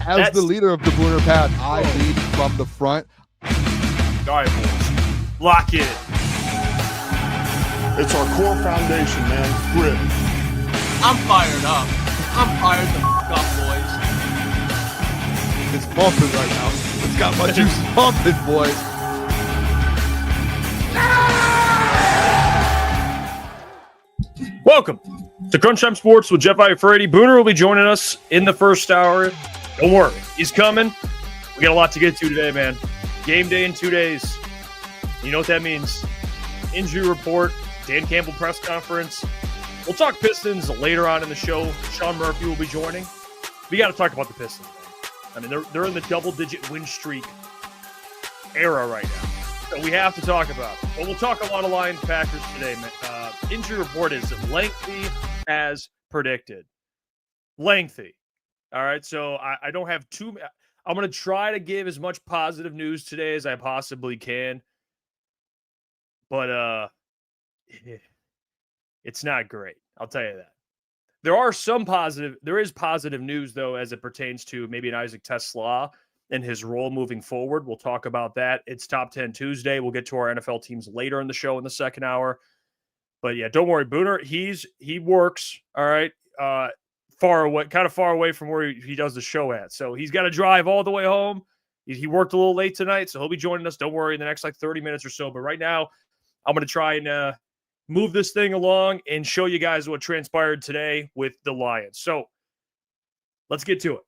As the leader of the Booner Pack, I lead from the front. All right, boys. Lock in. It's our core foundation, man. Grit. I'm fired up. I'm fired the f*** up, boys. It's pumping right now. It's got my juice pumping, boys. Welcome to Crunch Time Sports with Jeff Iafrate. Booner will be joining us in the first hour. Don't worry, he's coming. We got a lot to get to today, man. Game day in 2 days. You know what that means. Injury report, Dan Campbell press conference. We'll talk Pistons later on in the show. Sean Murphy will be joining. We got to talk about the Pistons, man. I mean, they're in the double-digit win streak era right now. So we have to talk about it. But we'll talk a lot of Lions Packers today, man. Injury report is lengthy as predicted. Lengthy. All right, so I don't have too – I'm going to try to give as much positive news today as I possibly can. But it's not great. I'll tell you that. There is positive news, though, as it pertains to maybe an Isaac Teslaa and his role moving forward. We'll talk about that. It's Top 10 Tuesday. We'll get to our NFL teams later in the show in the second hour. But yeah, don't worry, Booner. He works, all right, far away from where he does the show at. So he's got to drive all the way home. He worked a little late tonight, so he'll be joining us. Don't worry, in the next 30 minutes or so. But right now, I'm going to try and move this thing along and show you guys what transpired today with the Lions. So let's get to it.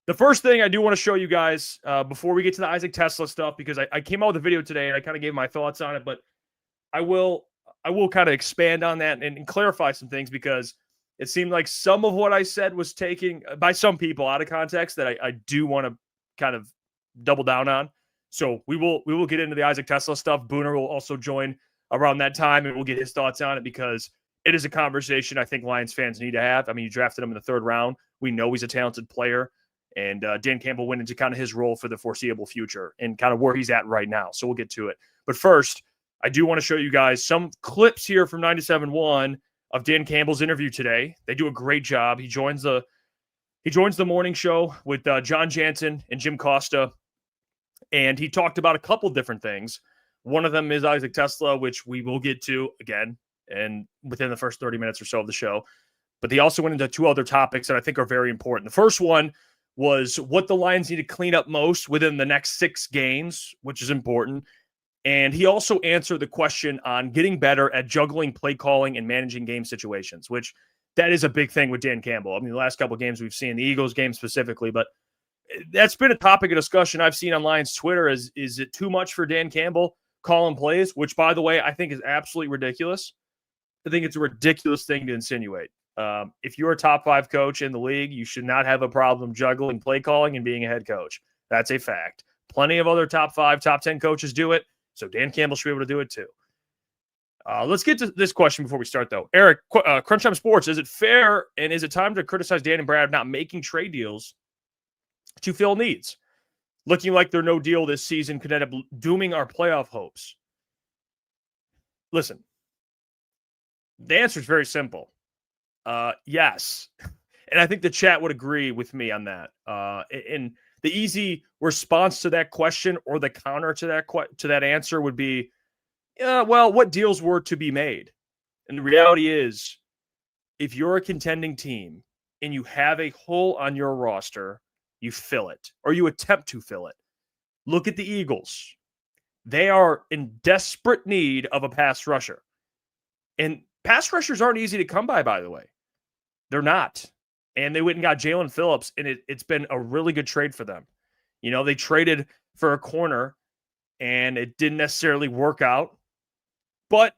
The first thing I do want to show you guys before we get to the Isaac Teslaa stuff, because I came out with a video today and I kind of gave my thoughts on it, but I will kind of expand on that and clarify some things, because it seemed like some of what I said was taken by some people out of context that I do want to kind of double down on. So we will get into the Isaac Teslaa stuff. Booner will also join around that time, and we'll get his thoughts on it, because it is a conversation I think Lions fans need to have. I mean, you drafted him in the third round. We know he's a talented player, and Dan Campbell went into kind of his role for the foreseeable future and kind of where he's at right now. So we'll get to it. But first, I do want to show you guys some clips here from 97.1 of Dan Campbell's interview today. They do a great job. He joins the morning show with John Jansen and Jim Costa, and he talked about a couple different things. One of them is Isaac Teslaa, which we will get to again and within the first 30 minutes or so of the show. But he also went into two other topics that I think are very important. The first one was what the Lions need to clean up most within the next 6 games, which is important. And he also answered the question on getting better at juggling play calling and managing game situations, which that is a big thing with Dan Campbell. I mean, the last couple of games we've seen, the Eagles game specifically, but that's been a topic of discussion I've seen on Lions Twitter. Is it too much for Dan Campbell calling plays, which, by the way, I think is absolutely ridiculous. I think it's a ridiculous thing to insinuate. If you're a top 5 coach in the league, you should not have a problem juggling play calling and being a head coach. That's a fact. Plenty of other top 5, top 10 coaches do it. So Dan Campbell should be able to do it too. Let's get to this question before we start, though. Eric, Crunch Time Sports, is it fair and is it time to criticize Dan and Brad not making trade deals to fill needs? Looking like they're no deal this season could end up dooming our playoff hopes. Listen, the answer is very simple. Yes. And I think the chat would agree with me on that. And the easy response to that question, or the counter to that answer, would be, well, what deals were to be made? And the reality is, if you're a contending team and you have a hole on your roster, you fill it, or you attempt to fill it. Look at the Eagles. They are in desperate need of a pass rusher. And pass rushers aren't easy to come by the way. They're not. And they went and got Jalen Phillips, and it's been a really good trade for them. You know, they traded for a corner, and it didn't necessarily work out. But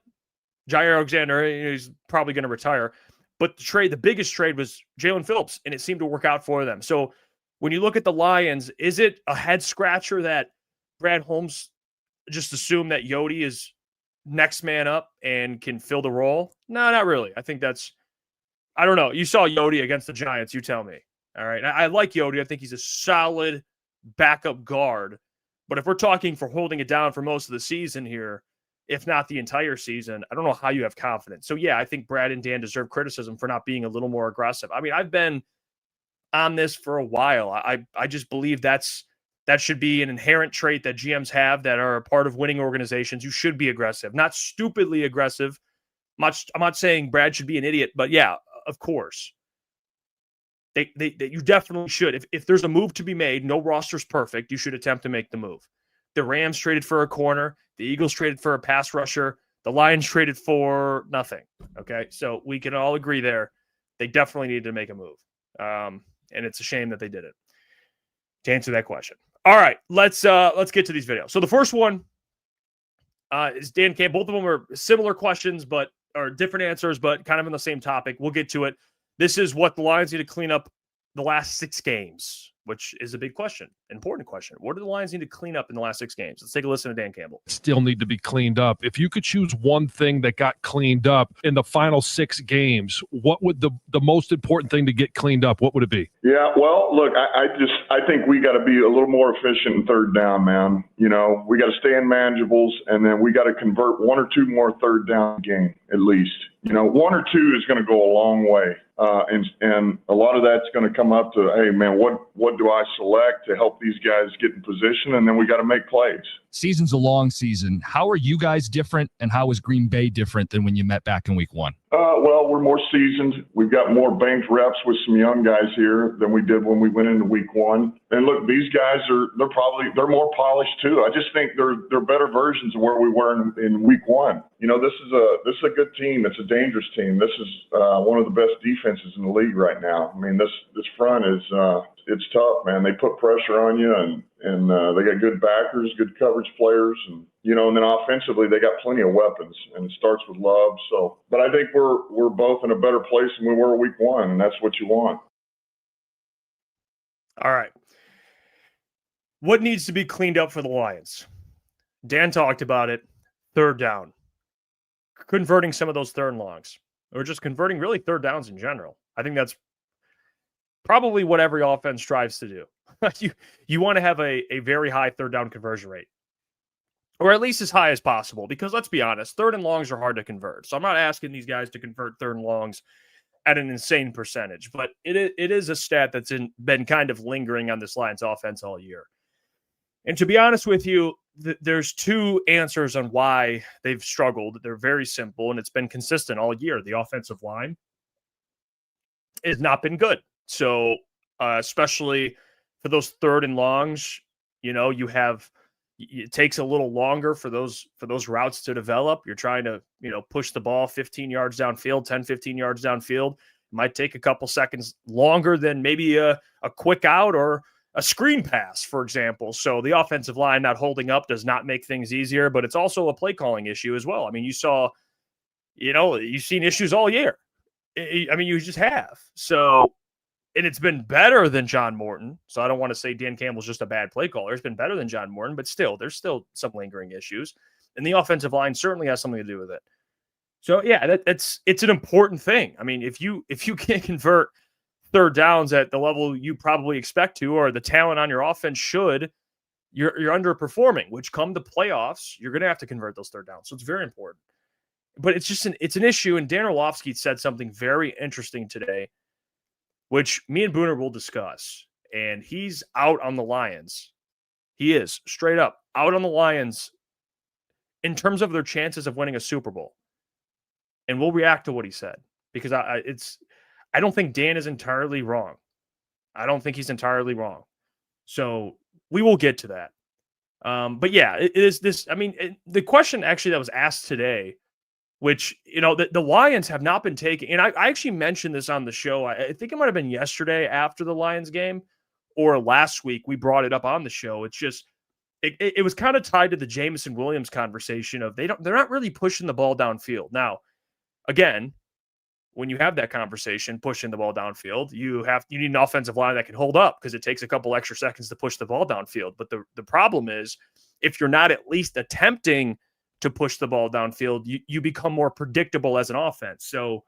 Jair Alexander, he's probably going to retire. But the biggest trade was Jalen Phillips, and it seemed to work out for them. So when you look at the Lions, is it a head-scratcher that Brad Holmes just assumed that Yodi is next man up and can fill the role? No, not really. I think that's... I don't know. You saw Yodi against the Giants. You tell me. All right. I like Yodi. I think he's a solid backup guard. But if we're talking for holding it down for most of the season here, if not the entire season, I don't know how you have confidence. So, yeah, I think Brad and Dan deserve criticism for not being a little more aggressive. I mean, I've been on this for a while. I just believe that should be an inherent trait that GMs have that are a part of winning organizations. You should be aggressive, not stupidly aggressive. I'm not saying Brad should be an idiot, but yeah, of course. You definitely should. If there's a move to be made, no roster's perfect, you should attempt to make the move. The Rams traded for a corner. The Eagles traded for a pass rusher. The Lions traded for nothing. Okay, so we can all agree there. They definitely needed to make a move. And it's a shame that they did it. To answer that question. All right, let's get to these videos. So the first one is Dan Campbell. Both of them are similar questions, or different answers, but kind of in the same topic. We'll get to it. This is what the Lions need to clean up the last 6 games, which is a big question, important question. What do the Lions need to clean up in the last 6 games? Let's take a listen to Dan Campbell. Still need to be cleaned up. If you could choose one thing that got cleaned up in the final 6 games, what would the most important thing to get cleaned up? What would it be? Yeah, well, look, I think we got to be a little more efficient in third down, man. You know, we got to stay in manageables, and then we got to convert 1 or 2 more third down game at least. You know, 1 or 2 is going to go a long way. And a lot of that's going to come up to, hey, man, what do I select to help these guys get in position? And then we got to make plays. Season's a long season. How are you guys different, and how is Green Bay different than when you met back in week 1? Well, we're more seasoned. We've got more banked reps with some young guys here than we did when we went into week 1. And look, these guys they're more polished too. I just think they're better versions of where we were in week 1. You know, this is a good team. It's a dangerous team. This is one of the best defenses in the league right now. I mean, this front is it's tough, man. They put pressure on you, and they got good backers, good coverage players, and you know, and then offensively they got plenty of weapons, and it starts with Love. So, but I think we're both in a better place than we were week 1, and that's what you want. All right. What needs to be cleaned up for the Lions? Dan talked about it. Third down. Converting some of those third and longs, or just converting really third downs in general. I think that's probably what every offense strives to do. You want to have a very high third down conversion rate, or at least as high as possible, because let's be honest, third and longs are hard to convert. So I'm not asking these guys to convert third and longs at an insane percentage, but it is a stat that's been kind of lingering on this Lions offense all year. And to be honest with you, there's 2 answers on why they've struggled. They're very simple, and it's been consistent all year. The offensive line has not been good. So especially for those third and longs, you know, it takes a little longer for those routes to develop. You're trying to, you know, push the ball 15 yards downfield, 10, 15 yards downfield. It might take a couple seconds longer than maybe a quick out or a screen pass, for example. So the offensive line not holding up does not make things easier, but it's also a play calling issue as well. I mean, you've seen issues all year. I mean, you just have. So, and it's been better than John Morton. So I don't want to say Dan Campbell's just a bad play caller. It's been better than John Morton, but still, there's still some lingering issues. And the offensive line certainly has something to do with it. So yeah, it's an important thing. I mean, if you can't convert third downs at the level you probably expect to, or the talent on your offense should, you're underperforming, which come to playoffs, you're going to have to convert those third downs. So it's very important. But it's just it's an issue. And Dan Orlovsky said something very interesting today, which me and Booner will discuss. And he's out on the Lions. He is straight up out on the Lions in terms of their chances of winning a Super Bowl. And we'll react to what he said, because I don't think Dan is entirely wrong. I don't think he's entirely wrong. So we will get to that. But yeah, it is this. I mean, the question actually that was asked today, which, you know, the Lions have not been taking, and I actually mentioned this on the show. I think it might have been yesterday after the Lions game, or last week we brought it up on the show. It's just, it was kind of tied to the Jameson Williams conversation of they're not really pushing the ball downfield. Now, again, when you have that conversation, pushing the ball downfield, you need an offensive line that can hold up, because it takes a couple extra seconds to push the ball downfield. But the problem is, if you're not at least attempting to push the ball downfield, you become more predictable as an offense. So,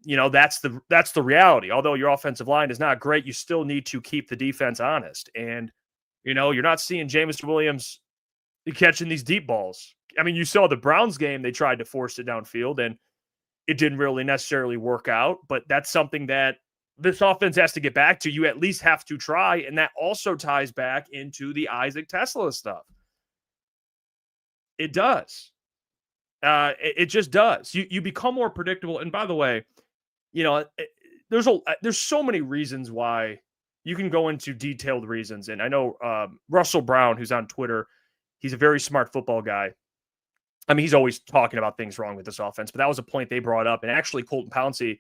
you know, that's the reality. Although your offensive line is not great, you still need to keep the defense honest. And, you know, you're not seeing Jameson Williams catching these deep balls. I mean, you saw the Browns game, they tried to force it downfield, and it didn't really necessarily work out, but that's something that this offense has to get back to, you at least have to try. And that also ties back into the Isaac Teslaa stuff. It does. It just does. You become more predictable. And by the way, there's so many reasons why. You can go into detailed reasons. And I know Russell Brown, who's on Twitter, he's a very smart football guy. I mean, he's always talking about things wrong with this offense, but that was a point they brought up. And actually, Colton Pouncey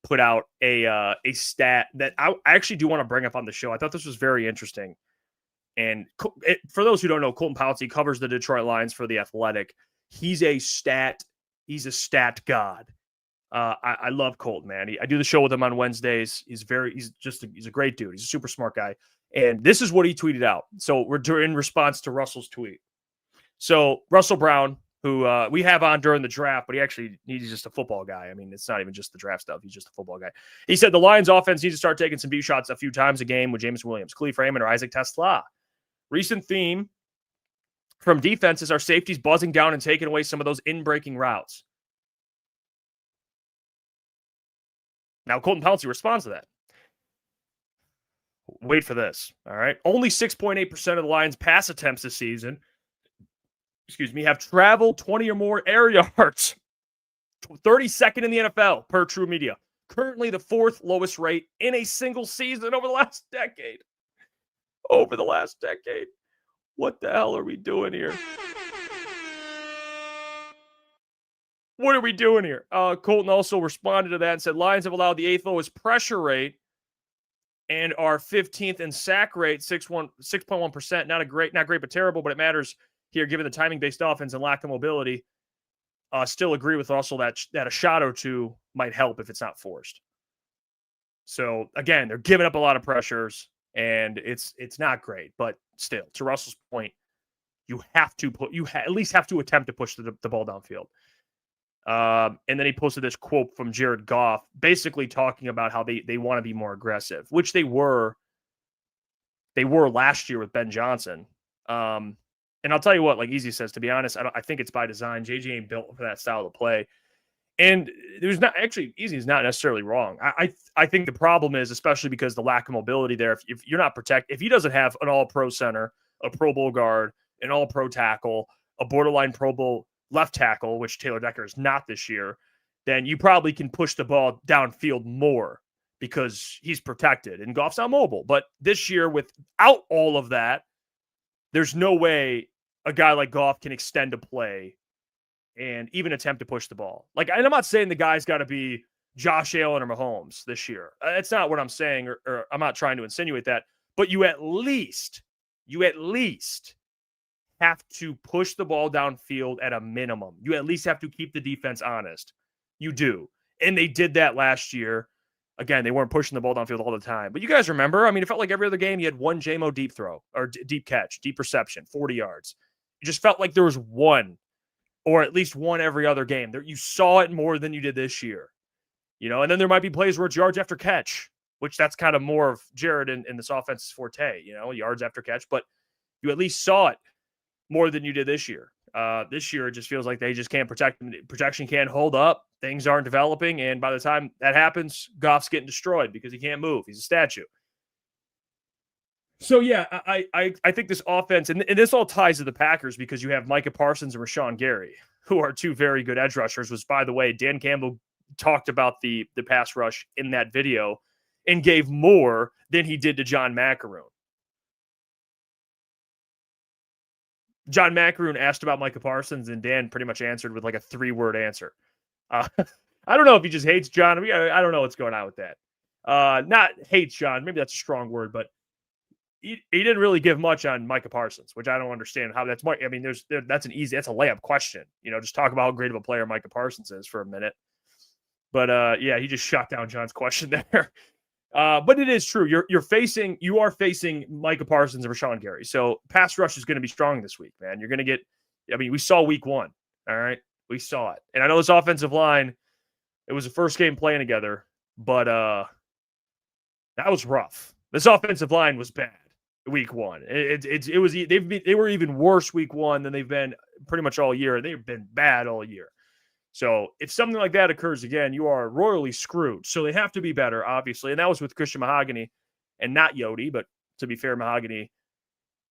put out a stat that I actually do want to bring up on the show. I thought this was very interesting. And for those who don't know, Colton Pouncey covers the Detroit Lions for The Athletic. He's a stat god. I love Colton, man. I do the show with him on Wednesdays. He's a great dude. He's a super smart guy. And this is what he tweeted out. So we're in response to Russell's tweet. So Russell Brown, who we have on during the draft, but he's just a football guy. I mean, it's not even just the draft stuff. He's just a football guy. He said the Lions offense needs to start taking some deep shots a few times a game with James Williams, Khalif Raymond, or Isaac Teslaa. Recent theme from defense is our safeties buzzing down and taking away some of those in-breaking routes. Now, Colton Pouncey responds to that. Wait for this, all right? Only 6.8% of the Lions' pass attempts this season, have traveled 20 or more air yards. 32nd in the NFL per True Media. Currently the 4th lowest rate in a single season over the last decade. What the hell are we doing here? What are we doing here? Colton also responded to that and said, Lions have allowed the 8th lowest pressure rate and are 15th in sack rate, 6.1%. Not great, but terrible, but it matters here given the timing-based offense and lack of mobility. Still agree with Russell that a shot or two might help if it's not forced. So, again, they're giving up a lot of pressures, and it's not great. But still, to Russell's point, you at least have to attempt to push the ball downfield. And then he posted this quote from Jared Goff, basically talking about how they want to be more aggressive, which they were last year with Ben Johnson. And I'll tell you what, like Easy says, to be honest, I think it's by design. JJ ain't built for that style of play. And there's not actually Easy is not necessarily wrong. I think the problem is, especially because the lack of mobility there, if you're not if he doesn't have an all-pro center, a Pro Bowl guard, an all-pro tackle, a borderline Pro Bowl left tackle, which Taylor Decker is not this year, then you probably can push the ball downfield more because he's protected and Goff's not mobile. But this year, without all of that, there's no way a guy like Goff can extend a play and even attempt to push the ball. Like, and I'm not saying the guy's got to be Josh Allen or Mahomes this year. That's not what I'm saying, or I'm not trying to insinuate that. But you at least have to push the ball downfield at a minimum. You at least have to keep the defense honest. You do. And they did that last year. Again, they weren't pushing the ball downfield all the time. But you guys remember, I mean, it felt like every other game you had one JMO deep throw or deep catch, deep reception, 40 yards. It just felt like there was one or at least one every other game. There, you saw it more than you did this year. And then there might be plays where it's yards after catch, which that's kind of more of Jared in this offense's forte, yards after catch. But you at least saw it more than you did this year. This year, it just feels like they just can't protect. Protection can't hold up. Things aren't developing. And by the time that happens, Goff's getting destroyed because he can't move. He's a statue. So, yeah, I think this offense, and this all ties to the Packers because you have Micah Parsons and Rashawn Gary, who are two very good edge rushers, which, by the way, Dan Campbell talked about the pass rush in that video and gave more than he did to John McEnroe. John McEnroe asked about Micah Parsons, and Dan pretty much answered with like a 3-word answer. I don't know if he just hates John. I don't know what's going on with that. Not hates John. Maybe that's a strong word, but he didn't really give much on Micah Parsons, which I don't understand how that's. I mean, that's a layup question. Just talk about how great of a player Micah Parsons is for a minute. But yeah, he just shot down John's question there. But it is true. You are facing Micah Parsons and Rashawn Gary. So pass rush is going to be strong this week, man. You're going to get. I mean, we saw week 1. All right, we saw it, and I know this offensive line. It was the first game playing together, but that was rough. This offensive line was bad. Week 1. They were even worse week 1 than they've been pretty much all year. They've been bad all year. So if something like that occurs again, you are royally screwed. So they have to be better, obviously. And that was with Christian Mahogany and not Yodi. But to be fair, Mahogany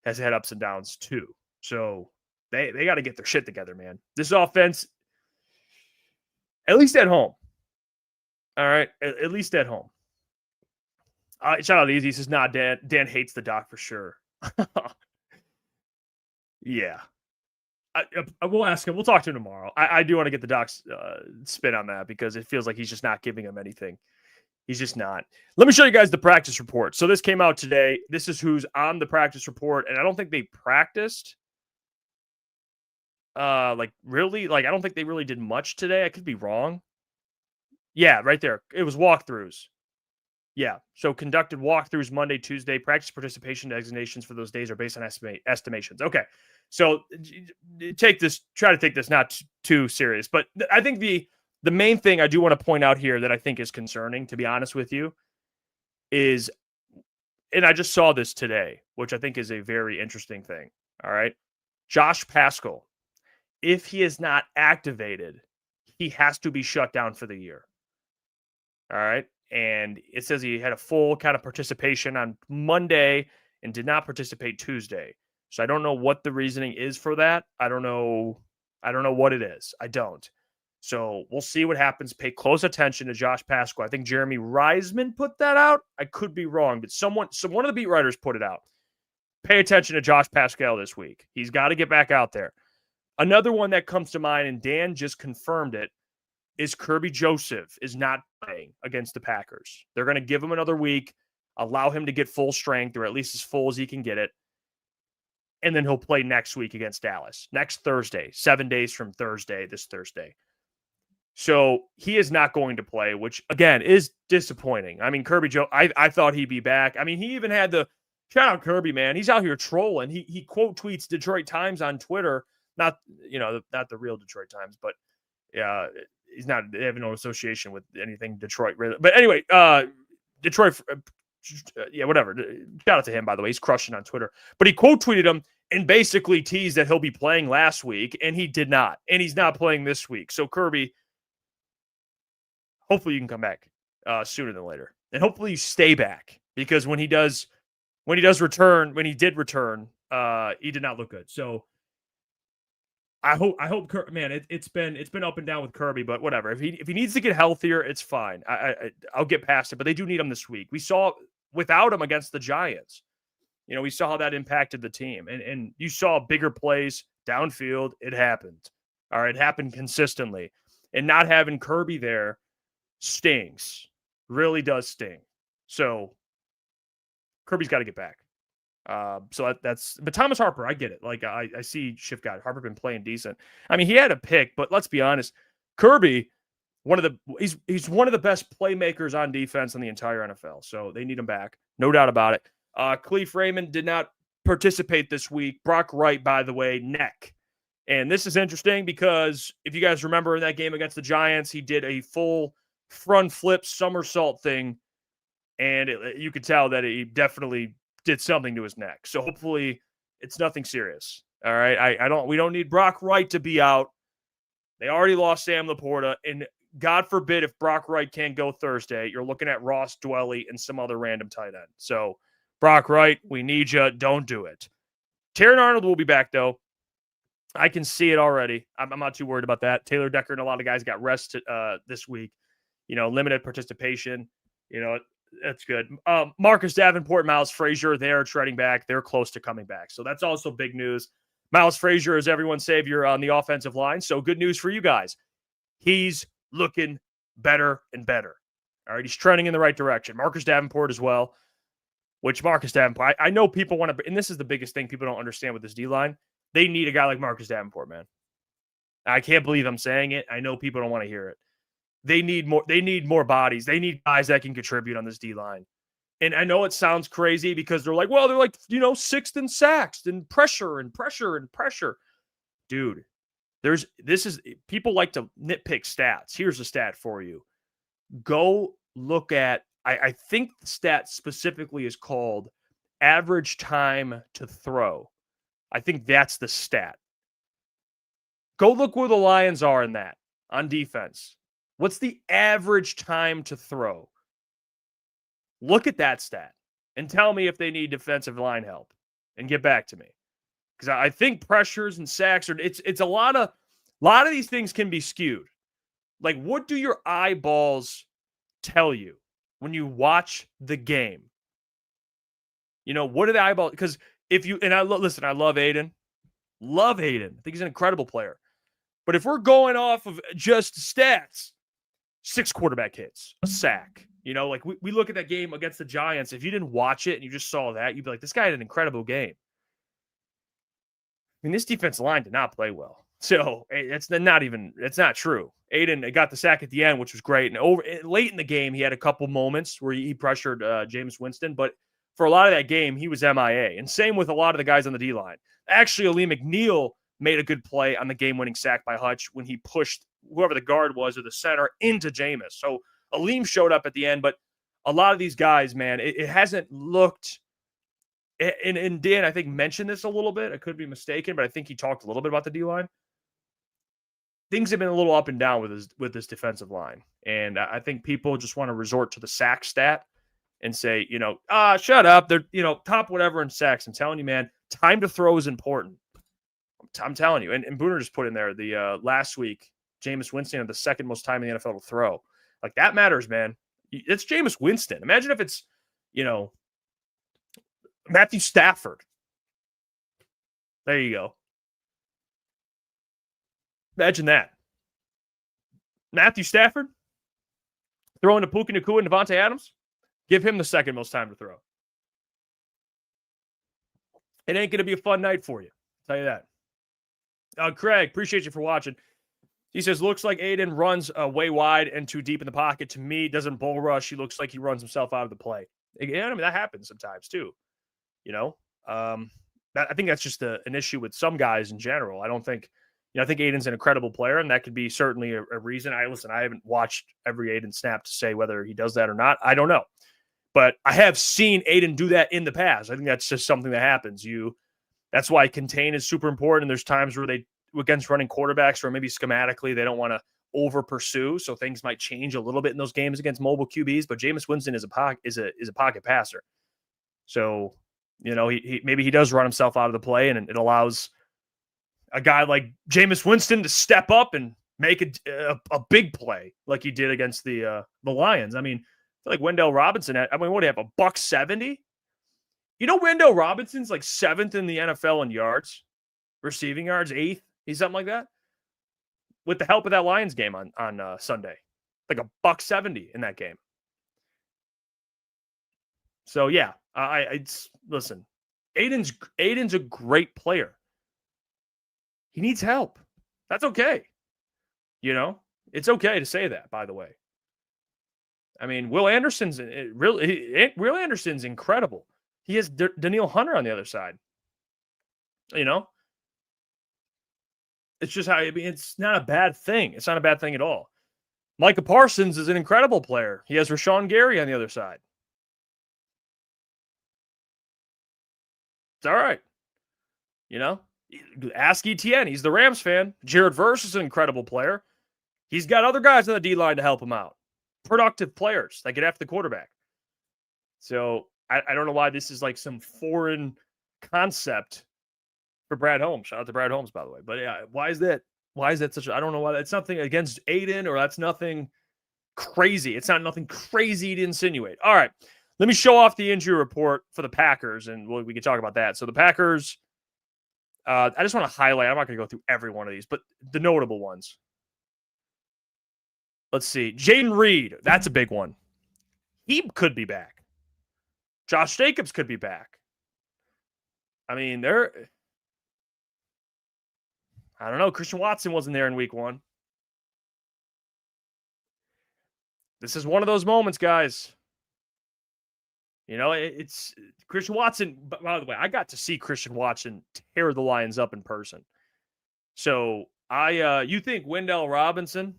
has had ups and downs too. So they got to get their shit together, man. This offense, at least at home. All right. At least at home. Shout out Easy. He says, nah, Dan hates the doc for sure. Yeah. I will ask him. We'll talk to him tomorrow. I do want to get the doc's spin on that because it feels like he's just not giving him anything. He's just not. Let me show you guys the practice report. So this came out today. This is who's on the practice report, and I don't think they practiced. Really? I don't think they really did much today. I could be wrong. Yeah, right there. It was walkthroughs. Yeah. So conducted walkthroughs Monday, Tuesday. Practice participation designations for those days are based on estimations. Okay. So try to take this not too serious. But I think the main thing I do want to point out here that I think is concerning, to be honest with you, is, and I just saw this today, which I think is a very interesting thing. All right. Josh Paschal, if he is not activated, he has to be shut down for the year. All right. And it says he had a full kind of participation on Monday and did not participate Tuesday. So I don't know what the reasoning is for that. I don't know what it is. I don't. So we'll see what happens. Pay close attention to Josh Paschal. I think Jeremy Reisman put that out. I could be wrong, but one of the beat writers put it out. Pay attention to Josh Paschal this week. He's got to get back out there. Another one that comes to mind, and Dan just confirmed it, is Kerby Joseph is not playing against the Packers. They're going to give him another week, allow him to get full strength, or at least as full as he can get it. And then he'll play next week against Dallas. Next Thursday, 7 days from this Thursday. So he is not going to play, which, again, is disappointing. I mean, Kerby Joe, I thought he'd be back. I mean, he even had shout out Kerby, man. He's out here trolling. He quote tweets Detroit Times on Twitter. Not the real Detroit Times, but yeah, they have no association with anything Detroit. Really. But anyway, Detroit, whatever. Shout out to him, by the way. He's crushing on Twitter. But he quote tweeted him and basically teased that he'll be playing last week, and he did not. And he's not playing this week. So Kerby, hopefully you can come back sooner than later. And hopefully you stay back, because when he did return, he did not look good. So I hope, man, it's been up and down with Kerby, but whatever. If he needs to get healthier, it's fine. I'll get past it, but they do need him this week. We saw without him against the Giants, we saw how that impacted the team, and you saw bigger plays downfield. It happened. All right. It happened consistently, and not having Kerby there stings, really does sting. So Kirby's got to get back. But Thomas Harper, I get it. I see Shift Guy Harper been playing decent. I mean, he had a pick, but let's be honest, Kerby, he's one of the best playmakers on defense in the entire NFL. So they need him back, no doubt about it. Khalif Raymond did not participate this week. Brock Wright, by the way, neck. And this is interesting because if you guys remember in that game against the Giants, he did a full front flip somersault thing, and you could tell that he definitely did something to his neck. So hopefully it's nothing serious. All right. We don't need Brock Wright to be out. They already lost Sam Laporta, and God forbid if Brock Wright can't go Thursday, you're looking at Ross Dwelly and some other random tight end. So Brock Wright, we need you. Don't do it. Taron Arnold will be back though. I can see it already. I'm not too worried about that. Taylor Decker and a lot of guys got rested this week. Limited participation. That's good. Marcus Davenport, Miles Frazier, they're treading back. They're close to coming back. So that's also big news. Miles Frazier is everyone's savior on the offensive line. So good news for you guys. He's looking better and better. All right. He's trending in the right direction. Marcus Davenport as well, which Marcus Davenport, I know people want to, and this is the biggest thing people don't understand with this D-line. They need a guy like Marcus Davenport, man. I can't believe I'm saying it. I know people don't want to hear it. They need more bodies. They need guys that can contribute on this D-line. And I know it sounds crazy because they're like, sixth in sacks and pressure and pressure and pressure. Dude, people like to nitpick stats. Here's a stat for you. Go look at, I think the stat specifically is called average time to throw. I think that's the stat. Go look where the Lions are in that. on defense? What's the average time to throw? Look at that stat and tell me if they need defensive line help and get back to me. Because I think pressures and sacks it's a lot of these things can be skewed. Like, what do your eyeballs tell you when you watch the game? You know, what are the eyeballs? Because if you, and I listen, I love Aiden. Love Aiden. I think he's an incredible player. But if we're going off of just stats, 6 quarterback hits, a sack, you know, like we look at that game against the Giants. If you didn't watch it and you just saw that, you'd be like, this guy had an incredible game. I mean, this defensive line did not play well. So it's not true. Aiden got the sack at the end, which was great. And late in the game, he had a couple moments where he pressured Jameis Winston. But for a lot of that game, he was MIA. And same with a lot of the guys on the D-line. Actually, Aleem McNeil made a good play on the game-winning sack by Hutch when he pushed whoever the guard was or the center into Jameis. So Aleem showed up at the end. But a lot of these guys, man, it hasn't looked – and Dan, I think, mentioned this a little bit. I could be mistaken, but I think he talked a little bit about the D-line. Things have been a little up and down with this defensive line. And I think people just want to resort to the sack stat and say, you know, shut up. They're, you know, top whatever in sacks. I'm telling you, man, time to throw is important. I'm telling you. And Booner just put in there the last week, Jameis Winston had the second most time in the NFL to throw. Like, that matters, man. It's Jameis Winston. Imagine if it's, you know, Matthew Stafford. There you go. Imagine that. Matthew Stafford throwing to Puka Nacua and Devontae Adams. Give him the second most time to throw. It ain't going to be a fun night for you. I'll tell you that. Craig, appreciate you for watching. He says, looks like Aiden runs way wide and too deep in the pocket. To me, doesn't bull rush. He looks like he runs himself out of the play. Again, I mean, that happens sometimes too. You know, I think that's just an issue with some guys in general. I don't think, you know, I think Aiden's an incredible player, and that could be certainly a reason. I haven't watched every Aiden snap to say whether he does that or not. I don't know. But I have seen Aiden do that in the past. I think that's just something that happens. That's why contain is super important. And there's times where against running quarterbacks, or maybe schematically, they don't want to over pursue. So things might change a little bit in those games against mobile QBs. But Jameis Winston is a pocket passer. So, you know, maybe he does run himself out of the play, and it allows a guy like Jameis Winston to step up and make a big play like he did against the Lions. I mean, I feel like Wendell Robinson, what do you have, $170? You know, Wendell Robinson's like 7th in the NFL in yards, receiving yards, 8th. He's something like that. With the help of that Lions game on Sunday. Like $170 in that game. So, yeah, listen, Aiden's a great player. He needs help. That's okay. You know, it's okay to say that, by the way. I mean, Will Anderson's incredible. He has Daniil Hunter on the other side. You know, it's just it's not a bad thing. It's not a bad thing at all. Micah Parsons is an incredible player. He has Rashawn Gary on the other side. It's all right. You know, ask ETN. He's the Rams fan. Jared Verse is an incredible player. He's got other guys on the D-line to help him out. Productive players that get after the quarterback. So I don't know why this is like some foreign concept for Brad Holmes. Shout out to Brad Holmes, by the way. But yeah, why is that such I don't know why. That's nothing against Aiden, or that's nothing crazy. It's not nothing crazy to insinuate. All right. Let me show off the injury report for the Packers, and we can talk about that. So the Packers, I just want to highlight, I'm not going to go through every one of these, but the notable ones. Let's see. Jaden Reed, that's a big one. He could be back. Josh Jacobs could be back. I mean, I don't know. Christian Watson wasn't there in week 1. This is one of those moments, guys. You know, it's Christian Watson. By the way, I got to see Christian Watson tear the Lions up in person. So you think Wendell Robinson?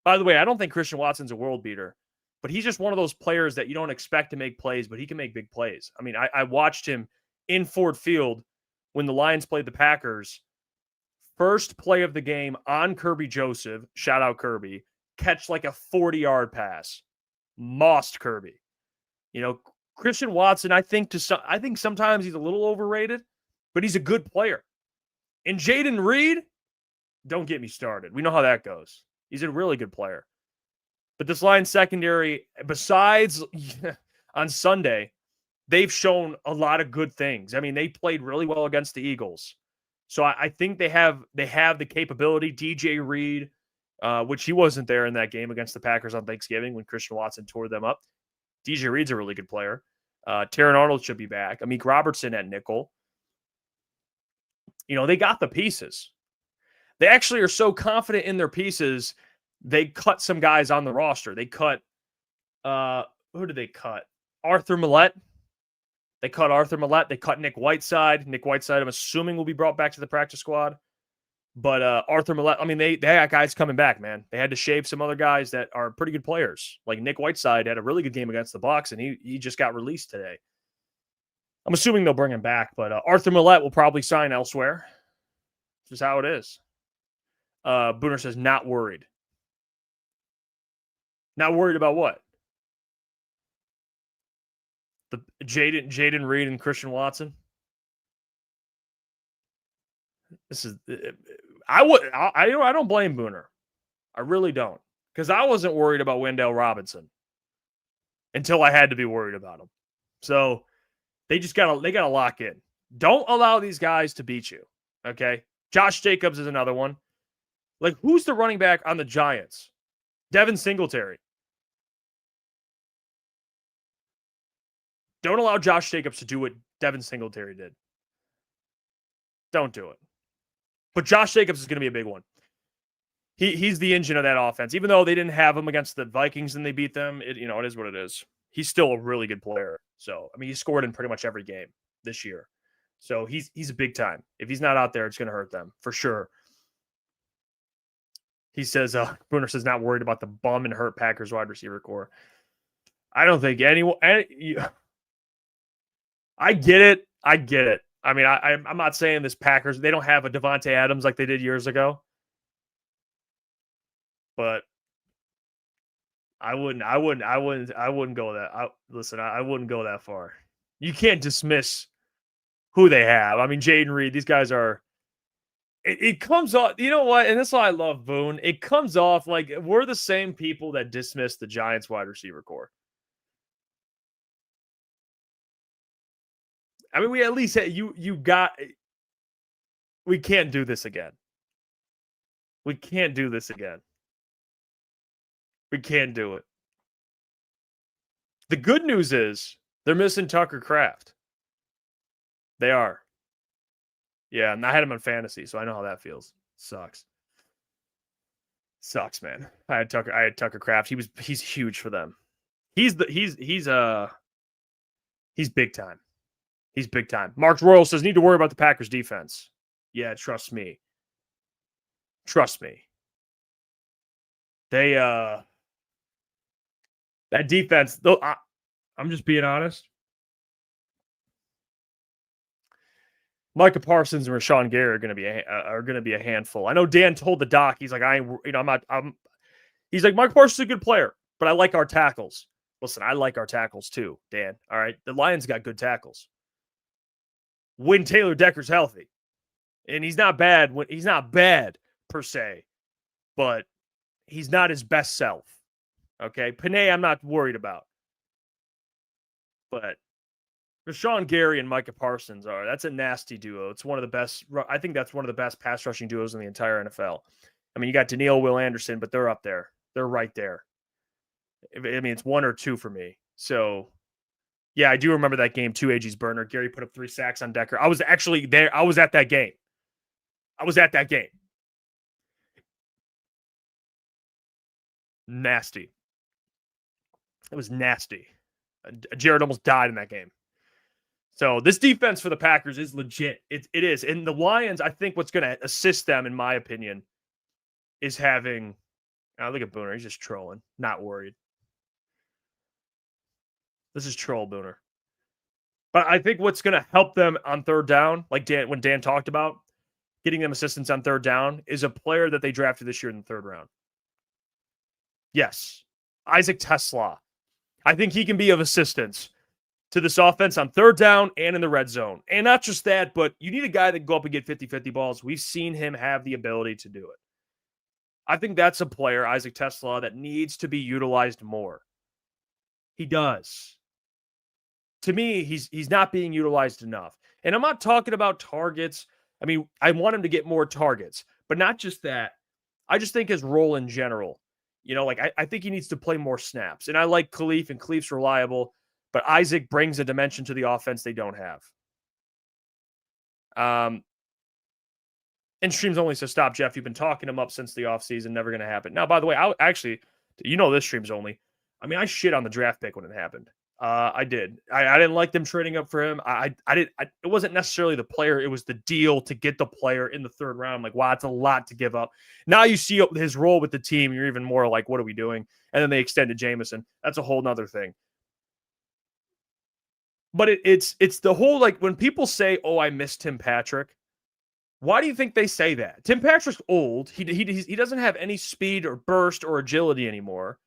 By the way, I don't think Christian Watson's a world beater, but he's just one of those players that you don't expect to make plays, but he can make big plays. I mean, I watched him in Ford Field when the Lions played the Packers first play of the game on Kerby Joseph, shout out Kerby, catch like a 40-yard pass. Mossed Kerby. You know, Christian Watson, I think sometimes he's a little overrated, but he's a good player. And Jaden Reed, don't get me started. We know how that goes. He's a really good player. But this Lions secondary, besides on Sunday, they've shown a lot of good things. I mean, they played really well against the Eagles. So I think they have the capability. DJ Reed, which he wasn't there in that game against the Packers on Thanksgiving when Christian Watson tore them up. DJ Reed's a really good player. Taron Arnold should be back. Amik Robertson at nickel. You know, they got the pieces. They actually are so confident in their pieces, they cut some guys on the roster. They cut, who did they cut? Arthur Millette. They cut Arthur Millette. They cut Nick Whiteside. Nick Whiteside, I'm assuming, will be brought back to the practice squad. But Arthur Millette, I mean, they got guys coming back, man. They had to shave some other guys that are pretty good players. Like Nick Whiteside had a really good game against the Bucs, and he just got released today. I'm assuming they'll bring him back, but Arthur Millette will probably sign elsewhere. This is how it is. Booner says, not worried. Not worried about what? The Jaden Reed and Christian Watson. This is I don't blame Booner. I really don't, because I wasn't worried about Wendell Robinson until I had to be worried about him. So they gotta lock in. Don't allow these guys to beat you. Okay, Josh Jacobs is another one. Like, who's the running back on the Giants? Devin Singletary. Don't allow Josh Jacobs to do what Devin Singletary did. Don't do it. But Josh Jacobs is going to be a big one. He's the engine of that offense. Even though they didn't have him against the Vikings and they beat them, it is what it is. He's still a really good player. So, I mean, he scored in pretty much every game this year. So he's a big time. If he's not out there, it's going to hurt them for sure. He says, Booner says, not worried about the bum and hurt Packers wide receiver core. I don't think anyone. I get it. I mean, I'm not saying this Packers, they don't have a Devontae Adams like they did years ago. But I wouldn't go that. I wouldn't go that far. You can't dismiss who they have. I mean, Jaden Reed, these guys are. It comes off, you know what? And that's why I love Boone. It comes off like we're the same people that dismiss the Giants wide receiver core. I mean, we at least had, we can't do this again. We can't do this again. We can't do it. The good news is they're missing Tucker Kraft. They are. Yeah, and I had him on fantasy, so I know how that feels. Sucks, man. I had Tucker Kraft. He's huge for them. He's big time. He's big time. Mark Royal says, need to worry about the Packers defense. Yeah, trust me. Trust me. They that defense, though, I'm just being honest. Micah Parsons and Rashawn Gary are going to be a handful. I know Dan told the doc, he's like, he's like, Micah Parsons is a good player, but I like our tackles. Listen, I like our tackles too, Dan. All right. The Lions got good tackles. When Taylor Decker's healthy. And he's not bad per se, but he's not his best self. Okay. Panay, I'm not worried about. But Rashawn Gary and Micah Parsons that's a nasty duo. It's one of the best. I think that's one of the best pass rushing duos in the entire NFL. I mean, you got Daniil Will Anderson, but they're up there. They're right there. I mean, it's one or two for me. So, yeah, I do remember that game, 2 AG's burner. Gary put up 3 sacks on Decker. I was actually there. I was at that game. Nasty. It was nasty. Jared almost died in that game. So this defense for the Packers is legit. It is. And the Lions, I think what's going to assist them, in my opinion, is having... look at Booner. He's just trolling. Not worried. This is troll Booner. But I think what's going to help them on third down, like when Dan talked about, getting them assistance on third down is a player that they drafted this year in the third round. Yes. Isaac Teslaa. I think he can be of assistance to this offense on third down and in the red zone. And not just that, but you need a guy that can go up and get 50-50 balls. We've seen him have the ability to do it. I think that's a player, Isaac Teslaa, that needs to be utilized more. He does. To me, he's not being utilized enough. And I'm not talking about targets. I mean, I want him to get more targets, but not just that. I just think his role in general, I think he needs to play more snaps. And I like Khalif, and Khalif's reliable, but Isaac brings a dimension to the offense they don't have. And Streams Only says, stop, Jeff. You've been talking him up since the offseason. Never going to happen. Now, by the way, this Streams Only. I mean, I shit on the draft pick when it happened. I did. I didn't like them trading up for him. It wasn't necessarily the player. It was the deal to get the player in the third round. I'm like, wow, it's a lot to give up. Now you see his role with the team. You're even more like, what are we doing? And then they extended Jameson. That's a whole nother thing. But it's the whole, like, when people say, oh, I miss Tim Patrick. Why do you think they say that? Tim Patrick's old. He doesn't have any speed or burst or agility anymore.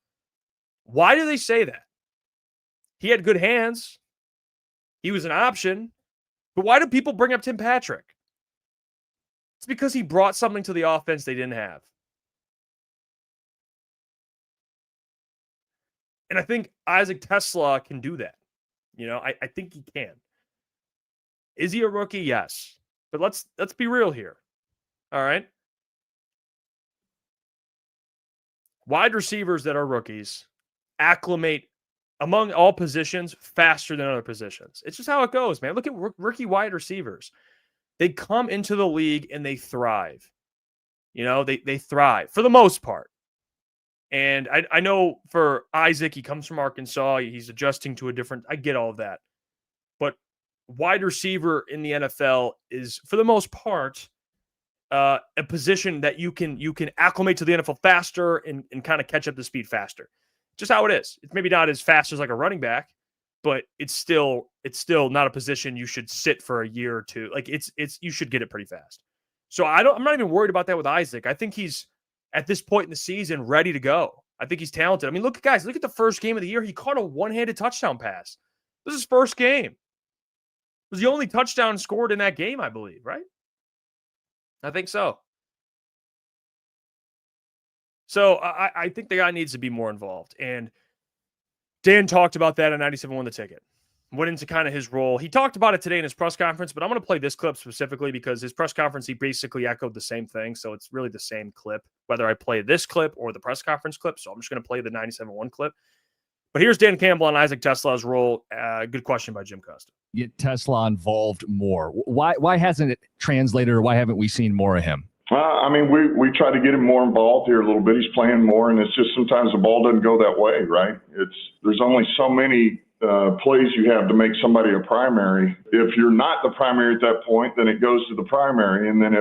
Why do they say that? He had good hands. He was an option. But why do people bring up Tim Patrick? It's because he brought something to the offense they didn't have. And I think Isaac Teslaa can do that. I think he can. Is he a rookie? Yes. But let's be real here. All right. Wide receivers that are rookies acclimate among all positions faster than other positions. It's just how it goes, man. Look at rookie wide receivers. They come into the league and they thrive. They thrive for the most part. And I know for Isaac, he comes from Arkansas. He's adjusting to a different, I get all of that. But wide receiver in the NFL is, for the most part, a position that you can acclimate to the NFL faster and kind of catch up to speed faster. Just how it is. It's maybe not as fast as like a running back, but it's still not a position you should sit for a year or two. Like you should get it pretty fast. So I'm not even worried about that with Isaac. I think he's at this point in the season ready to go. I think he's talented. I mean, look at the first game of the year. He caught a one-handed touchdown pass. This is his first game. It was the only touchdown scored in that game, I believe, right? I think so. So I think the guy needs to be more involved. And Dan talked about that on 97 Won the Ticket. Went into kind of his role. He talked about it today in his press conference, but I'm going to play this clip specifically because his press conference, he basically echoed the same thing. So it's really the same clip, whether I play this clip or the press conference clip. So I'm just going to play the 97-1 clip. But here's Dan Campbell on Isaac Teslaa's role. Good question by Jim Costa. Get Teslaa involved more. Why hasn't it translated, or why haven't we seen more of him? I mean, we try to get him more involved here a little bit. He's playing more, and it's just sometimes the ball doesn't go that way, right? There's only so many plays you have to make somebody a primary. If you're not the primary at that point, then it goes to the primary, and then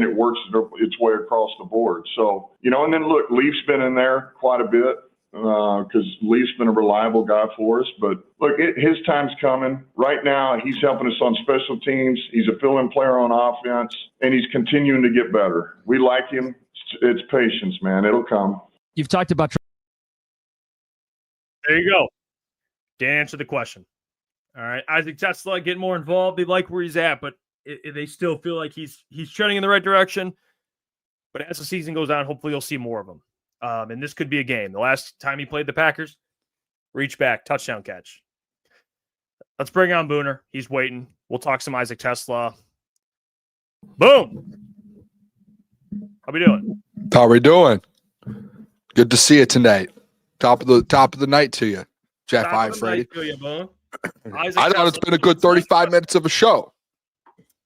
it works its way across the board. So, and then look, Leaf's been in there quite a bit because Leaf's been a reliable guy for us. But look, his time's coming. Right now, he's helping us on special teams. He's a fill-in player on offense, and he's continuing to get better. We like him. It's patience, man. It'll come. You've talked about. There you go. Dan answered the question. All right. Isaac Teslaa getting more involved. They like where he's at, but they still feel like he's trending in the right direction. But as the season goes on, hopefully you'll see more of him. And this could be a game. The last time he played the Packers, reach back, touchdown catch. Let's bring on Booner. He's waiting. We'll talk some Isaac Teslaa. Boom. How we doing? How we doing? Good to see you tonight. Top of the night to you, Jeff Iafrate. I thought it's been a good 35 minutes of a show.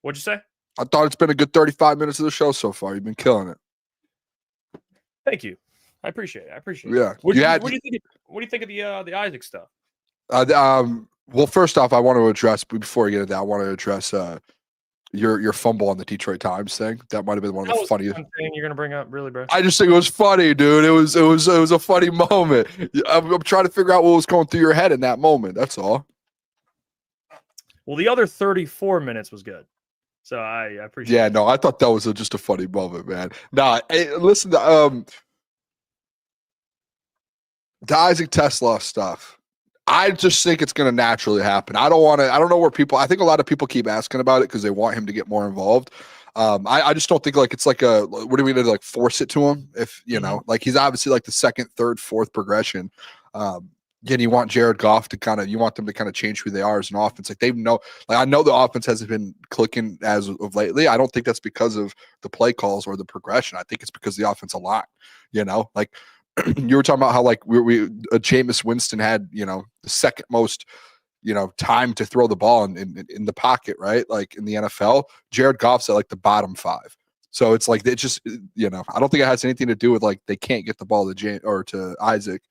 What'd you say? I thought it's been a good 35 minutes of the show so far. You've been killing it. Thank you. I appreciate it. Yeah. What do you think of the Isaac stuff? Well, first off, I want to address before we get into that. I want to address your fumble on the Detroit Times thing. That might have been one of the funniest thing you're gonna bring up, really, bro. I just think it was funny, dude. It was a funny moment. I'm trying to figure out what was going through your head in that moment. That's all. Well, the other 34 minutes was good. So I appreciate. Yeah, no, I thought that was just a funny moment, man. Nah, hey, listen, the Isaac Teslaa stuff. I just think it's going to naturally happen. I don't know where people. I think a lot of people keep asking about it because they want him to get more involved. I just don't think like it's like what are we going to like force it to him? If you know, like he's obviously like the second, third, fourth progression. Again, you want Jared Goff to you want them to kind of change who they are as an offense. Like they know, like I know the offense hasn't been clicking as of lately. I don't think that's because of the play calls or the progression. I think it's because the offensive line, you know, like you were talking about how like Jameis Winston had, you know, the second most, you know, time to throw the ball in the pocket, right? Like in the NFL, Jared Goff's at like the bottom 5. So it's like, it just, you know, I don't think it has anything to do with like, they can't get the ball to Isaac.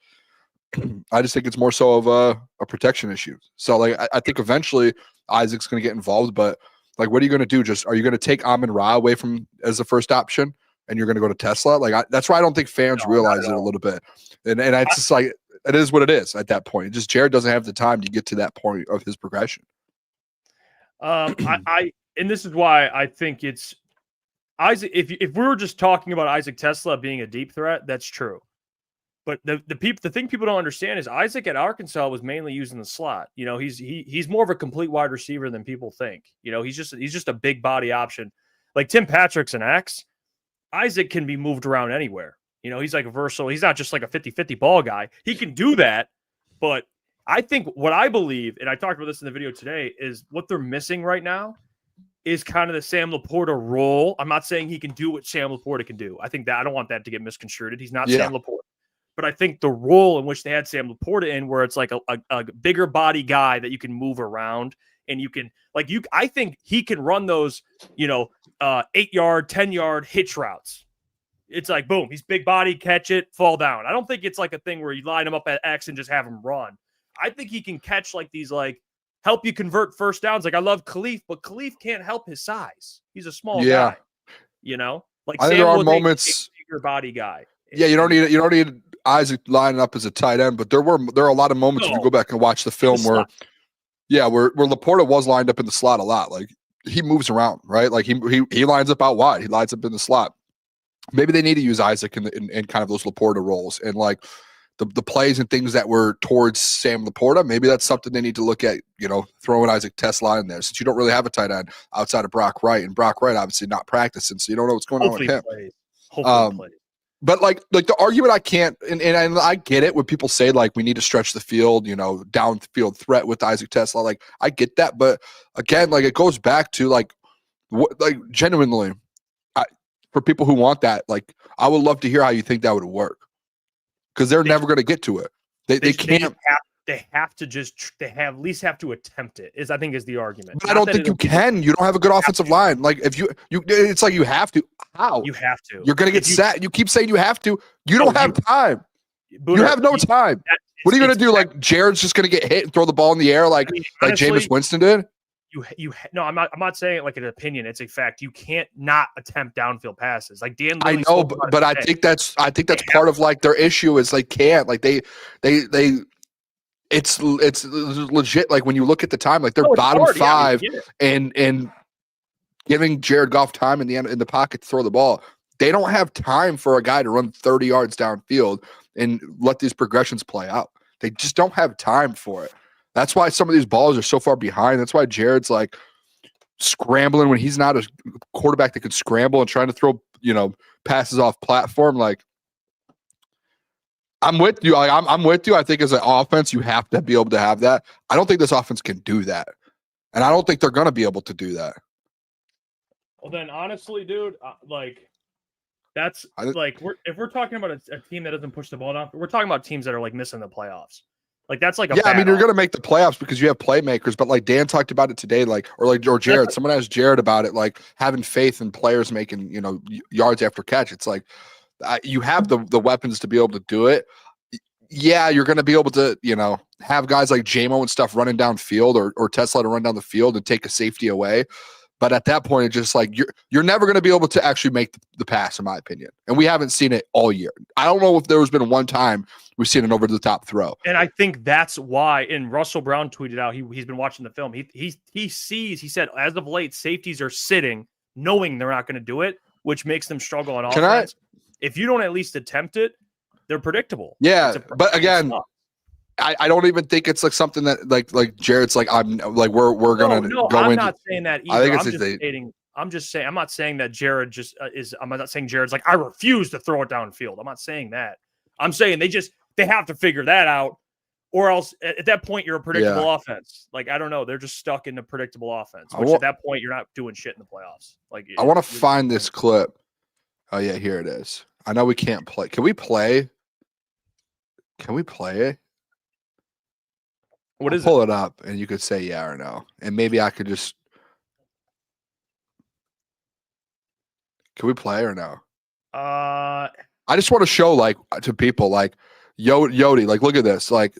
I just think it's more so of a protection issue. So like I think eventually Isaac's going to get involved, but like what are you going to do? Are you going to take Amon-Ra away from as the first option, and you're going to go to Teslaa? Like that's why I don't think fans realize it a little bit, and it's just like it is what it is at that point. Just Jared doesn't have the time to get to that point of his progression. And this is why I think it's Isaac. If we were just talking about Isaac Teslaa being a deep threat, that's true. But the thing people don't understand is Isaac at Arkansas was mainly used in the slot. You know, he's more of a complete wide receiver than people think. You know, he's just a big body option. Like Tim Patrick's an X. Isaac can be moved around anywhere. You know, he's like a versatile. He's not just like a 50-50 ball guy. He can do that. But I think what I believe, and I talked about this in the video today, is what they're missing right now is kind of the Sam Laporta role. I'm not saying he can do what Sam Laporta can do. I don't want that to get misconstrued. He's not Sam Laporta. But I think the role in which they had Sam Laporta in, where it's like a bigger body guy that you can move around and you can I think he can run those, 8-yard, 10-yard hitch routes. It's like, boom, he's big body, catch it, fall down. I don't think it's like a thing where you line him up at X and just have him run. I think he can catch like these, like help you convert first downs. Like I love Khalif, but Khalif can't help his size. He's a small guy, like I think there are moments, bigger body guy. Yeah. You don't need Isaac lining up as a tight end, but there are a lot of moments if you go back and watch the film where Laporta was lined up in the slot a lot. Like he moves around, right? Like he lines up out wide. He lines up in the slot. Maybe they need to use Isaac in kind of those Laporta roles and like the plays and things that were towards Sam Laporta. Maybe that's something they need to look at, throwing Isaac Teslaa in there since you don't really have a tight end outside of Brock Wright, and Brock Wright obviously not practicing. So you don't know what's going on with him. Hopefully plays. But like the argument I can't, and I get it when people say like we need to stretch the field, downfield threat with Isaac Teslaa. Like I get that, but again, like it goes back to like genuinely, for people who want that, like I would love to hear how you think that would work, because they're never going to get to it. They can't. They have to at least have to attempt it. I think is the argument. But I don't think you can. You don't have a good offensive line. Like if you, it's like you have to. How? You have to. You're going to get set. You keep saying you have to. You don't have time. Booner, you have no time. What are you going to do? Like Jared's just going to get hit and throw the ball in the air like honestly, Jameis Winston did? No, I'm not saying it like an opinion. It's a fact. You can't not attempt downfield passes. Like Dan. I know, but I think that's part of like their issue is they can't. Like they. It's legit. Like when you look at the time, like they're bottom 5 and giving Jared Goff time in the pocket to throw the ball. They don't have time for a guy to run 30 yards downfield and let these progressions play out. They just don't have time for it. That's why some of these balls are so far behind. That's why Jared's like scrambling when he's not a quarterback that could scramble and trying to throw, passes off platform. Like, I'm with you. I'm with you. I think as an offense, you have to be able to have that. I don't think this offense can do that. And I don't think they're going to be able to do that. Well, then, honestly, dude, that's like if we're talking about a team that doesn't push the ball enough, we're talking about teams that are like missing the playoffs. Like that's like I mean, you're going to make the playoffs because you have playmakers. But like Dan talked about it today, or Jared. Someone asked Jared about it, like having faith in players making yards after catch. It's like. You have the weapons to be able to do it. Yeah, you're going to be able to, have guys like JMO and stuff running downfield or Teslaa to run down the field and take a safety away. But at that point, it's just like you're never going to be able to actually make the pass, in my opinion. And we haven't seen it all year. I don't know if there has been one time we've seen an over-the-top throw. And I think that's why, and Russell Brown tweeted out, he's been watching the film. He said, as of late, safeties are sitting, knowing they're not going to do it, which makes them struggle on offense. If you don't at least attempt it, they're predictable. Yeah, but again, I don't even think it's like something that like Jared's like I'm like we're gonna go into. I'm not saying that either. I think I'm just saying I'm not saying that Jared just is. I'm not saying Jared's like I refuse to throw it downfield. I'm not saying that. I'm saying they have to figure that out, or else at that point you're a predictable offense. Like I don't know, they're just stuck in a predictable offense. Which at that point you're not doing shit in the playoffs. Like I want to find this clip. Oh yeah, here it is. I know we can't play. Can we play? Can we play it? What is it? Pull it up, and you could say yeah or no, and maybe I could just. Can we play or no? I just want to show like to people like Yodi, like look at this, like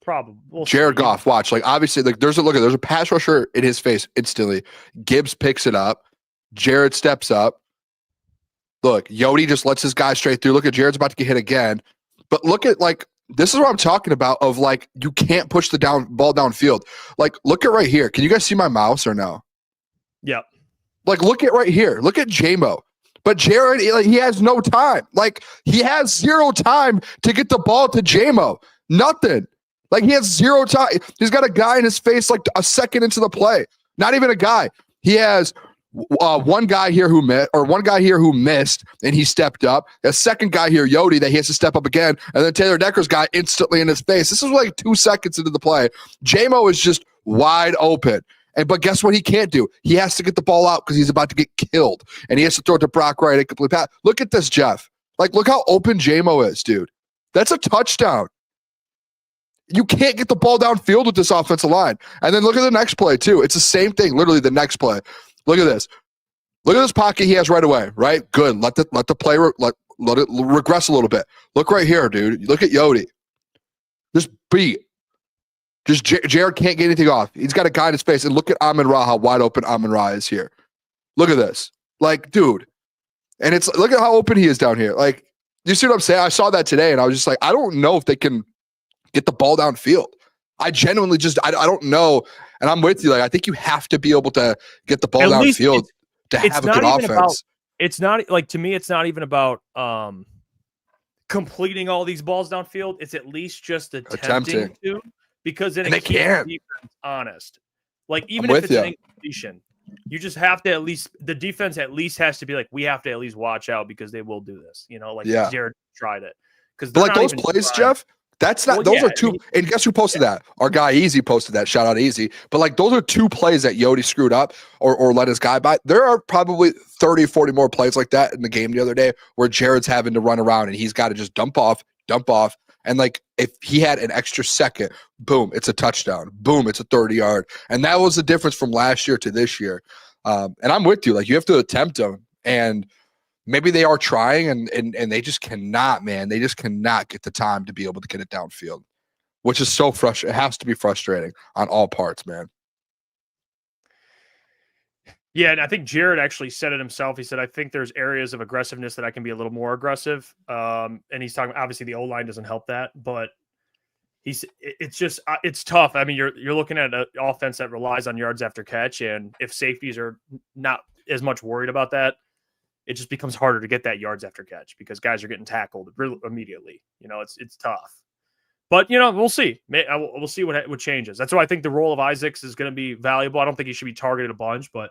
probably Jared Goff. Watch, like obviously, like there's a pass rusher in his face instantly. Gibbs picks it up. Jared steps up. Look, Yodi just lets his guy straight through. Look at Jared's about to get hit again, but look at like. This is what I'm talking about of like you can't push the ball downfield. Like look at right here. Can you guys see my mouse or no? Yep. Like look at right here. Look at JMO. But Jared, he has no time. Like he has zero time to get the ball to JMO. Nothing. Like he has zero time. He's got a guy in his face like a second into the play. Not even a guy. He has one guy here who missed, and he stepped up. A second guy here, Yodi, that he has to step up again, and then Taylor Decker's guy instantly in his face. This is like 2 seconds into the play. JMO is just wide open. But guess what he can't do? He has to get the ball out because he's about to get killed, and he has to throw it to Brock Wright and complete pass. Look at this, Jeff. Like, look how open JMO is, dude. That's a touchdown. You can't get the ball downfield with this offensive line. And then look at the next play, too. It's the same thing, literally the next play. Look at this. Look at this pocket he has right away, right? Good. Let the play let it regress a little bit. Look right here, dude. Look at Yodi. Just beat. Just Jared can't get anything off. He's got a guy in his face. And look at Amon-Ra, how wide open Amon-Ra is here. Look at this. Like, dude. And it's look at how open he is down here. Like, you see what I'm saying? I saw that today, and I was just like, I don't know if they can get the ball downfield. I genuinely just I don't know. And I'm with you. Like, I think you have to be able to get the ball downfield to have a good offense. It's not like, to me, it's not even about completing all these balls downfield. It's at least just attempting to, because then it keeps the defense honest. Like, even if it's an incompletion, you just have to the defense at least has to be like, we have to at least watch out because they will do this. You know, like Jared tried it. Because like those plays, Jeff. That's not. Those are two. And guess who posted that? Our guy Easy posted that. Shout out Easy. But like those are 2 plays that Yodi screwed up or let his guy by. There are probably 30, 40 more plays like that in the game the other day where Jared's having to run around and he's got to just dump off. And like if he had an extra second, boom, it's a touchdown. Boom, it's a 30-yard. And that was the difference from last year to this year. And I'm with you. Like you have to attempt them. And maybe they are trying and they just cannot, man. They just cannot get the time to be able to get it downfield, which is so frustrating. It has to be frustrating on all parts, man. Yeah, and I think Jared actually said it himself. He said, I think there's areas of aggressiveness that I can be a little more aggressive. And he's talking, obviously the O-line doesn't help that, but it's tough. I mean, you're looking at an offense that relies on yards after catch. And if safeties are not as much worried about that, it just becomes harder to get that yards after catch because guys are getting tackled immediately. You know, it's tough. But, you know, we'll see. We'll see what changes. That's why I think the role of Isaacs is going to be valuable. I don't think he should be targeted a bunch, but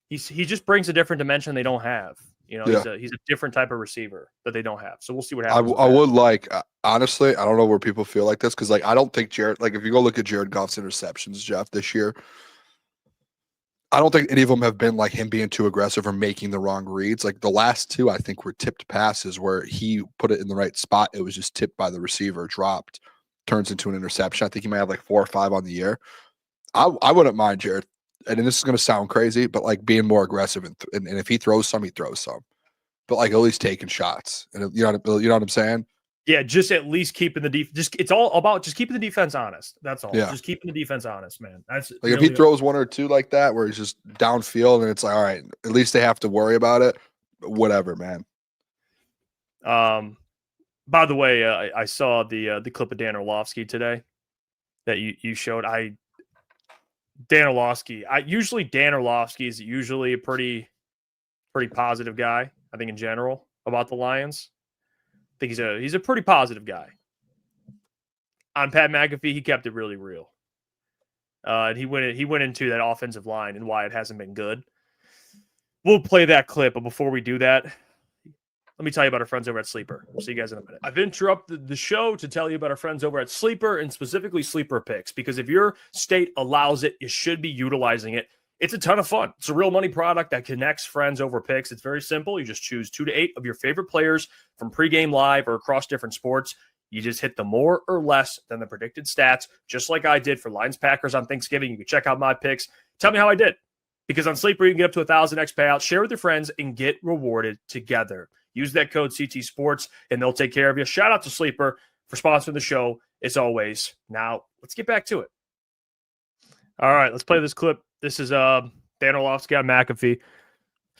he just brings a different dimension they don't have. You know, he's a different type of receiver that they don't have. So we'll see what happens. I would like, honestly, I don't know where people feel like this because, like, I don't think Jared, like, if you go look at Jared Goff's interceptions, Jeff, this year, I don't think any of them have been like him being too aggressive or making the wrong reads. Like the last 2, I think, were tipped passes where he put it in the right spot. It was just tipped by the receiver, dropped, turns into an interception. I think he might have like 4 or 5 on the year. I wouldn't mind Jared. And this is going to sound crazy, but like being more aggressive and if he throws some, he throws some. But like at least taking shots. And you know what I'm saying? Yeah, just at least keeping the just it's all about just keeping the defense honest. That's all. Yeah. Just keeping the defense honest, man. That's Like really if he throws one or two like that, where he's just downfield, and it's like, all right, at least they have to worry about it. Whatever, man. By the way, I saw the clip of Dan Orlovsky today that you showed. Dan Orlovsky. Dan Orlovsky is usually a pretty positive guy. I think in general about the Lions. I think he's a pretty positive guy. On Pat McAfee, he kept it really real. And he went into that offensive line and why it hasn't been good. We'll play that clip, but before we do that, let me tell you about our friends over at Sleeper. We'll see you guys in a minute. I've interrupted the show to tell you about our friends over at Sleeper and specifically Sleeper Picks, because if your state allows it, you should be utilizing it. It's a ton of fun. It's a real money product that connects friends over picks. It's very simple. You just choose 2 to 8 of your favorite players from pregame live or across different sports. You just hit the more or less than the predicted stats, just like I did for Lions Packers on Thanksgiving. You can check out my picks. Tell me how I did. Because on Sleeper, you can get up to 1,000x payout, share with your friends, and get rewarded together. Use that code CT Sports, and they'll take care of you. Shout out to Sleeper for sponsoring the show, as always. Now, let's get back to it. All right, let's play this clip. This is Dan Orlovsky on McAfee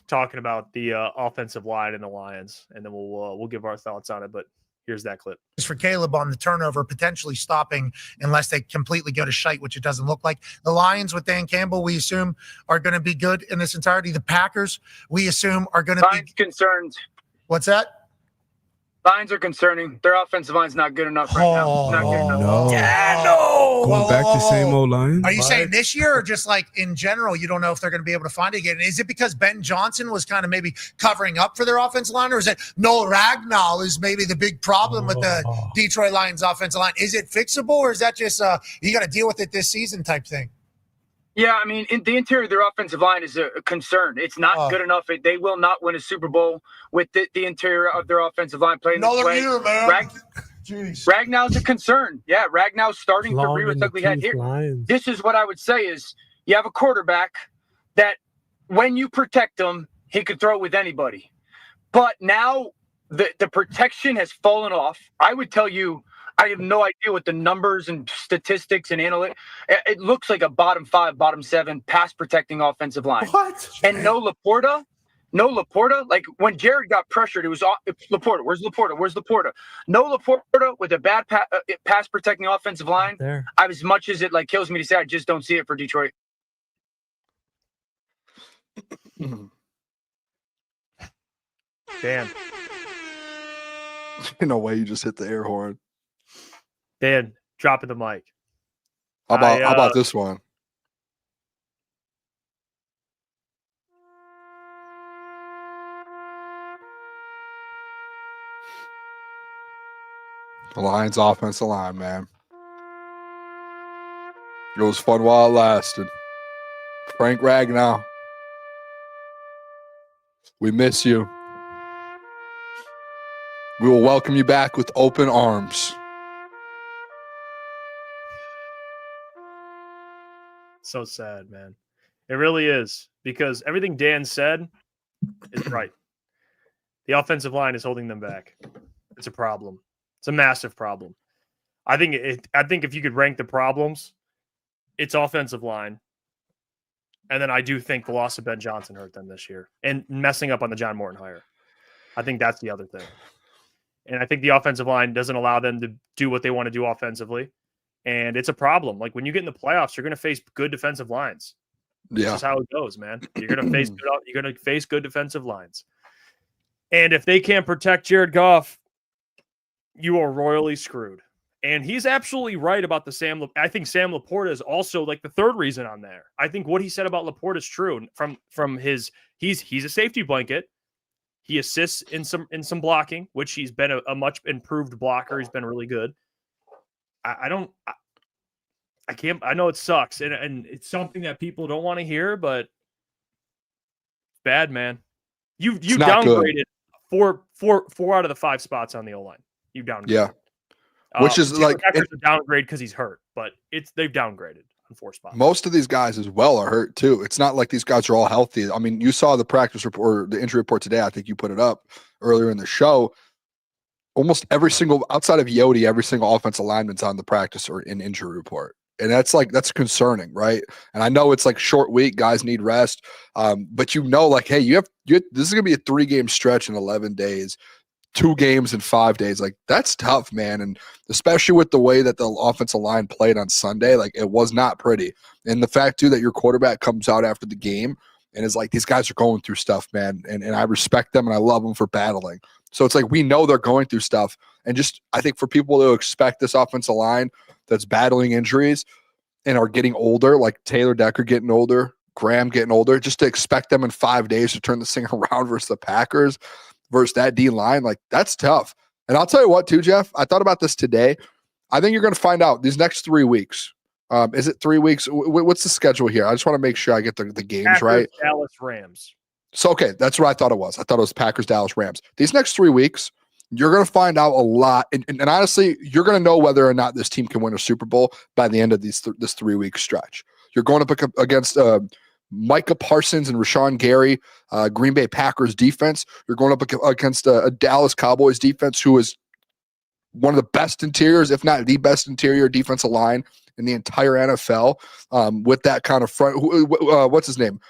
talking about the offensive line and the Lions, and then we'll give our thoughts on it. But here's that clip. For Caleb on the turnover, potentially stopping unless they completely go to shite, which it doesn't look like. The Lions with Dan Campbell, we assume, are going to be good in this entirety. The Packers, we assume, are going to be concerned. What's that? Lions are concerning. Their offensive line's not good enough right now. Not good enough. No. Yeah, no. Going back to same old Lions? Are you saying this year or just like in general, you don't know if they're going to be able to find it again? Is it because Ben Johnson was kind of maybe covering up for their offensive line, or is it Noah Ragnall is maybe the big problem with the Detroit Lions offensive line? Is it fixable, or is that just you got to deal with it this season type thing? Yeah, I mean, in the interior of their offensive line is a concern. It's not good enough. They will not win a Super Bowl with the interior of their offensive line playing this way. Year, man. Ragnall's a concern. Yeah, Ragnall's starting to rear its ugly head here. Lions. This is what I would say is you have a quarterback that when you protect him, he could throw it with anybody. But now the protection has fallen off. I would tell you, I have no idea what the numbers and statistics and analytics. It looks like a bottom 5, bottom 7 pass protecting offensive line. What? And no Laporta. Like when Jared got pressured, it was Laporta. Where's Laporta? Where's Laporta? No Laporta with a bad pass protecting offensive line. There. As much as it kills me to say, I just don't see it for Detroit. Dan. No way you just hit the air horn. Dan, dropping the mic. How about this one? The Lions offensive line, man. It was fun while it lasted. Frank Ragnow, we miss you. We will welcome you back with open arms. So sad, man. It really is, because everything Dan said is right. The offensive line is holding them back. It's a problem. It's a massive problem. I think if you could rank the problems, it's offensive line. And then I do think the loss of Ben Johnson hurt them this year and messing up on the John Morton hire. I think that's the other thing. And I think the offensive line doesn't allow them to do what they want to do offensively. And it's a problem. Like when you get in the playoffs, you're going to face good defensive lines. Yeah. This is how it goes, man. You're going to face good defensive lines. And if they can't protect Jared Goff, you are royally screwed. And he's absolutely right about the I think Sam Laporta is also like the third reason on there. I think what he said about Laporta is true. From his he's a safety blanket. He assists in some blocking, which he's been a much improved blocker. He's been really good. I know it sucks, and it's something that people don't want to hear, but bad, man. You downgraded four out of the 5 spots on the O line. You downgraded. Yeah. Which is like a downgrade because he's hurt, but they've downgraded on 4 spots. Most of these guys as well are hurt too. It's not like these guys are all healthy. I mean, you saw the practice report, or the injury report today. I think you put it up earlier in the show. almost every single, outside of Yodi, every single offensive lineman's on the practice or in injury report. And that's concerning, right? And I know it's like short week, guys need rest. But like, hey, this is going to be a 3-game stretch in 11 days, 2 games in 5 days. Like, that's tough, man. And especially with the way that the offensive line played on Sunday, like, it was not pretty. And the fact too that your quarterback comes out after the game and is like, these guys are going through stuff, man. And I respect them and I love them for battling. So it's like, we know they're going through stuff. And just, I think for people to expect this offensive line that's battling injuries and are getting older, like Taylor Decker getting older, Graham getting older, just to expect them in 5 days to turn this thing around versus the Packers, versus that D line, like, that's tough. And I'll tell you what too, Jeff, I thought about this today. I think you're going to find out these next 3 weeks. Is it 3 weeks? What's the schedule here? I just want to make sure I get the games Packers, right. Dallas, Rams. So, okay, that's what I thought it was. I thought it was Packers, Dallas, Rams. These next 3 weeks, you're going to find out a lot. And honestly, you're going to know whether or not this team can win a Super Bowl by the end of this 3-week stretch. You're going up against Micah Parsons and Rashawn Gary, Green Bay Packers defense. You're going up against a Dallas Cowboys defense who is one of the best interiors, if not the best interior defensive line in the entire NFL, with that kind of front. What's his name?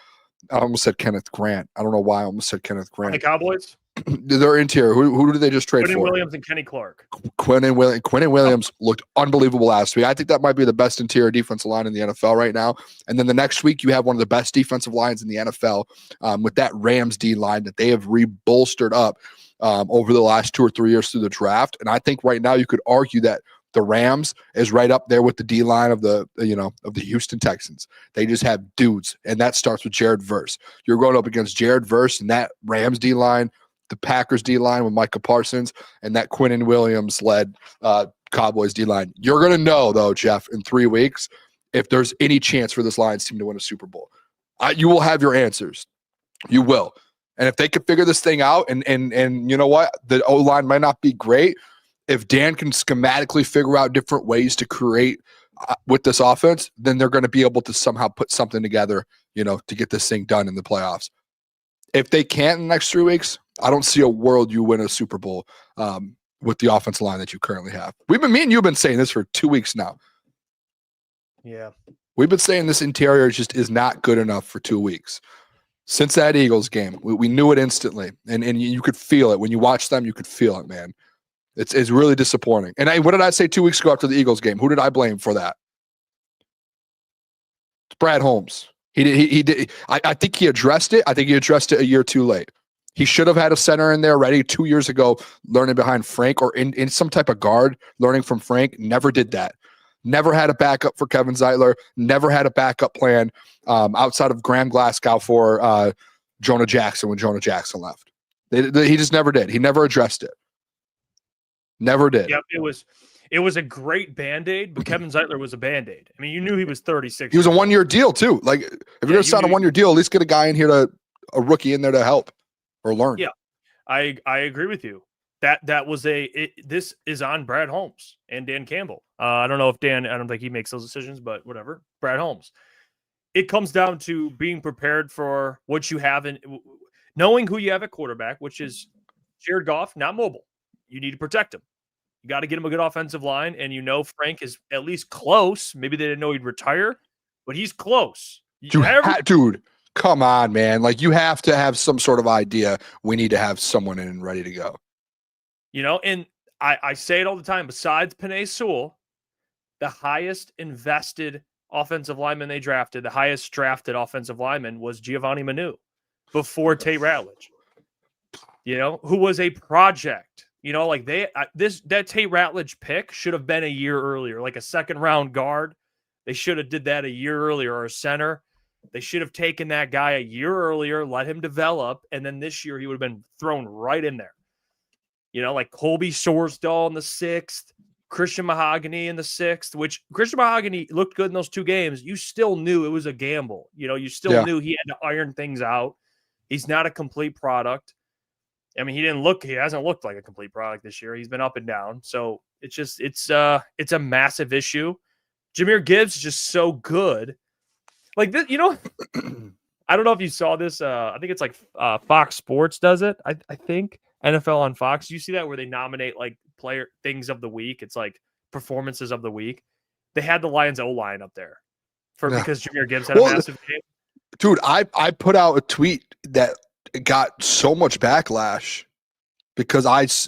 I almost said Kenneth Grant. I don't know why I almost said Kenneth Grant. The Cowboys? Their interior. Who did they just trade Quentin for? Williams and Kenny Clark. Quentin Williams looked unbelievable last week. I think that might be the best interior defensive line in the NFL right now. And then the next week, you have one of the best defensive lines in the NFL with that Rams D line that they have rebolstered up over the last 2 or 3 years through the draft. And I think right now you could argue that the Rams is right up there with the D line of the Houston Texans. They just have dudes, and that starts with Jared Verse. You're going up against Jared Verse and that Rams D line, the Packers D line with Micah Parsons, and that Quentin Williams led Cowboys D line. You're going to know though, Jeff, in 3 weeks if there's any chance for this Lions team to win a Super Bowl. You will have your answers. You will. And if they can figure this thing out, and you know what, the O line might not be great. If Dan can schematically figure out different ways to create with this offense, then they're going to be able to somehow put something together, to get this thing done in the playoffs. If they can't in the next 3 weeks, I don't see a world you win a Super Bowl with the offensive line that you currently have. Me and you have been saying this for 2 weeks now. Yeah. We've been saying this interior just is not good enough for 2 weeks. Since that Eagles game, we knew it instantly. And you could feel it. When you watch them, you could feel it, man. It's really disappointing. And what did I say 2 weeks ago after the Eagles game? Who did I blame for that? It's Brad Holmes. He did. I think he addressed it. I think he addressed it a year too late. He should have had a center in there ready 2 years ago, learning behind Frank or in some type of guard, learning from Frank. Never did that. Never had a backup for Kevin Zeitler. Never had a backup plan outside of Graham Glasgow for Jonah Jackson when Jonah Jackson left. He just never did. He never addressed it. Never did. Yep, it was a great Band-Aid, but Kevin Zeitler was a Band-Aid. I mean, you knew he was 36. He was a 1-year deal too. Like, if you're going to sign a 1-year deal, at least get a guy in here a rookie in there to help or learn. Yeah, I agree with you. That was this is on Brad Holmes and Dan Campbell. I don't know if I don't think he makes those decisions, but whatever. Brad Holmes. It comes down to being prepared for what you have and knowing who you have at quarterback, which is Jared Goff, not mobile. You need to protect him. You got to get him a good offensive line, and Frank is at least close. Maybe they didn't know he'd retire, but he's close. Dude, come on, man. Like, you have to have some sort of idea. We need to have someone in and ready to go. And I say it all the time. Besides Penei Sewell, the highest invested offensive lineman they drafted, the highest drafted offensive lineman was Giovanni Manu before Tate Ratledge, who was a project. That Tate Ratledge pick should have been a year earlier, like a second round guard. They should have did that a year earlier, or a center. They should have taken that guy a year earlier, let him develop, and then this year he would have been thrown right in there. Like Colby Sorsdahl in the 6th, Christian Mahogany in the 6th, which Christian Mahogany looked good in those 2 games. You still knew it was a gamble. You still knew he had to iron things out. He's not a complete product. I mean, he hasn't looked like a complete product this year. He's been up and down. So it's a massive issue. Jahmyr Gibbs is just so good. Like this, I don't know if you saw this. I think it's like Fox Sports does it. I think. NFL on Fox. You see that where they nominate like player things of the week? It's like performances of the week. They had the Lions O-line up there because Jahmyr Gibbs had a massive game. Dude, I put out a tweet that got so much backlash because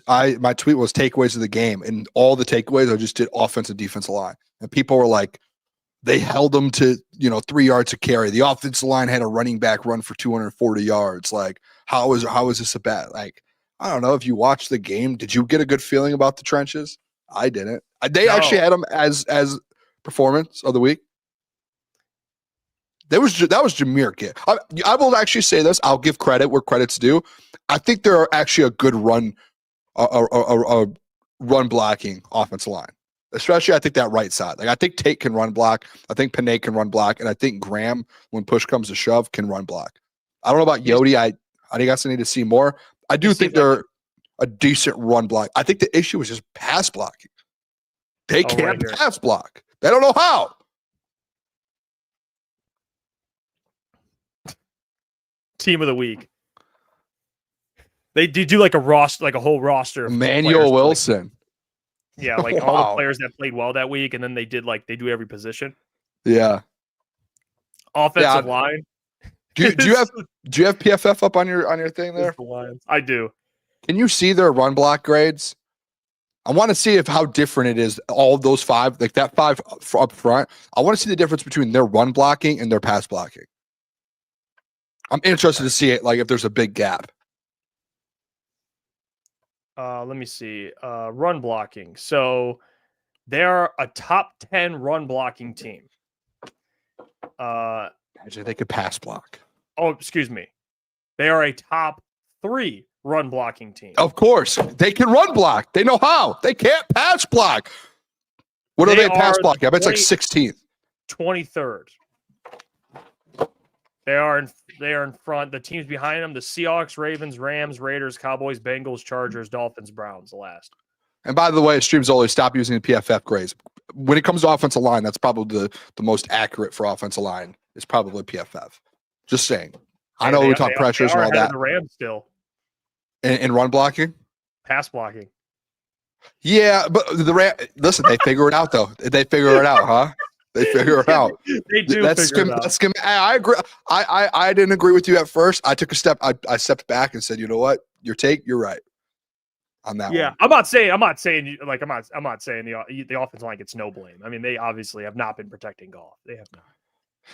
my tweet was takeaways of the game, and all the takeaways I just did offensive defensive line, and people were like, they held them to 3 yards to carry. The offensive line had a running back run for 240 yards. Like, how is this a bad? Like, I don't know if you watched the game. Did you get a good feeling about the trenches? I didn't. They actually had them as performance of the week. That was Jahmyr Gibbs. I will actually say this. I'll give credit where credit's due. I think they're actually a good run blocking offensive line. Especially, I think that right side. Like, I think Tate can run block. I think Panay can run block, and I think Graham, when push comes to shove, can run block. I don't know about Yodi. I guess I need to see more. I do think they're a decent run block. I think the issue is just pass blocking. They can't pass block. They don't know how. Team of the week. They do like a roster, like a whole roster. Emmanuel Wilson. Yeah, like all the players that played well that week, and then they do every position. Yeah. Offensive line. Do you have PFF up on your thing there? I do. Can you see their run block grades? I want to see how different it is. All of those 5, like that 5 up front. I want to see the difference between their run blocking and their pass blocking. I'm interested to see it, like if there's a big gap. Let me see. Run blocking. So they're a top 10 run blocking team. Imagine they could pass block. Oh, excuse me. They are a top 3 run blocking team. Of course. They can run block. They know how. They can't pass block. What are they pass blocking? I bet it's like 16th. 23rd. They are in front. The teams behind them: the Seahawks, Ravens, Rams, Raiders, Cowboys, Bengals, Chargers, Dolphins, Browns. The last. And by the way, Streams always stop using the PFF grades. When it comes to offensive line, that's probably the most accurate for offensive line. Is probably PFF. Just saying. I know we talk pressures and all that. The Rams still. And run blocking, pass blocking. Yeah, but listen, they figure it out though. They figure it out, huh? They figure it out. They do. Figure it out. I agree. I didn't agree with you at first. I took a step. I stepped back and said, you know what? You're right on that. Yeah, one. I'm not saying like I'm not saying the offensive line gets no blame. I mean, they obviously have not been protecting Goff. They have not.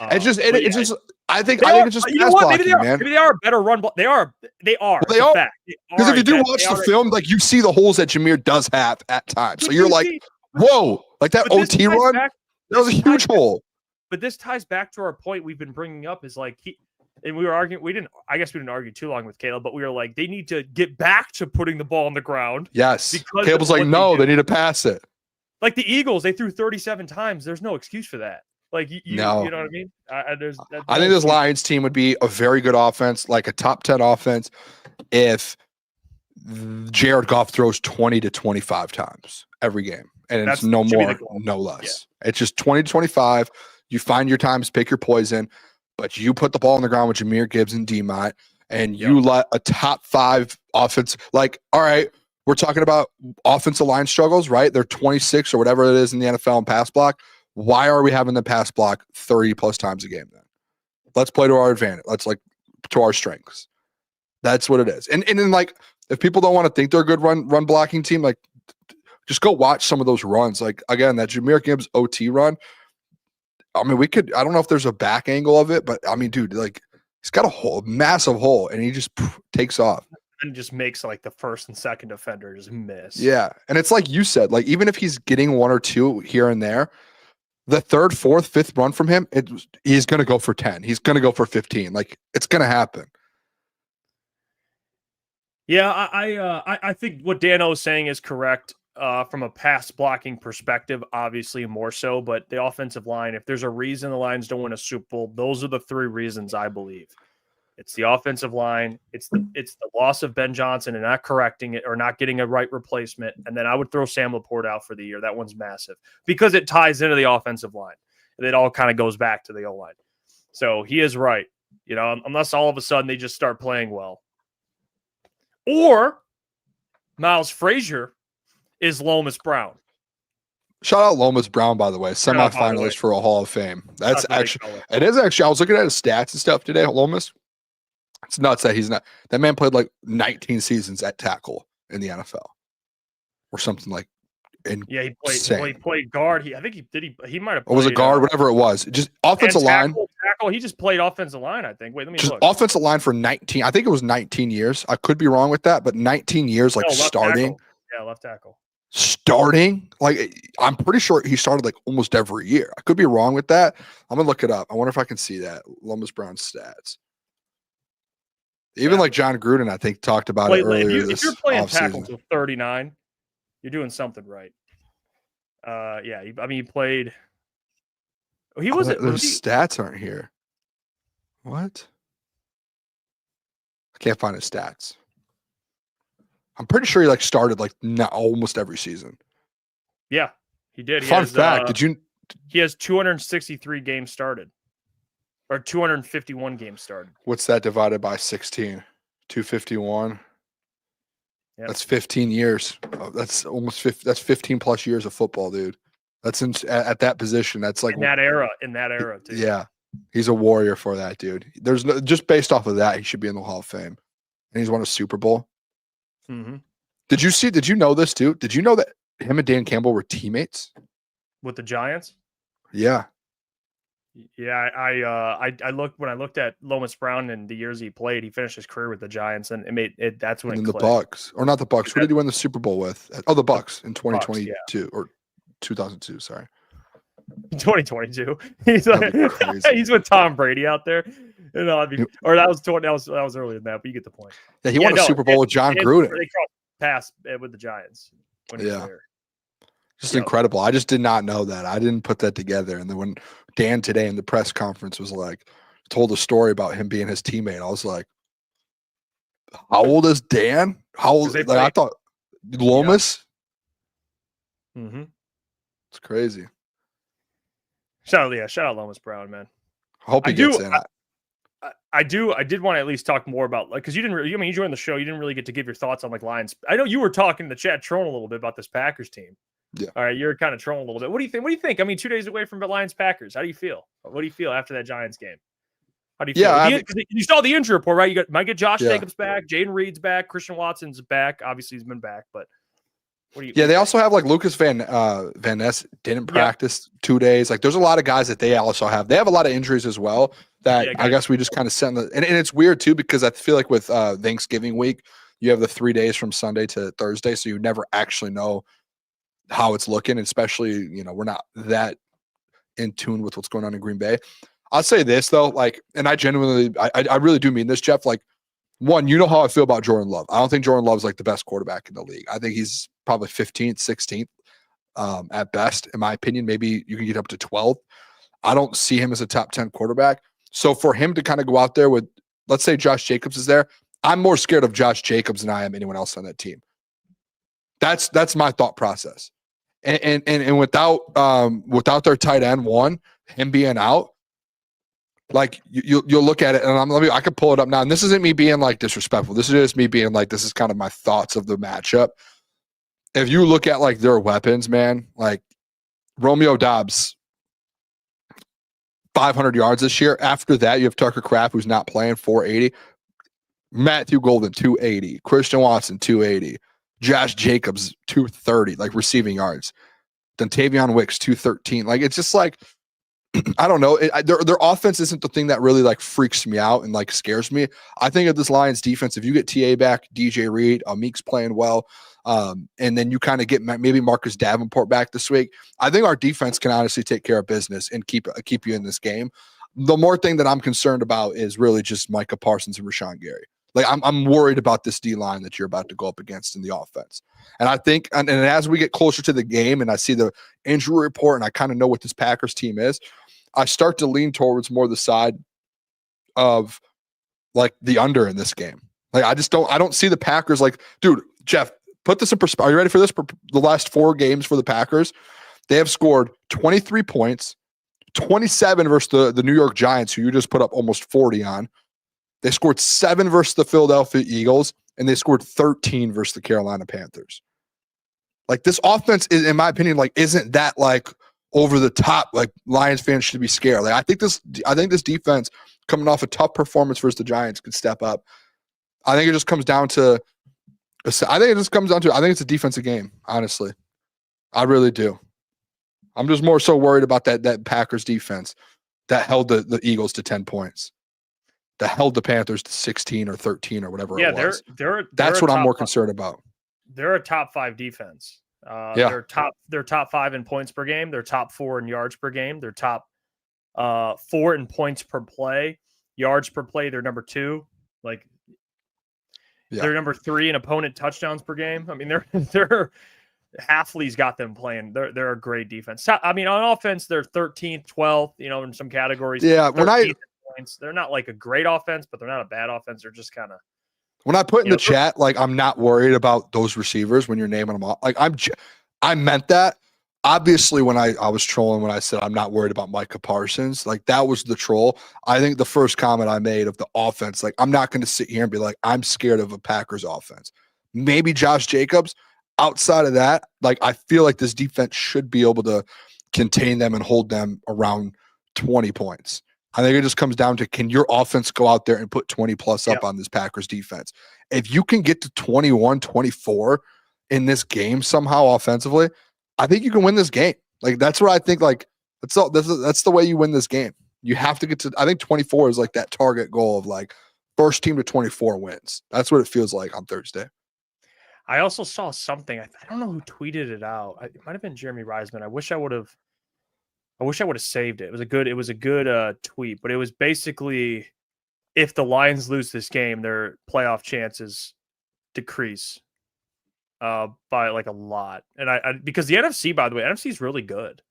I think it's just pass blocking, man. Maybe they are a better run block. They are. Because if you do watch the film, like you see the holes that Jahmyr does have at times. So you're like, whoa, like that OT run. That was a huge hole. But this ties back to our point we've been bringing up is like and we were arguing. I guess we didn't argue too long with Caleb, but we were like, they need to get back to putting the ball on the ground. Yes. Caleb was like, no, they need to pass it. Like the Eagles, they threw 37 times. There's no excuse for that. Like you know what I mean? I think this Lions team would be a very good offense, like a top 10 offense, if Jared Goff throws 20 to 25 times every game. And it's no more, no less. Yeah. It's just 20 to 25. You find your times, pick your poison, but you put the ball on the ground with Jahmyr Gibbs and D-Mott, and you let a top 5 offense, like, all right, we're talking about offensive line struggles, right? They're 26 or whatever it is in the NFL in pass block. Why are we having the pass block 30 plus times a game then? Let's play to our advantage. Let's to our strengths. That's what it is. And then like if people don't want to think they're a good run blocking team, like just go watch some of those runs. Like again, that Jahmyr Gibbs OT run. I mean, I don't know if there's a back angle of it, but I mean, dude, like he's got a massive hole and he just takes off. And just makes like the first and second defender just miss. Yeah. And it's like you said, like even if he's getting 1 or 2 here and there, the 3rd, 4th, 5th run from him, he's going to go for 10. He's going to go for 15. Like it's going to happen. Yeah, I think what Dano is saying is correct from a pass blocking perspective, obviously more so. But the offensive line, if there's a reason the Lions don't win a Super Bowl, those are the 3 reasons I believe. It's the offensive line. It's the loss of Ben Johnson and not correcting it or not getting a right replacement. And then I would throw Sam Laporte out for the year. That one's massive because it ties into the offensive line. And it all kind of goes back to the O-line. So he is right. Unless all of a sudden they just start playing well. Or Miles Frazier is Lomas Brown. Shout out Lomas Brown, by the way, Shout out, by the way. semifinalist for a Hall of Fame. That's Not very actually, color. it is actually, I was looking at his stats and stuff today, Lomas. It's nuts that he's not, that man played like 19 seasons at tackle in the NFL or something like. Yeah, he played guard. He might have. Or was it guard, whatever it was. Just offensive line. Tackle. He just played offensive line, I think. Wait, let me just look. offensive line for 19. I think it was 19 years. I could be wrong with that, but 19 years, like starting. Tackle. Yeah, left tackle. Starting, like I'm pretty sure he started like almost every year. I could be wrong with that. I'm gonna look it up. I wonder if I can see that Lomas Brown stats. Even like John Gruden, I think, talked about it earlier. If you're playing tackle till 39, you're doing something right. Yeah. He played. He wasn't. Stats aren't here. What? I can't find his stats. I'm pretty sure he like started like almost every season. Yeah, he did. Fun fact: He has 263 games started, or 251 games started. What's that divided by 16? 251. Yep. That's 15 years. That's almost 50. That's 15 plus years of football, dude. That's at that position. That's like in that era too. Yeah, he's a warrior for that, dude. There's no, just based off of that, he should be in the Hall of Fame, and he's won a Super Bowl. Mm-hmm. Did you know this too? Did you know that him and Dan Campbell were teammates with the Giants? Yeah. Yeah, I looked at Lomas Brown and the years he played. He finished his career with the Giants, and that's when and it the clicked. Bucks, or not the Bucks. Who did he win the Super Bowl with? Oh, the Bucks in 2022 yeah. or 2002. Sorry, 2022. He's with Tom Brady out there. Or that was earlier than that, but you get the point. Yeah, he won a Super Bowl with John Gruden. They crossed paths with the Giants when he was there. Just incredible. I just did not know that. I didn't put that together. And then when Dan today in the press conference was like, told a story about him being his teammate, I was like, how old is Dan? How old? Like, I thought Lomas. Yeah. Mm-hmm. It's crazy. Shout out Lomas Brown, man. I hope he gets in. I did want to at least talk more about, like, because you joined the show, you didn't really get to give your thoughts on like Lions. I know you were talking in the chat, trolling a little bit about this Packers team. Yeah. All right, you're kind of trolling a little bit. What do you think? I mean, 2 days away from the Lions Packers. How do you feel? What do you feel after that Giants game? How do you feel? Yeah, you saw the injury report, right? You might get Josh Jacobs back, Jaden Reed's back, Christian Watson's back. Obviously, he's been back, but what do you? Yeah, they also have like Lucas Van Ness didn't practice 2 days. Like, there's a lot of guys that they also have. They have a lot of injuries as well. That I guess we just kind of send and it's weird too, because I feel like with Thanksgiving week, you have the 3 days from Sunday to Thursday, so you never actually know how it's looking, especially, we're not that in tune with what's going on in Green Bay. I'll say this though, like, and I genuinely, I really do mean this, Jeff. Like, one, you know how I feel about Jordan Love. I don't think Jordan Love's like the best quarterback in the league. I think he's probably 15th, 16th at best, in my opinion. Maybe you can get up to 12th. I don't see him as a top 10 quarterback. So for him to kind of go out there with, let's say Josh Jacobs is there, I'm more scared of Josh Jacobs than I am anyone else on that team. That's my thought process. And without their tight end one, him being out, like you'll look at it, and I can pull it up now. And this isn't me being like disrespectful. This is just me being like, this is kind of my thoughts of the matchup. If you look at like their weapons, man, like Romeo Doubs, 500 yards this year. After that, you have Tucker Kraft, who's not playing, 480. Matthew Golden, 280. Christian Watson, 280. Josh Jacobs, 230, like receiving yards. Dontavion Wicks, 213. Like, it's just like, I don't know. Their offense isn't the thing that really like freaks me out and like scares me. I think of this Lions defense, if you get TA back, DJ Reed, Meek's playing well, and then you kind of get maybe Marcus Davenport back this week, I think our defense can honestly take care of business and keep you in this game. The more thing that I'm concerned about is really just Micah Parsons and Rashawn Gary. Like, I'm worried about this D-line that you're about to go up against in the offense. And I think, and as we get closer to the game and I see the injury report and I kind of know what this Packers team is, I start to lean towards more the side of like the under in this game. Like, I don't see the Packers like, dude, Jeff, put this in perspective. Are you ready for this? The last 4 games for the Packers, they have scored 23 points, 27 versus the New York Giants, who you just put up almost 40 on. They scored 7 versus the Philadelphia Eagles and they scored 13 versus the Carolina Panthers. Like this offense is, in my opinion, like isn't that like over the top? Like Lions fans should be scared. Like I think this defense coming off a tough performance versus the Giants could step up. I think it just comes down to. I think it's a defensive game. Honestly, I really do. I'm just more so worried about that Packers defense that held the Eagles to 10 points, that held the Panthers to 16 or 13 or whatever it was. That's what I'm more concerned about. They're a top 5 defense. They're top 5 in points per game. They're top 4 in yards per game. They're top 4 in points per play. Yards per play, they're number 2. Like they're number 3 in opponent touchdowns per game. I mean, they're Halfley's got them playing. They're a great defense. I mean, on offense, they're 13th, 12th, in some categories. Yeah, points. They're not like a great offense, but they're not a bad offense. They're just kind of. When I put in the chat, like I'm not worried about those receivers when you're naming them all. Like I meant that. Obviously, when I was trolling when I said I'm not worried about Micah Parsons, like that was the troll. I think the first comment I made of the offense, like I'm not going to sit here and be like I'm scared of a Packers offense. Maybe Josh Jacobs. Outside of that, like I feel like this defense should be able to contain them and hold them around 20 points. I think it just comes down to, can your offense go out there and put 20 plus up on this Packers defense? If you can get to 21, 24 in this game somehow offensively, I think you can win this game. Like that's what I think. Like that's the way you win this game. You have to get to. I think 24 is like that target goal of like first team to 24 wins. That's what it feels like on Thursday. I also saw something. I don't know who tweeted it out. It might have been Jeremy Reisman. I wish I would have saved it. It was a good tweet, but it was basically if the Lions lose this game, their playoff chances decrease by like a lot. And I because the NFC, by the way, NFC is really good.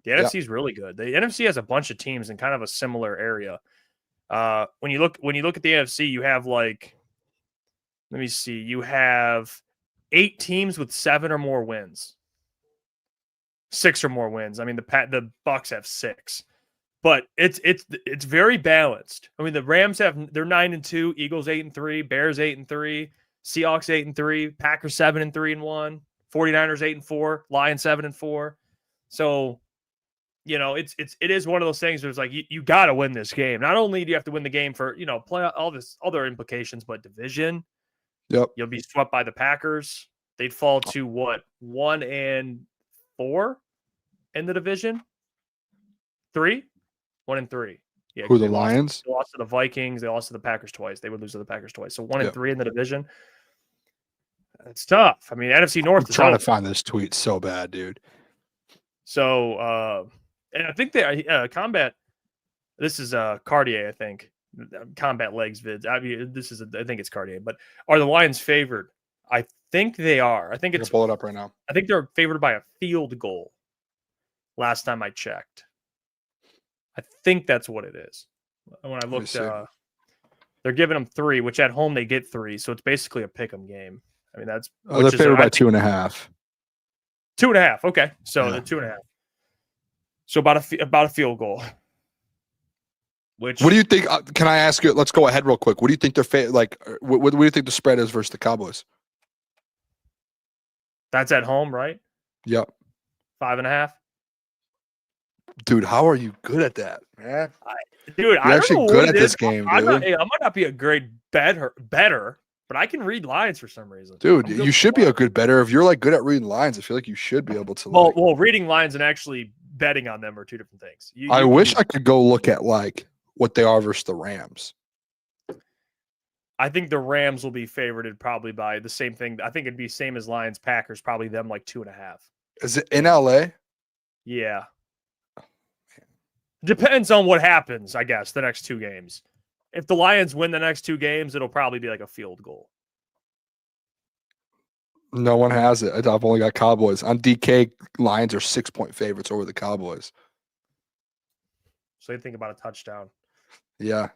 The NFC is really good. The NFC has a bunch of teams in kind of a similar area. When you look at the NFC, you have like, let me see, you have 8 teams with 7 or more wins. 6 or more wins. I mean, the Bucks have 6, but it's very balanced. I mean, the Rams they're 9-2, Eagles 8-3, Bears 8-3, Seahawks 8-3, Packers 7-3-1, 49ers 8-4, Lions 7-4. So, it is one of those things where it's like you got to win this game. Not only do you have to win the game for play all this other implications, but division. Yep. You'll be swept by the Packers. They'd fall to what, 1-4 in the division? 3? 1-3. Yeah. Who, the Lions? They lost to the Vikings. They lost to the Packers twice. They would lose to the Packers twice. So 1-3 in the division. It's tough. I mean, NFC North. I'm trying to find this tweet so bad, dude. So, and I think they Combat. This is Cartier, I think. Combat Legs vids. I mean, I think it's Cartier, but are the Lions favored? I think they are. I think it's pull it up right now. I think they're favored by a field goal. Last time I checked, I think that's what it is. When I looked, they're giving them 3, which at home they get 3, so it's basically a pick'em game. I mean, that's they're favored by 2.5. 2.5. Okay, so the 2.5. So about a field goal. What do you think? Can I ask you? Let's go ahead real quick. What do you think what do you think the spread is versus the Cowboys? That's at home, right? Yep. 5.5. Dude, how are you good at that, man? You're actually good at this game, dude. I might not be a great better, but I can read lines for some reason. Dude, you should be a good bettor. If you're like good at reading lines, I feel like you should be able to. Well, reading lines and actually betting on them are 2 different things. I wish I could go look at like what they are versus the Rams. I think the Rams will be favored probably by the same thing. I think it'd be same as Lions, Packers, probably them like 2.5. Is it in LA? Yeah. Depends on what happens, I guess, the next 2 games. If the Lions win the next 2 games, it'll probably be like a field goal. No one has it. I've only got Cowboys. On DK, Lions are 6-point favorites over the Cowboys. So you think about a touchdown. Yeah.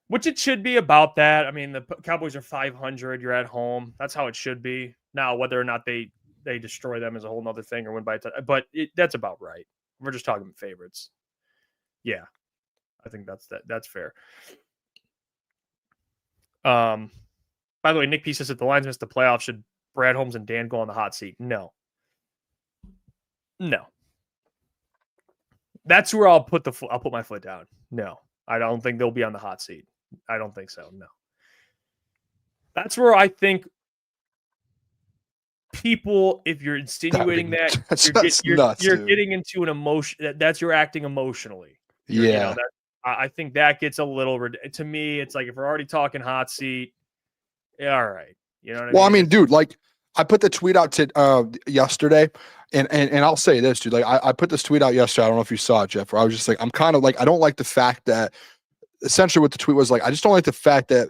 Which it should be about that. I mean, the Cowboys are 500. You're at home. That's how it should be. Now, whether or not they destroy them is a whole nother thing or win by a touchdown. But that's about right. We're just talking favorites. Yeah. I think that's fair. By the way, Nick P says if the Lions miss the playoffs, should Brad Holmes and Dan go on the hot seat? No. That's where I'll put my foot down. No, I don't think they'll be on the hot seat. I don't think so. No. That's where I think people, if you're insinuating you're getting into an emotion. That's you're acting emotionally. I think that gets a little. To me, it's like if we're already talking hot seat. Yeah, all right. You know what I mean? Well, I mean, dude, like I put the tweet out to yesterday, and I'll say this, dude. Like I put this tweet out yesterday. I don't know if you saw it, Jeff. Where I was just like, I'm kind of like, I don't like the fact that essentially what the tweet was like. I just don't like the fact that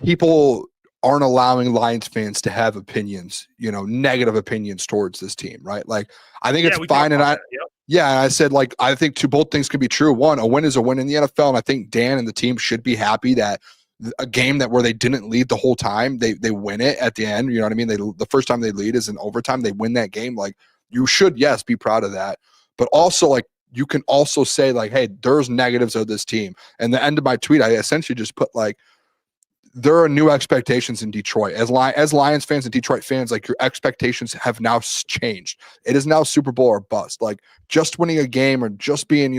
people aren't allowing Lions fans to have opinions, negative opinions towards this team, right? Like I think it's fine, and I said like I think both things could be true. One, a win is a win in the NFL, and I think Dan and the team should be happy that a game where they didn't lead the whole time, they win it at the end. You know what I mean? The first time they lead is in overtime. They win that game. Like you should, yes, be proud of that. But also like you can also say like, hey, there's negatives of this team. And the end of my tweet, I essentially just put like, there are new expectations in Detroit. As Lions fans and Detroit fans, like your expectations have now changed. It is now Super Bowl or bust. Like just winning a game or just being,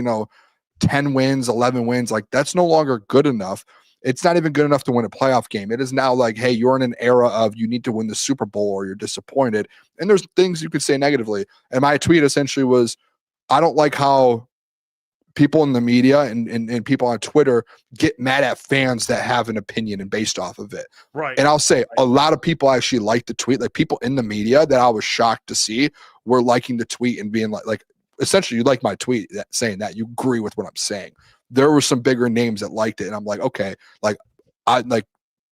10 wins, 11 wins, like that's no longer good enough. It's not even good enough to win a playoff game. It is now like, hey, you're in an era of you need to win the Super Bowl or you're disappointed. And there's things you could say negatively. And my tweet essentially was, I don't like how people in the media and people on Twitter get mad at fans that have an opinion and based off of it. Right. And I'll say a lot of people actually like the tweet. Like people in the media that I was shocked to see were liking the tweet and being like essentially you like my tweet saying that you agree with what I'm saying. There were some bigger names that liked it. And I'm like, okay, like I like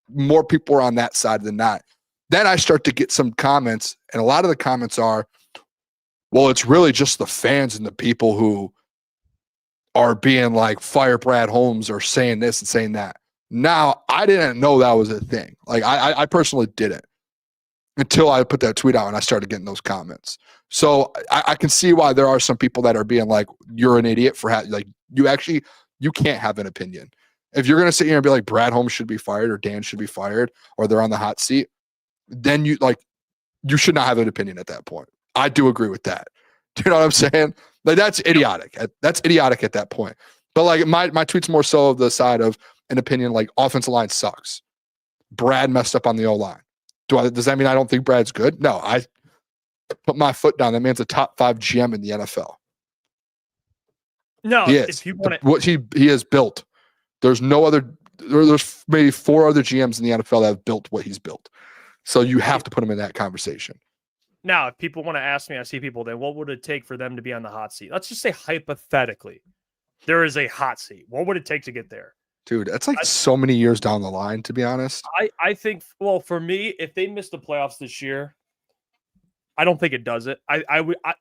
more people are on that side than not. Then I start to get some comments, and a lot of the comments are, well, it's really just the fans and the people who are being like fire Brad Holmes or saying this and saying that. Now, I didn't know that was a thing. Like I personally didn't until I put that tweet out and I started getting those comments. So I can see why there are some people that are being like, you're an idiot for like you can't have an opinion. If you're going to sit here and be like Brad Holmes should be fired or Dan should be fired or they're on the hot seat, then you should not have an opinion at that point. I do agree with that. Do you know what I'm saying? Like that's idiotic. That's idiotic at that point. But like my tweet's more so of the side of an opinion like offensive line sucks. Brad messed up on the O-line. Does that mean I don't think Brad's good? No, I put my foot down. That man's a top 5 GM in the NFL. No, he is. if you want what he has built. There's no other. There's maybe 4 other GMs in the NFL that have built what he's built. So you have to put him in that conversation. Now, if people want to ask me, I see people, then what would it take for them to be on the hot seat? Let's just say hypothetically, there is a hot seat. What would it take to get there? Dude, that's like so many years down the line, to be honest. I think, well, for me, if they miss the playoffs this year, I don't think it does it.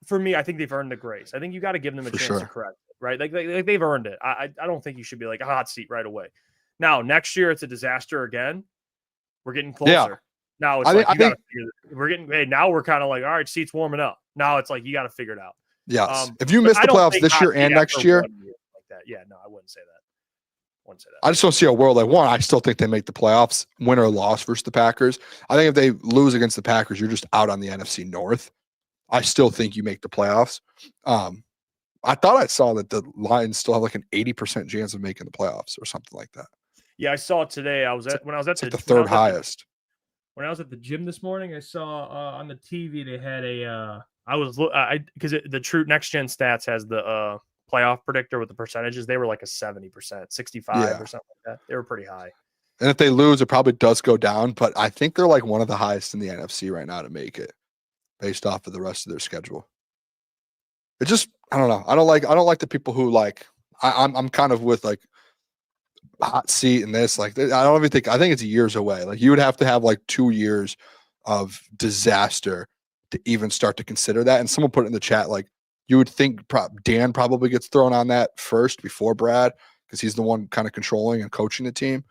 For me, I think they've earned the grace. I think you got to give them a chance to correct it, right? Like they've earned it. I don't think you should be like a hot seat right away. Now, next year, it's a disaster again. We're getting closer. Yeah. Now it's now we're kind of like, all right, seats warming up. Now it's like you got to figure it out. Yes. If you miss the playoffs this year and next year, like that, yeah, no, I wouldn't say that. I just don't see a world like one. I still think they make the playoffs, win or loss versus the Packers. I think if they lose against the Packers, you're just out on the NFC North. I still think you make the playoffs. I thought I saw that the Lions still have like an 80% chance of making the playoffs or something like that. Yeah, I saw it today. When I was at the third highest. When I was at the gym this morning, I saw on the TV they had because the True Next Gen Stats has the playoff predictor with the percentages. They were like a 70%, 65 or something like that. They were pretty high. And if they lose, it probably does go down, but I think they're like one of the highest in the NFC right now to make it based off of the rest of their schedule. It just, I don't know. I don't like the people who like, I'm kind of with like hot seat and this, like, I think it's years away. Like you would have to have like 2 years of disaster to even start to consider that. And someone put it in the chat, like, you would think Dan probably gets thrown on that first before Brad because he's the one kind of controlling and coaching the team.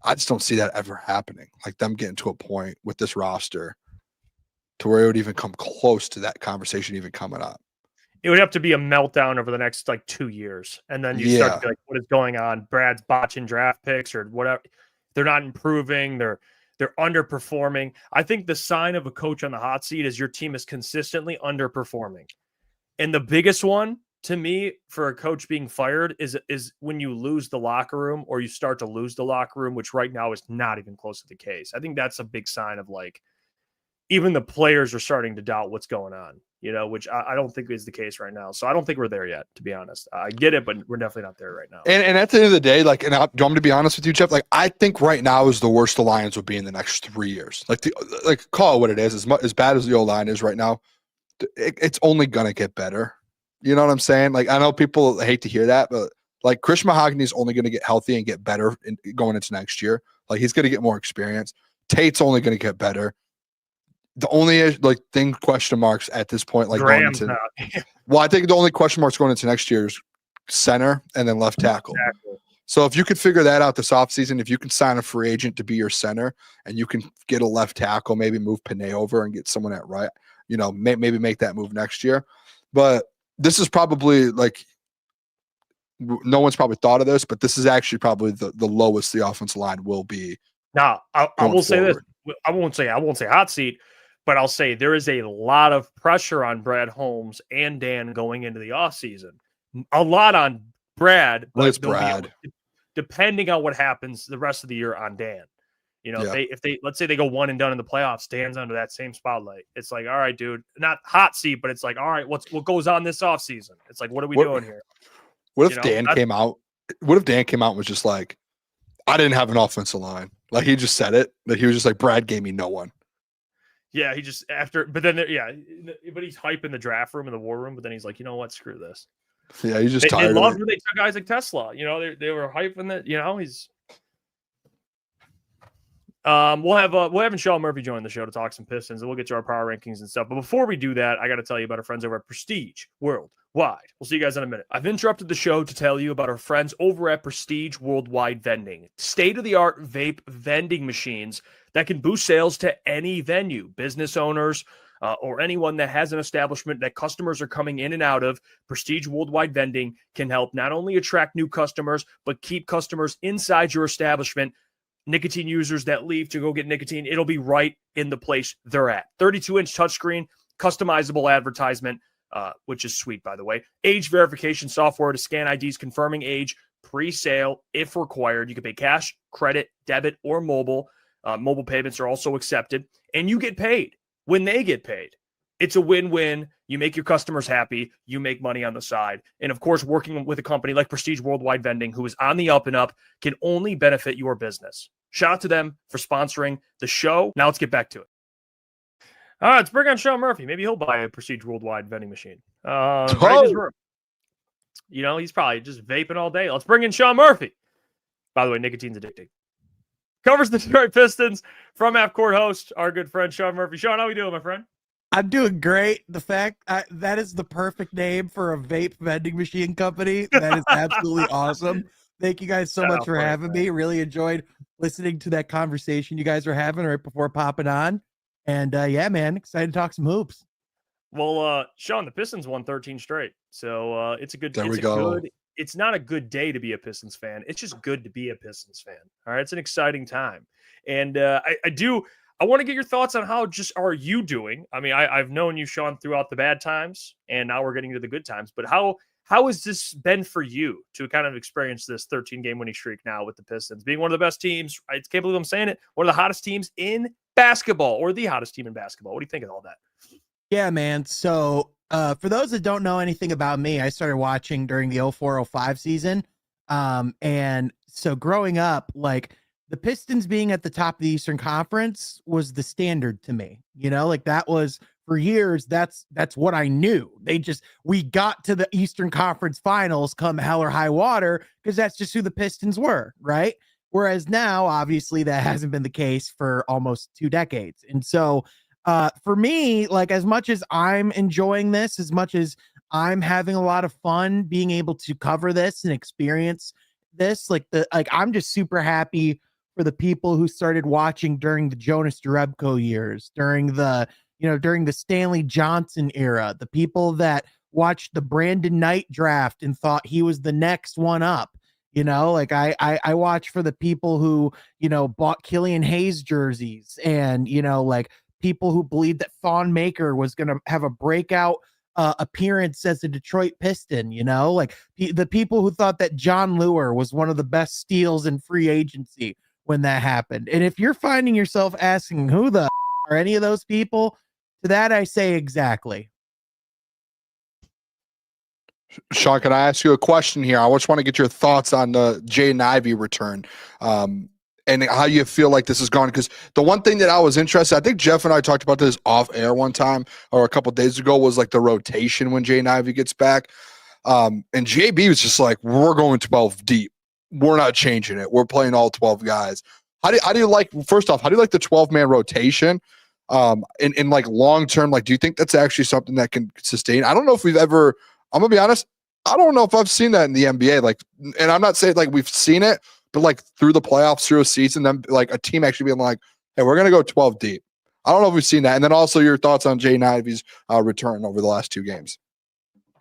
I just don't see that ever happening. Like them getting to a point with this roster to where it would even come close to that conversation even coming up. It would have to be a meltdown over the next like 2 years. And then you start to be like, what is going on? Brad's botching draft picks or whatever. They're not improving. They're underperforming. I think the sign of a coach on the hot seat is your team is consistently underperforming. And the biggest one to me for a coach being fired is when you lose the locker room or you start to lose the locker room, which right now is not even close to the case. I think that's a big sign of like, even the players are starting to doubt what's going on, which I don't think is the case right now. So I don't think we're there yet, to be honest. I get it, but we're definitely not there right now. And at the end of the day, like, and do you want me to be honest with you, Jeff? Like, I think right now is the worst the Lions will be in the next 3 years. Like call it what it is. As bad as the O-line is right now, it's only gonna get better. You know what I'm saying? Like, I know people hate to hear that, but like Chris Mahogany is only going to get healthy and get better going into next year. Like, he's going to get more experience. Tate's only going to get better. The only question marks at this point, like Graham's going into, well, I think the only question marks going into next year is center and then left tackle. So if you could figure that out this offseason, if you can sign a free agent to be your center and you can get a left tackle, maybe move Panay over and get someone at right, maybe make that move next year. But this is probably like no one's probably thought of this, but this is actually probably the lowest the offensive line will be. Now, I will say this. I won't say hot seat, but I'll say there is a lot of pressure on Brad Holmes and Dan going into the offseason. A lot on Brad. Well, it's Brad. Depending on what happens the rest of the year on Dan. If they let's say they go one and done in the playoffs, Dan's under that same spotlight. It's like, all right, dude, not hot seat, but it's like, all right, what goes on this offseason? It's like, what are we doing here? What if Dan came out? What if Dan came out and was just like, I didn't have an offensive line. Like, he just said it. Like, he was just like, Brad gave me no one. Yeah, he just but he's hyping the draft room and the war room, but then he's like, you know what, screw this. Yeah, he's just tired. They loved when they took guys like Teslaa. They were hyping that. He's. We'll have Sean Murphy join the show to talk some Pistons, and we'll get to our power rankings and stuff. But before we do that, I got to tell you about our friends over at Prestige Worldwide. We'll see you guys in a minute. I've interrupted the show to tell you about our friends over at Prestige Worldwide Vending, state-of-the-art vape vending machines that can boost sales to any venue, business owners, or anyone that has an establishment that customers are coming in and out of. Prestige Worldwide Vending can help not only attract new customers, but keep customers inside your establishment. Nicotine users that leave to go get nicotine, it'll be right in the place they're at. 32-inch touchscreen, customizable advertisement, which is sweet, by the way. Age verification software to scan IDs confirming age, pre-sale if required. You can pay cash, credit, debit, or mobile. Mobile payments are also accepted, and you get paid when they get paid. It's a win-win. You make your customers happy. You make money on the side. And, of course, working with a company like Prestige Worldwide Vending, who is on the up and up, can only benefit your business. Shout out to them for sponsoring the show. Now let's get back to it. All right, let's bring on Sean Murphy. Maybe he'll buy a Prestige Worldwide Vending machine. Right in his room. He's probably just vaping all day. Let's bring in Sean Murphy. By the way, nicotine's addicting. Covers the Detroit Pistons from Half Court host, our good friend Sean Murphy. Sean, how we doing, my friend? I'm doing great. The fact that is the perfect name for a vape vending machine company. That is absolutely awesome. Thank you guys so much for having me. Really enjoyed listening to that conversation you guys were having right before popping on. And yeah, man, excited to talk some hoops. Well, Sean, the Pistons won 13 straight. So it's a good There we go. It's not a good day to be a Pistons fan. It's just good to be a Pistons fan. All right. It's an exciting time. And I want to get your thoughts on how just are you doing? I mean, I've known you, Sean, throughout the bad times, and now we're getting to the good times. But how has this been for you to kind of experience this 13-game winning streak now with the Pistons? Being one of the best teams, I can't believe I'm saying it, one of the hottest teams in basketball, or the hottest team in basketball. What do you think of all that? Yeah, man. So for those that don't know anything about me, I started watching during the 04-05 season. And so growing up, like, the Pistons being at the top of the Eastern Conference was the standard to me. That was for years. That's what I knew. We got to the Eastern Conference Finals come hell or high water because that's just who the Pistons were, right? Whereas now, obviously, that hasn't been the case for almost 2 decades. And so for me, like, as much as I'm enjoying this, as much as I'm having a lot of fun being able to cover this and experience this, I'm just super happy for the people who started watching during the Jonas Jerebko years, during the Stanley Johnson era, the people that watched the Brandon Knight draft and thought he was the next one up. You know, like I watch for the people who, bought Killian Hayes jerseys, and, like people who believed that Thon Maker was going to have a breakout appearance as a Detroit Piston, like the people who thought that John Lure was one of the best steals in free agency when that happened. And if you're finding yourself asking who the are any of those people, to that I say exactly. Sean, can I ask you a question here? I just want to get your thoughts on the Jaden Ivey return, and how you feel like this is going. Because the one thing that I was interested, I think Jeff and I talked about this off air one time or a couple days ago, was like the rotation when Jaden Ivey gets back. And JB was just like, we're going 12 deep. We're not changing it. We're playing all 12 guys. How do you like, first off, how do you like the 12-man rotation? In like long term, like, do you think that's actually something that can sustain? I don't know if we've ever, I'm gonna be honest, I don't know if I've seen that in the NBA. Like, and I'm not saying like we've seen it, but like through the playoffs, through a season, then like a team actually being like, hey, we're gonna go 12 deep. I don't know if we've seen that. And then also your thoughts on Jaden Ivey's return over the last 2 games.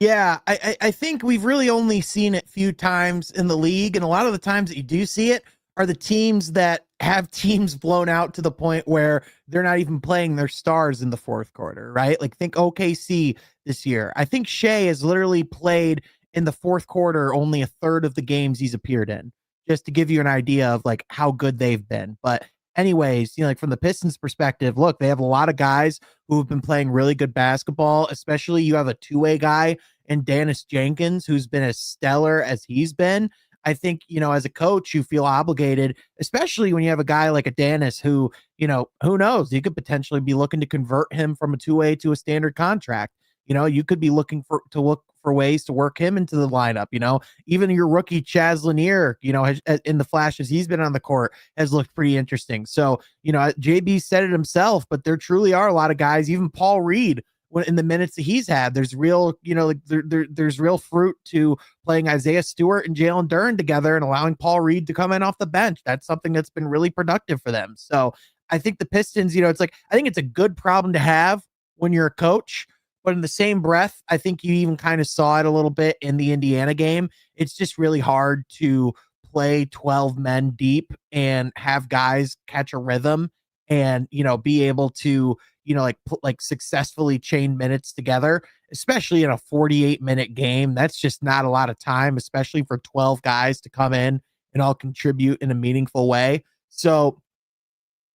Yeah, I think we've really only seen it a few times in the league, and a lot of the times that you do see it are the teams that have teams blown out to the point where they're not even playing their stars in the fourth quarter, right? Like think OKC this year. I think Shea has literally played in the fourth quarter only a third of the games he's appeared in, just to give you an idea of like how good they've been. But anyways, like from the Pistons perspective, look, they have a lot of guys who have been playing really good basketball, especially you have a two-way guy in Dennis Jenkins, who's been as stellar as he's been. I think, as a coach, you feel obligated, especially when you have a guy like a Dennis who, who knows, you could potentially be looking to convert him from a two-way to a standard contract. You could be looking for ways to work him into the lineup. Even your rookie Chaz Lanier, in the flashes he's been on the court, has looked pretty interesting. So, JB said it himself, but there truly are a lot of guys, even Paul Reed, in the minutes that he's had, there's real, there's real fruit to playing Isaiah Stewart and Jalen Duren together and allowing Paul Reed to come in off the bench. That's something that's been really productive for them. So I think the Pistons, it's like, I think it's a good problem to have when you're a coach, but in the same breath, I think you even kind of saw it a little bit in the Indiana game. It's just really hard to play 12 men deep and have guys catch a rhythm and, be able to, like successfully chain minutes together, especially in a 48-minute game. That's just not a lot of time, especially for 12 guys to come in and all contribute in a meaningful way. So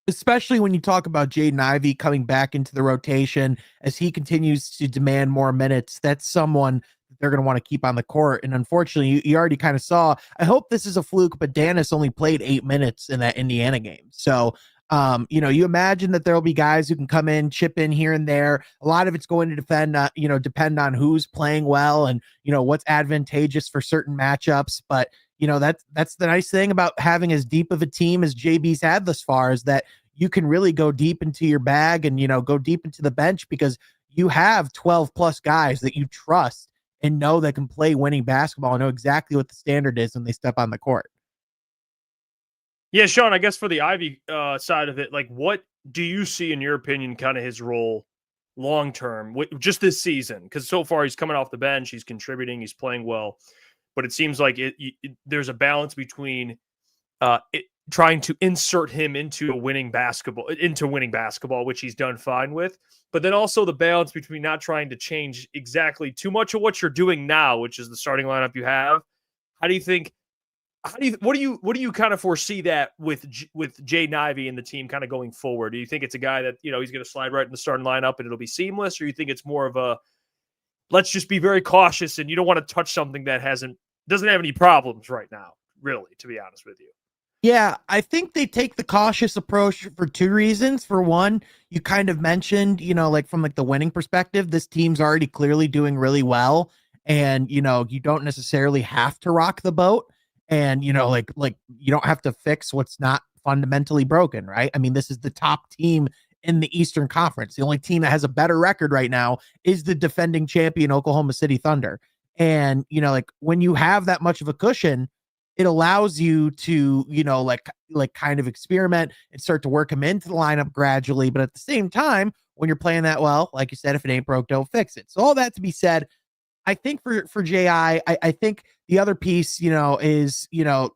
especially when you talk about Jaden Ivey coming back into the rotation as he continues to demand more minutes, that's someone that they're going to want to keep on the court. And unfortunately, you already kind of saw, I hope this is a fluke, but Dennis only played 8 minutes in that Indiana game. So you imagine that there'll be guys who can come in, chip in here and there. A lot of it's going to depend on who's playing well and, what's advantageous for certain matchups. But, that's the nice thing about having as deep of a team as JB's had thus far, is that you can really go deep into your bag and, go deep into the bench because you have 12 plus guys that you trust and know that can play winning basketball and know exactly what the standard is when they step on the court. Yeah, Sean, I guess for the Ivy side of it, like what do you see in your opinion kind of his role long term, just this season? Because so far he's coming off the bench, he's contributing, he's playing well, but it seems like there's a balance between trying to insert him into winning basketball, which he's done fine with, but then also the balance between not trying to change exactly too much of what you're doing now, which is the starting lineup you have. What do you kind of foresee that with Jaden Ivey and the team kind of going forward? Do you think it's a guy that, he's going to slide right in the starting lineup and it'll be seamless? Or you think it's more of a, let's just be very cautious and you don't want to touch something that doesn't have any problems right now, really, to be honest with you? Yeah, I think they take the cautious approach for 2 reasons. For one, you kind of mentioned, like from like the winning perspective, this team's already clearly doing really well. And, you don't necessarily have to rock the boat. And, like you don't have to fix what's not fundamentally broken, right? I mean, this is the top team in the Eastern Conference. The only team that has a better record right now is the defending champion Oklahoma City Thunder. And, like when you have that much of a cushion, it allows you to, like kind of experiment and start to work them into the lineup gradually. But at the same time, when you're playing that well, like you said, if it ain't broke, don't fix it. So all that to be said, I think for J.I., I think the other piece, is,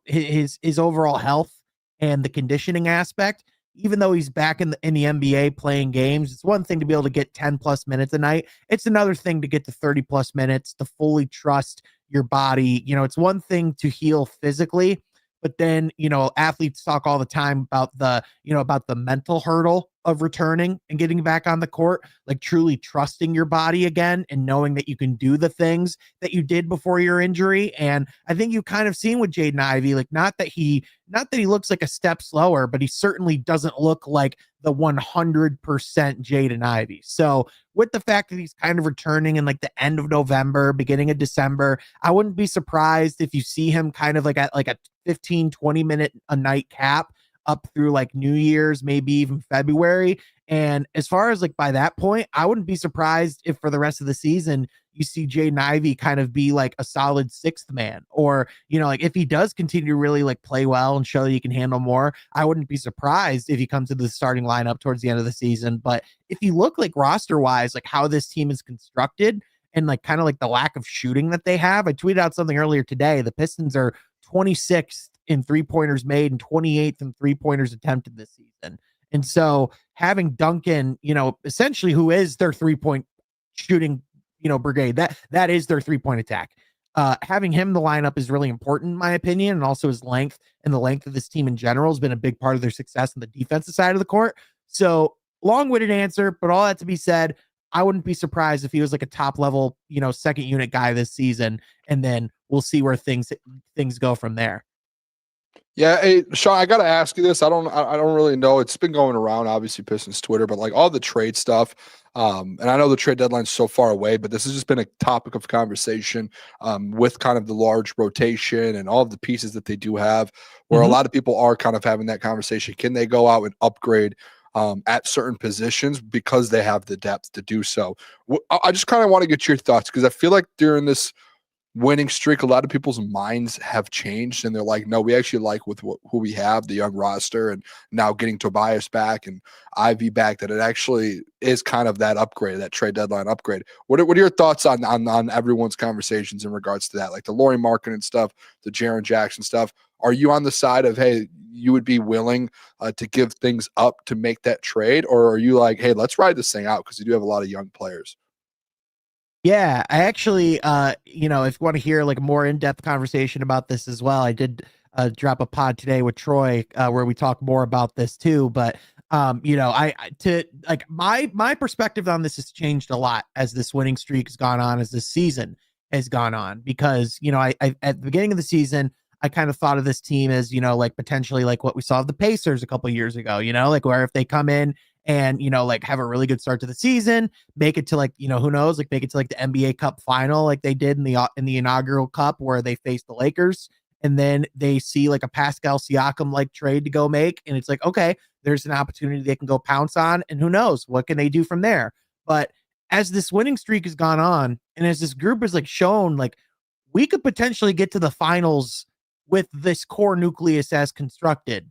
his overall health and the conditioning aspect. Even though he's back in the NBA playing games, it's one thing to be able to get 10 plus minutes a night. It's another thing to get to 30 plus minutes, to fully trust your body. It's one thing to heal physically, but then, athletes talk all the time about the mental hurdle of returning and getting back on the court, like truly trusting your body again and knowing that you can do the things that you did before your injury. And I think you kind of seen with Jaden Ivey, like not that he looks like a step slower, but he certainly doesn't look like the 100% Jaden Ivey. So with the fact that he's kind of returning in like the end of November, beginning of December, I wouldn't be surprised if you see him kind of like at like a 15-20 minute a night cap up through like New Year's, maybe even February. And as far as like by that point, I wouldn't be surprised if for the rest of the season you see Jaden Ivey kind of be like a solid sixth man, or, like if he does continue to really like play well and show that he can handle more, I wouldn't be surprised if he comes to the starting lineup towards the end of the season. But if you look like roster wise, like how this team is constructed and like kind of like the lack of shooting that they have, I tweeted out something earlier today. The Pistons are 26th in 3-pointers made and 28th in 3-pointers attempted this season. And so having Duncan, essentially who is their 3-point shooting, brigade, that is their 3-point attack. Having him in the lineup is really important in my opinion. And also his length and the length of this team in general has been a big part of their success on the defensive side of the court. So long-winded answer, but all that to be said, I wouldn't be surprised if he was like a top level, second unit guy this season. And then we'll see where things go from there. Yeah, hey, Sean, I got to ask you this. I don't really know. It's been going around, obviously, Pistons Twitter, but like all the trade stuff. And I know the trade deadline's so far away, but this has just been a topic of conversation with kind of the large rotation and all of the pieces that they do have, where a lot of people are kind of having that conversation. Can they go out and upgrade at certain positions because they have the depth to do so? I just kind of want to get your thoughts, because I feel like during this winning streak, a lot of people's minds have changed and they're like, no, we actually like with who we have, the young roster, and now getting Tobias back and Ivy back, that it actually is kind of that upgrade, that trade deadline upgrade. What are your thoughts on everyone's conversations in regards to that, like the Lauri Markkanen stuff, the Jaren Jackson stuff? Are you on the side of, hey, you would be willing to give things up to make that trade, or are you like, hey, let's ride this thing out because you do have a lot of young players? Yeah, I actually, if you want to hear like a more in-depth conversation about this as well, I did drop a pod today with Troy where we talk more about this too. But my perspective on this has changed a lot as this winning streak has gone on, as this season has gone on, because I at the beginning of the season, I kind of thought of this team as like potentially like what we saw of the Pacers a couple of years ago, like where if they come in and, like have a really good start to the season, make it to like, who knows, like make it to like the NBA Cup final, like they did in the inaugural cup where they faced the Lakers. And then they see like a Pascal Siakam like trade to go make. And it's like, okay, there's an opportunity they can go pounce on, and who knows, what can they do from there? But as this winning streak has gone on, and as this group is like shown, like we could potentially get to the finals with this core nucleus as constructed.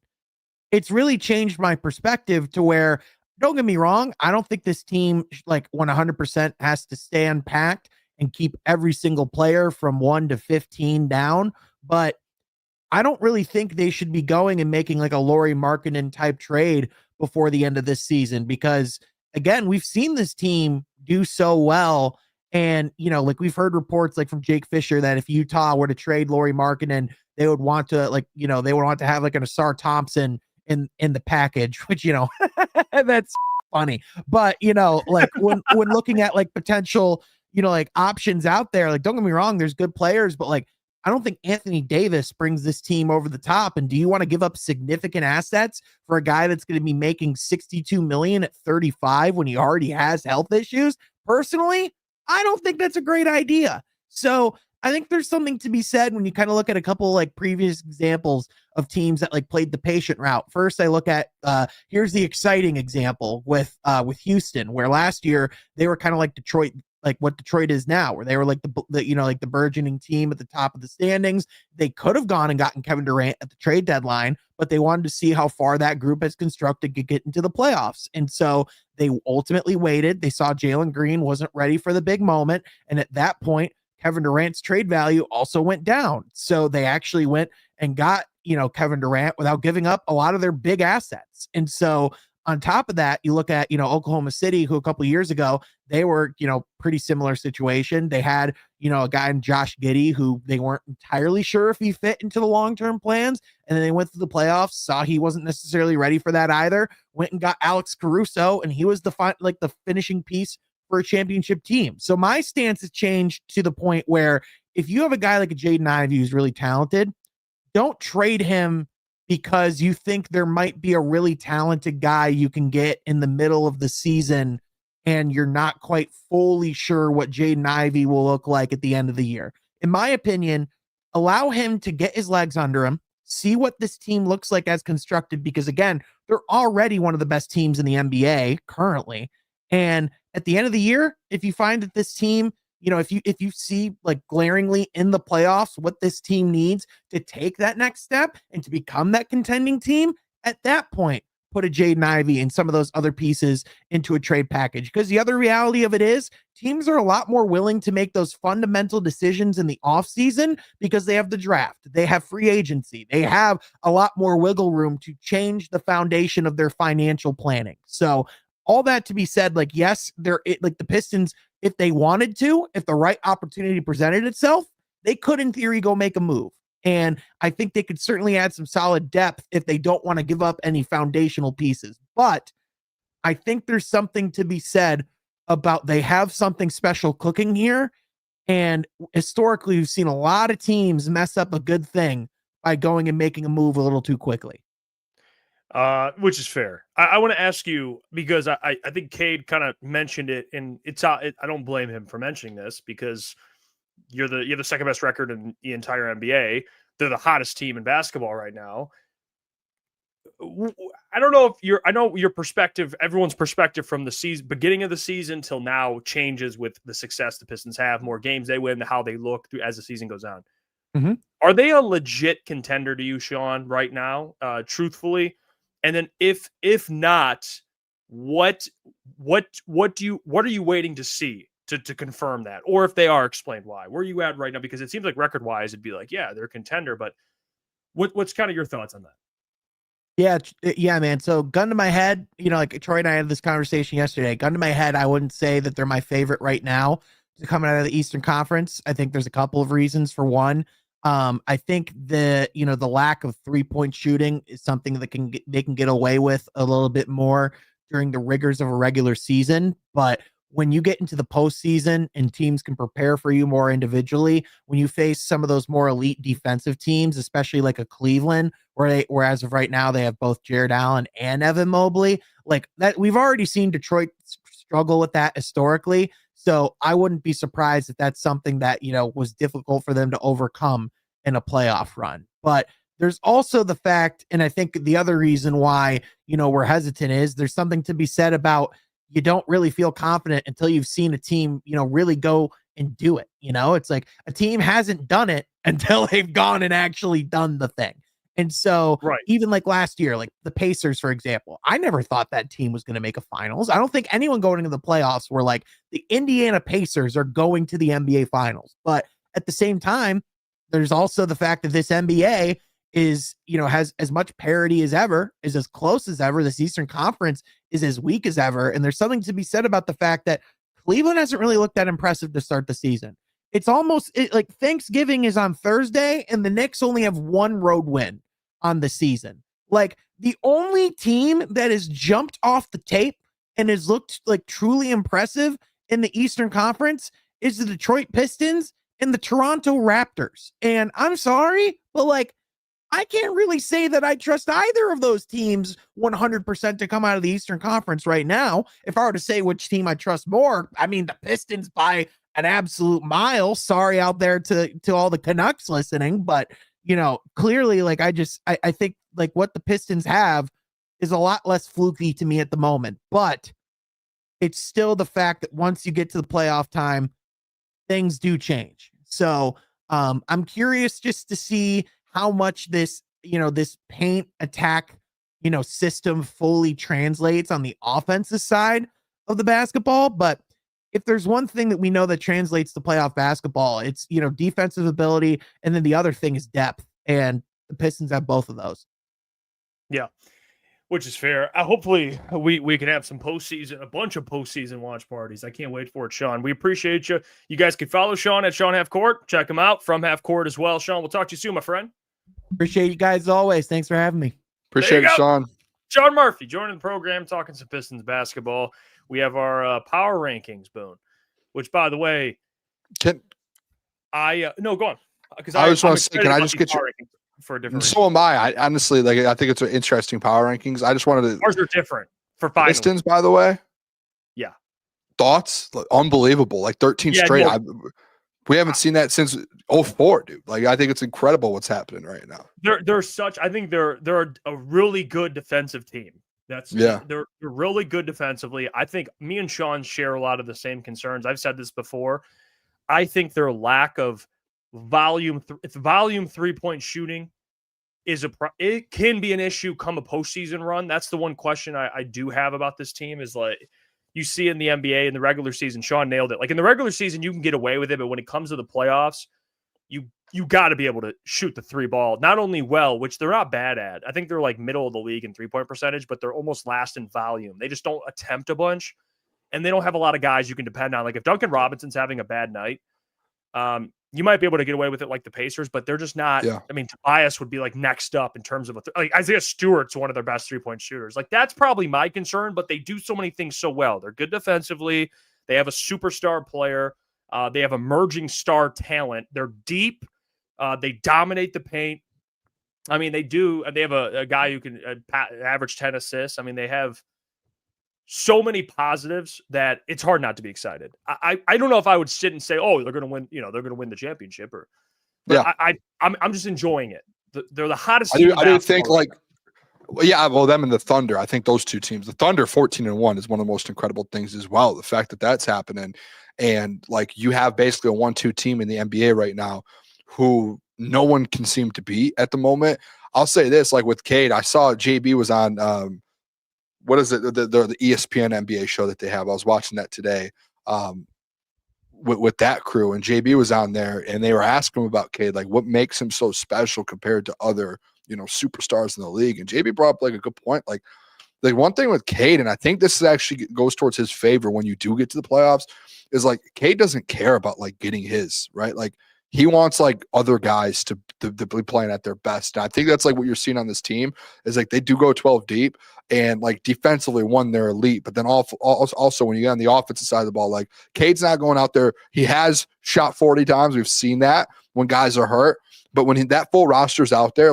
It's really changed my perspective to where, don't get me wrong, I don't think this team like 100% has to stay unpacked and keep every single player from 1 to 15 down, but I don't really think they should be going and making like a Lauri Markkanen type trade before the end of this season, because again, we've seen this team do so well. And, like we've heard reports like from Jake Fisher that if Utah were to trade Lauri Markkanen, they would want to like, they would want to have like an Asar Thompson in the package, which, that's funny. But, like when looking at like potential, like options out there, like, don't get me wrong, there's good players, but like, I don't think Anthony Davis brings this team over the top. And do you want to give up significant assets for a guy that's going to be making $62 million at 35 when he already has health issues? Personally, I don't think that's a great idea. So I think there's something to be said when you kind of look at a couple like previous examples of teams that like played the patient route. First, I look at here's the exciting example with Houston, where last year they were kind of like Detroit, like what Detroit is now, where they were like the like the burgeoning team at the top of the standings. They could have gone and gotten Kevin Durant at the trade deadline, but they wanted to see how far that group has constructed could get into the playoffs. And so they ultimately waited. They saw Jalen Green wasn't ready for the big moment. And at that point, Kevin Durant's trade value also went down. So they actually went and got, Kevin Durant without giving up a lot of their big assets. And so on top of that, you look at, Oklahoma City, who a couple of years ago, they were, pretty similar situation. They had, a guy in Josh Giddey who they weren't entirely sure if he fit into the long-term plans. And then they went to the playoffs, saw he wasn't necessarily ready for that either, went and got Alex Caruso, and he was the finishing piece for a championship team. So my stance has changed to the point where if you have a guy like a Jaden Ivey who's really talented, don't trade him because you think there might be a really talented guy you can get in the middle of the season and you're not quite fully sure what Jaden Ivey will look like at the end of the year. In my opinion, allow him to get his legs under him, see what this team looks like as constructed, because again, they're already one of the best teams in the NBA currently. And at the end of the year, if you find that this team, if you see like glaringly in the playoffs what this team needs to take that next step and to become that contending team, at that point, put a Jaden Ivey and some of those other pieces into a trade package. Because the other reality of it is teams are a lot more willing to make those fundamental decisions in the offseason because they have the draft, they have free agency, they have a lot more wiggle room to change the foundation of their financial planning. So all that to be said, like, yes, the Pistons, if they wanted to, if the right opportunity presented itself, they could, in theory, go make a move. And I think they could certainly add some solid depth if they don't want to give up any foundational pieces. But I think there's something to be said about they have something special cooking here. And historically, we've seen a lot of teams mess up a good thing by going and making a move a little too quickly. Which is fair. I want to ask you, because I think Cade kind of mentioned it, and I don't blame him for mentioning this because you have the second best record in the entire NBA. They're the hottest team in basketball right now. I don't know if I know your perspective, everyone's perspective from the beginning of the season till now changes with the success the Pistons have, more games they win, how they look as the season goes on. Mm-hmm. Are they a legit contender to you, Sean, right now? Truthfully. And then if not, what are you waiting to see to confirm that? Or if they are, explain why. Where are you at right now? Because it seems like record wise, it'd be like, yeah, they're a contender, but what's kind of your thoughts on that? Yeah, man. So gun to my head, like Troy and I had this conversation yesterday. Gun to my head, I wouldn't say that they're my favorite right now coming out of the Eastern Conference. I think there's a couple of reasons. For one, I think the lack of 3-point shooting is something that they can get away with a little bit more during the rigors of a regular season. But when you get into the postseason and teams can prepare for you more individually, when you face some of those more elite defensive teams, especially like a Cleveland, where as of right now they have both Jared Allen and Evan Mobley, like that, we've already seen Detroit struggle with that historically. So I wouldn't be surprised if that's something that, was difficult for them to overcome in a playoff run. But there's also the fact, and I think the other reason why, we're hesitant is there's something to be said about you don't really feel confident until you've seen a team, really go and do it. It's like a team hasn't done it until they've gone and actually done the thing. And so even like last year, like the Pacers, for example, I never thought that team was going to make a finals. I don't think anyone going into the playoffs were like the Indiana Pacers are going to the NBA finals. But at the same time, there's also the fact that this NBA is, has as much parity as ever, is as close as ever. This Eastern Conference is as weak as ever. And there's something to be said about the fact that Cleveland hasn't really looked that impressive to start the season. It's almost like Thanksgiving is on Thursday and the Knicks only have one road win on the season. Like the only team that has jumped off the tape and has looked like truly impressive in the Eastern Conference is the Detroit Pistons and the Toronto Raptors. And I'm sorry, but like, I can't really say that I trust either of those teams 100% to come out of the Eastern Conference right now. If I were to say which team I trust more, I mean, the Pistons by an absolute mile. Sorry out there to all the Canucks listening, but clearly, like, I think like what the Pistons have is a lot less fluky to me at the moment, but it's still the fact that once you get to the playoff time, things do change. So I'm curious just to see how much this paint attack, system fully translates on the offensive side of the basketball. But if there's one thing that we know that translates to playoff basketball, it's, defensive ability. And then the other thing is depth. And the Pistons have both of those. Yeah, which is fair. Hopefully we can have some a bunch of postseason watch parties. I can't wait for it, Sean. We appreciate you. You guys can follow Sean at Sean Half Court. Check him out from Half Court as well. Sean, we'll talk to you soon, my friend. Appreciate you guys as always. Thanks for having me. Appreciate it, Sean. Sean Murphy joining the program, talking some Pistons basketball. We have our power rankings, Boone, which, by the way, no, go on. Because I just want to say, can I just get you for a different so reason. am I honestly, I think it's an interesting power rankings. I just wanted to. Ours are different for finals. Pistons, by the way. Yeah. Thoughts? Unbelievable. 13 straight. We haven't seen that since 04, dude. I think it's incredible what's happening right now. I think they're a really good defensive team. They're really good defensively. I think me and Sean share a lot of the same concerns. I've said this before. I think their lack of volume 3-point shooting it can be an issue come a postseason run. That's the one question I do have about this team is you see in the NBA in the regular season, Sean nailed it. In the regular season, you can get away with it, but when it comes to the playoffs, you got to be able to shoot the three ball, not only well, which they're not bad at. I think they're middle of the league in 3-point percentage, but they're almost last in volume. They just don't attempt a bunch, and they don't have a lot of guys you can depend on. If Duncan Robinson's having a bad night, you might be able to get away with it like the Pacers, but they're just not. Yeah. I mean, Tobias would be next up in terms of Isaiah Stewart's one of their best 3-point shooters. That's probably my concern, but they do so many things so well. They're good defensively. They have a superstar player. They have emerging star talent. They're deep. They dominate the paint. I mean, they do. They have a guy who can average 10 assists. I mean, they have so many positives that it's hard not to be excited. I don't know if I would sit and say, oh, they're going to win. They're going to win the championship. I'm just enjoying it. They're the hottest. I do think them and the Thunder. I think those two teams, the Thunder 14-1 is one of the most incredible things as well. The fact that that's happening, and you have basically a 1-2 team in the NBA right now who no one can seem to beat at the moment. I'll say this, with Cade, I saw JB was on what is it? The ESPN NBA show that they have. I was watching that today with that crew, and JB was on there, and they were asking him about Cade, what makes him so special compared to other, superstars in the league. And JB brought up a good point. One thing with Cade, and I think this actually goes towards his favor when you do get to the playoffs, is Cade doesn't care about getting his, right? He wants other guys to be playing at their best. And I think that's what you're seeing on this team is they do go 12 deep, and defensively, one, they're elite. But then also when you get on the offensive side of the ball, Cade's not going out there. He has shot 40 times. We've seen that when guys are hurt. But when that full roster's out there,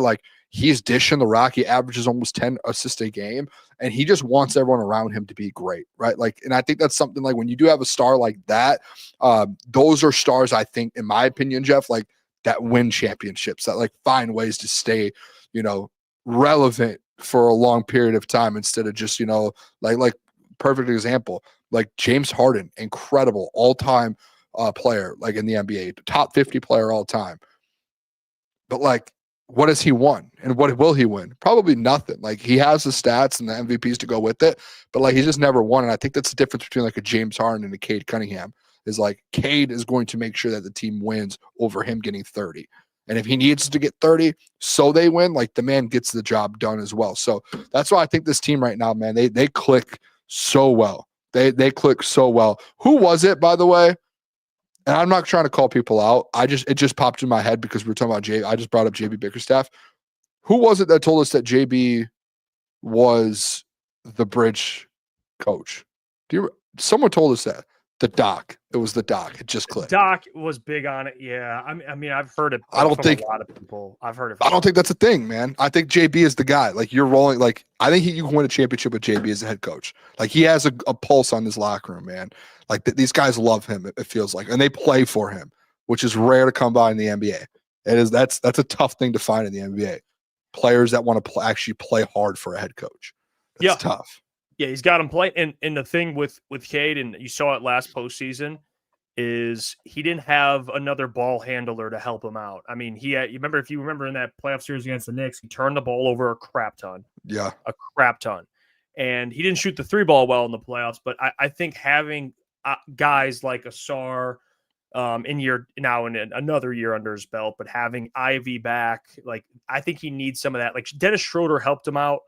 he's dishing the rock. He averages almost 10 assists a game, and he just wants everyone around him to be great, right? And I think that's something when you do have a star like that, those are stars, I think, in my opinion, Jeff, that win championships, that find ways to stay, relevant for a long period of time instead of just, perfect example, James Harden, incredible all-time player, in the NBA, top 50 player all time. But what has he won, and what will he win? Probably nothing. He has the stats and the MVPs to go with it, but he's just never won. And I think that's the difference between a James Harden and a Cade Cunningham is Cade is going to make sure that the team wins over him getting 30. And if he needs to get 30 so they win, the man gets the job done as well. So that's why I think this team right now, man, they click so well. They click so well. Who was it, by the way? And I'm not trying to call people out. It just popped in my head because we were talking about I just brought up JB Bickerstaff. Who was it that told us that JB was the bridge coach? Someone told us that. The doc. It was the doc. It just clicked. Doc was big on it. Yeah. I mean, I've heard it. I don't think a lot of people. I've heard it. I don't think that's a thing, man. I think JB is the guy. You're rolling. I think you can win a championship with JB as a head coach. He has a pulse on his locker room, man. These guys love him. It feels and they play for him, which is rare to come by in the NBA. That's a tough thing to find in the NBA. Players that want to actually play hard for a head coach. That's tough. Yeah, he's got him play. And the thing with Cade, and you saw it last postseason, is he didn't have another ball handler to help him out. I mean, if you remember in that playoff series against the Knicks, he turned the ball over a crap ton. Yeah. A crap ton. And he didn't shoot the three ball well in the playoffs, but I think having guys like Asar in another year under his belt, but having Ivy back, like I think he needs some of that. Like Dennis Schroeder helped him out,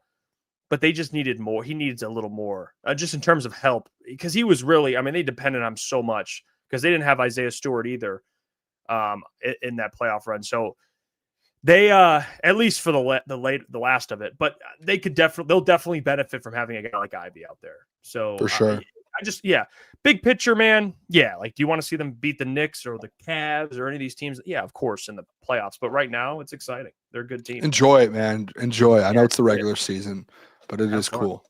but they just needed more. He needs a little more just in terms of help, because he was really, I mean, they depended on him so much because they didn't have Isaiah Stewart either in that playoff run. So they, at least for the last of it, but they'll definitely benefit from having a guy like Ivy out there. So For sure. Big picture, man. Yeah. Like, do you want to see them beat the Knicks or the Cavs or any of these teams? Yeah, of course, in the playoffs. But right now, it's exciting. They're a good team. Enjoy it, man. Enjoy. I know it's the regular season, but it is cool.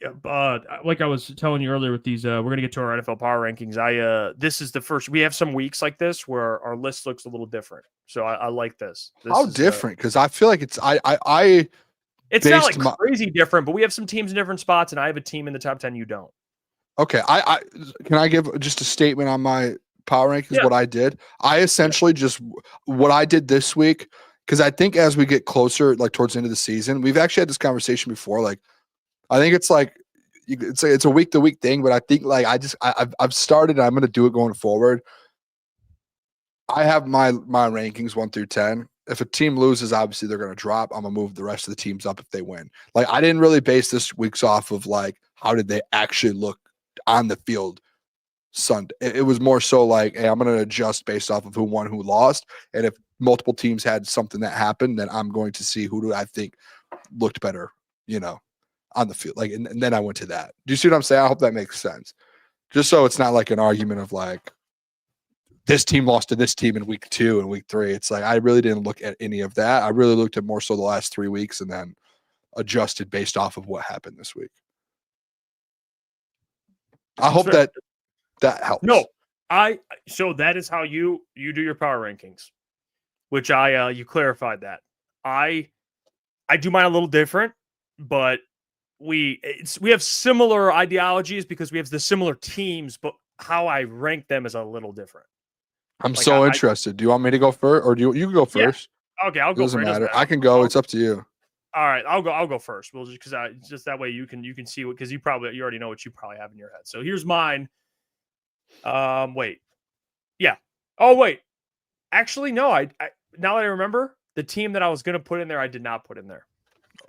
Yeah, like I was telling you earlier with these, we're gonna get to our NFL power rankings. This is the first. We have some weeks like this where our list looks a little different. So I like this. How different? Because I feel like it's It's not like crazy different, but we have some teams in different spots, and I have a team in the top 10. You don't. Okay, I can I give just a statement on my power rankings? Yeah. What I did, I essentially just what I did this week, because I think as we get closer, like towards the end of the season, we've actually had this conversation before. Like, I think it's like it's a week to week thing, but I think like I've started. And I'm going to do it going forward. I have my rankings 1 through 10. If a team loses, obviously they're going to drop. I'm going to move the rest of the teams up if they win. Like, I didn't really base this week's off of like how did they actually look on the field Sunday. It was more so like, hey, I'm going to adjust based off of who won, who lost. And if multiple teams had something that happened, then I'm going to see who do I think looked better, on the field. Like, and then I went to that. Do you see what I'm saying? I hope that makes sense. Just so it's not like an argument of like, this team lost to this team in week 2 and week 3. It's like, I really didn't look at any of that. I really looked at more so the last 3 weeks and then adjusted based off of what happened this week. I hope that helps. No, so that is how you do your power rankings, which you clarified that. I do mine a little different, but we have similar ideologies because we have the similar teams, but how I rank them is a little different. I'm like, so interested. Do you want me to go first, or you can go first? Yeah. Okay, I'll go. Doesn't matter. I can go. It's up to you. All right, I'll go first. Well, just that way you can see what, because you already know what you probably have in your head. So here's mine. Wait. Yeah. Oh wait. Actually, no. I now that I remember, the team that I was going to put in there, I did not put in there.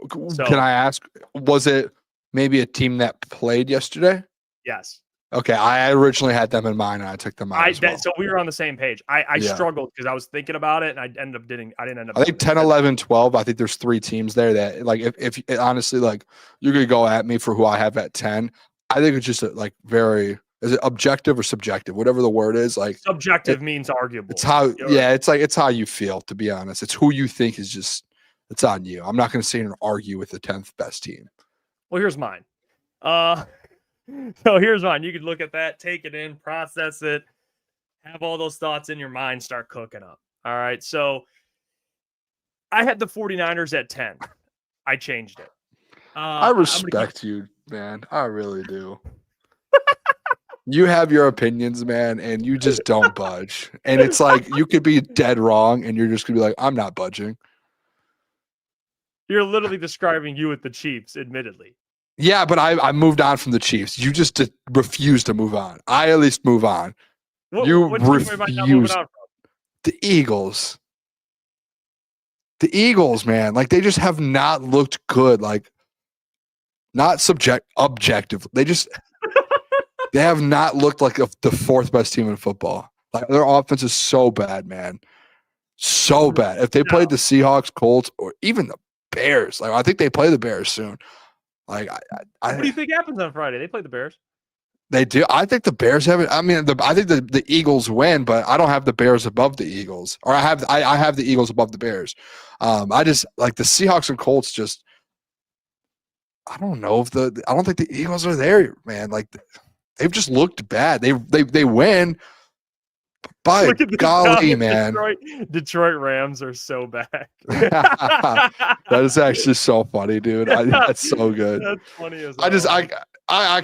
So, can I ask? Was it maybe a team that played yesterday? Yes. Okay, I originally had them in mind, and I took them out as well. So we were on the same page. I struggled because I was thinking about it, and I didn't end up. I think 10, 11, 12. I think there's 3 teams there that, like, if honestly, like, you're gonna go at me for who I have at 10. I think it's just like very. Is it objective or subjective? Whatever the word is, like subjective means arguable. It's how, it's how you feel. To be honest, it's who you think is just. It's on you. I'm not going to sit and argue with the 10th best team. Well, here's mine. So here's mine. You could look at that, take it in, process it, have all those thoughts in your mind, start cooking up. All right. So I had the 49ers at 10. I changed it. I respect you, man. I really do. You have your opinions, man, and you just don't budge. And it's like you could be dead wrong, and you're just going to be like, I'm not budging. You're literally describing you with the Chiefs, admittedly. Yeah, but I moved on from the Chiefs. You just refuse to move on. I at least move on. What refuse. The Eagles. The Eagles, man. Like, they just have not looked good. Like, not objective. They just they have not looked like the 4th best team in football. Like, their offense is so bad, man. So bad. If they played the Seahawks, Colts, or even the Bears, like, I think they play the Bears soon. Like, what do you think happens on Friday? They play the Bears. They do. I think the Bears have it. I mean, I think the Eagles win, but I don't have the Bears above the Eagles, or I have the Eagles above the Bears. I just like the Seahawks and Colts. Just I don't know if I don't think the Eagles are there, man. Like, they've just looked bad. They win. By golly, man. Detroit Rams are so bad. That is actually so funny, dude. That's so good. That's funny as hell. I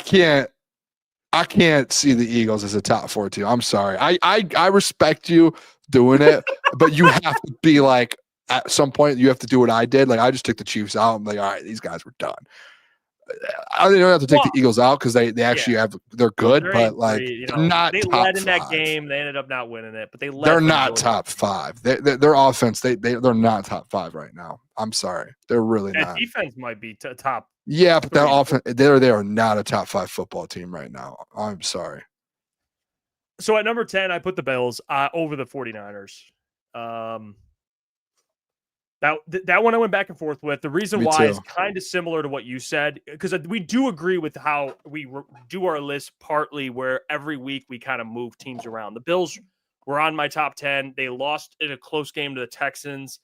can't see the Eagles as a top 4 team. I'm sorry. I respect you doing it, but you have to be like, at some point you have to do what I did. Like, I just took the Chiefs out. I'm like, all right, these guys were done. I don't have to take the Eagles out because they actually they're good, They're but like they're not they top led in that 5. game. They ended up not winning it, but They're not top 5. Their offense, they're not top 5 right now. I'm sorry, they're really that not. defense might be top. Yeah, but that 3. offense, they are not a top 5 football team right now. I'm sorry. So at number 10, I put the Bills over the 49ers. That one I went back and forth with. The reason why is kind of similar to what you said, because we do agree with how we do our list partly where every week we kind of move teams around. The Bills were on my top 10. They lost in a close game to the Texans.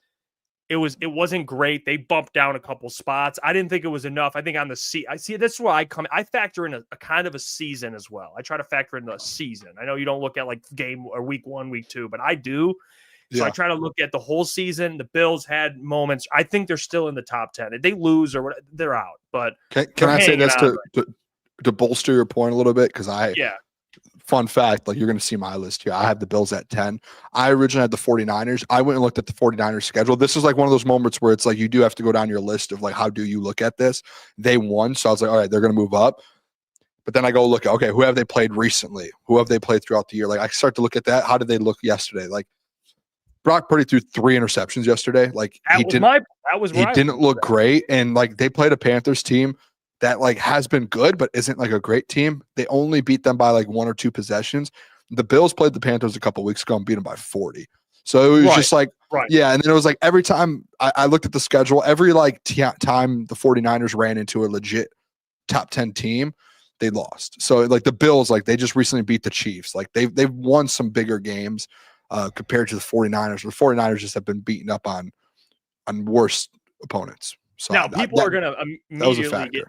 It wasn't great. They bumped down a couple spots. I didn't think it was enough. I think on the I see that's where I factor in a kind of a season as well. I try to factor in the season. I know you don't look at like game or week 1, week 2, but I do. So I try to look at the whole season. The Bills had moments. I think they're still in the top 10. If they lose or whatever, they're out. But can I say this to bolster your point a little bit? Because fun fact, like you're going to see my list here. I have the Bills at 10. I originally had the 49ers. I went and looked at the 49ers schedule. This is like one of those moments where it's like you do have to go down your list of like how do you look at this? They won, so I was like, all right, they're going to move up. But then I go look at, okay, who have they played recently? Who have they played throughout the year? Like I start to look at that. How did they look yesterday? Like Brock Purdy threw 3 interceptions yesterday. Like he didn't look great. And like they played a Panthers team that like has been good, but isn't like a great team. They only beat them by like 1 or 2 possessions. The Bills played the Panthers a couple weeks ago and beat them by 40. So it was just like, yeah. And then it was like every time I looked at the schedule, every like time the 49ers ran into a legit top 10 team, they lost. So like the Bills, like they just recently beat the Chiefs. Like they've won some bigger games. Compared to the 49ers. The 49ers just have been beaten up on worse opponents. So now people are going to immediately get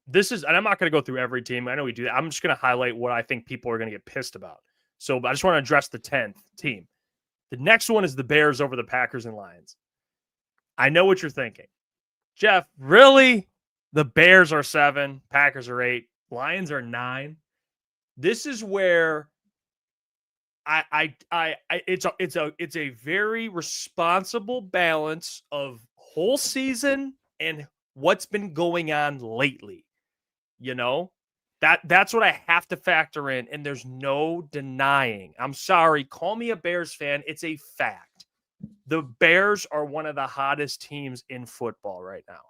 this is, and I'm not going to go through every team. I know we do that. I'm just going to highlight what I think people are going to get pissed about. So I just want to address the 10th team. The next one is the Bears over the Packers and Lions. I know what you're thinking. Jeff, really? The Bears are 7, Packers are 8, Lions are 9. This is where it's a very responsible balance of whole season and what's been going on lately. You know, that's what I have to factor in, and there's no denying. I'm sorry, call me a Bears fan. It's a fact. The Bears are one of the hottest teams in football right now.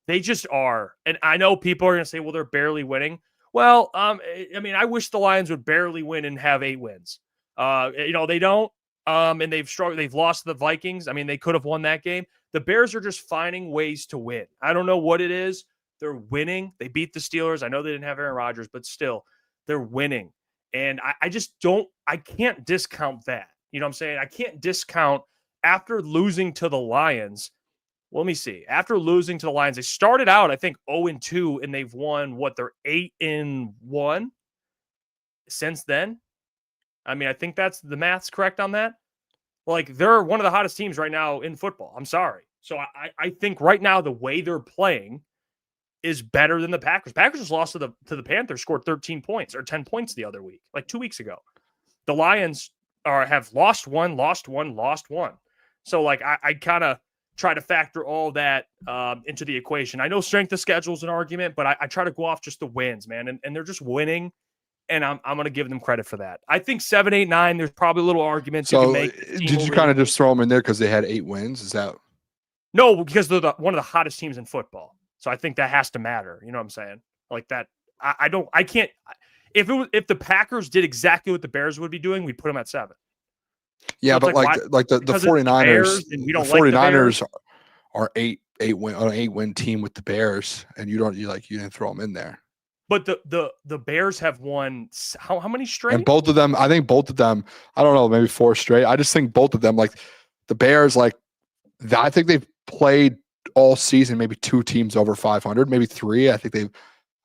They just are. And I know people are going to say, well, they're barely winning. Well, I mean, I wish the Lions would barely win and have 8 wins. They don't. And they've struggled. They've lost to the Vikings. I mean, they could have won that game. The Bears are just finding ways to win. I don't know what it is. They're winning. They beat the Steelers. I know they didn't have Aaron Rodgers, but still, they're winning. And I can't discount that. You know what I'm saying? I can't discount after losing to the Lions. Let me see. After losing to the Lions, they started out, I think, 0-2, and they've won, they're 8-1 since then. I mean, I think that's the math's correct on that. Like, they're one of the hottest teams right now in football. I'm sorry. So I think right now the way they're playing is better than the Packers. Packers just lost to the Panthers, scored 13 points or 10 points the other week, like 2 weeks ago. The Lions have lost one. So, like, I kind of try to factor all that into the equation. I know strength of schedule is an argument, but I try to go off just the wins, man. And they're just winning. And I'm going to give them credit for that. I think 7, 8, 9, there's probably a little argument you can make. Did you kind of just throw them in there because they had 8 wins? Is that? No, because they're one of the hottest teams in football. So I think that has to matter. You know what I'm saying? Like that. I can't. If the Packers did exactly what the Bears would be doing, we'd put them at 7. Yeah, so but like the 49ers, the 49ers are 8-win team with the Bears, and you didn't throw them in there. But the Bears have won how many straight? And both of them, I think both of them, I don't know, maybe 4 straight. I just think both of them, like the Bears, like I think they've played all season, maybe 2 teams over 500, maybe 3. I think they're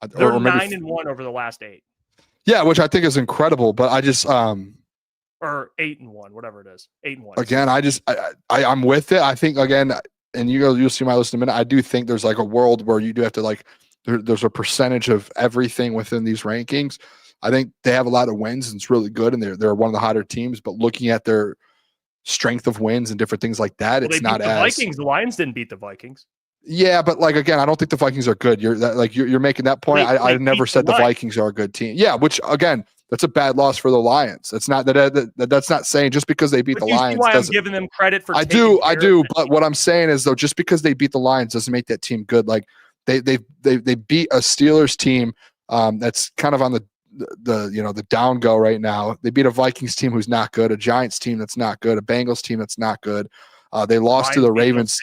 9-1 over the last 8. Yeah, which I think is incredible. But I just or 8-1, whatever it is, 8-1. Again, I'm with it. I think again, and you'll see my list in a minute. I do think there's like a world where you do have to like. There's a percentage of everything within these rankings. I think they have a lot of wins and it's really good, and they're one of the hotter teams. But looking at their strength of wins and different things like that, it's not as Vikings. The Lions didn't beat the Vikings. Yeah, but like again, I don't think the Vikings are good. You're making that point. I never said the Vikings are a good team. Yeah, which again, that's a bad loss for the Lions. That's not that's not saying just because they beat the Lions. Why I'm giving them credit for. I do. But what I'm saying is though, just because they beat the Lions doesn't make that team good. Like they beat a Steelers team that's kind of on the down go right now. They beat a Vikings team who's not good, a Giants team that's not good, a Bengals team that's not good. They lost to the Ravens.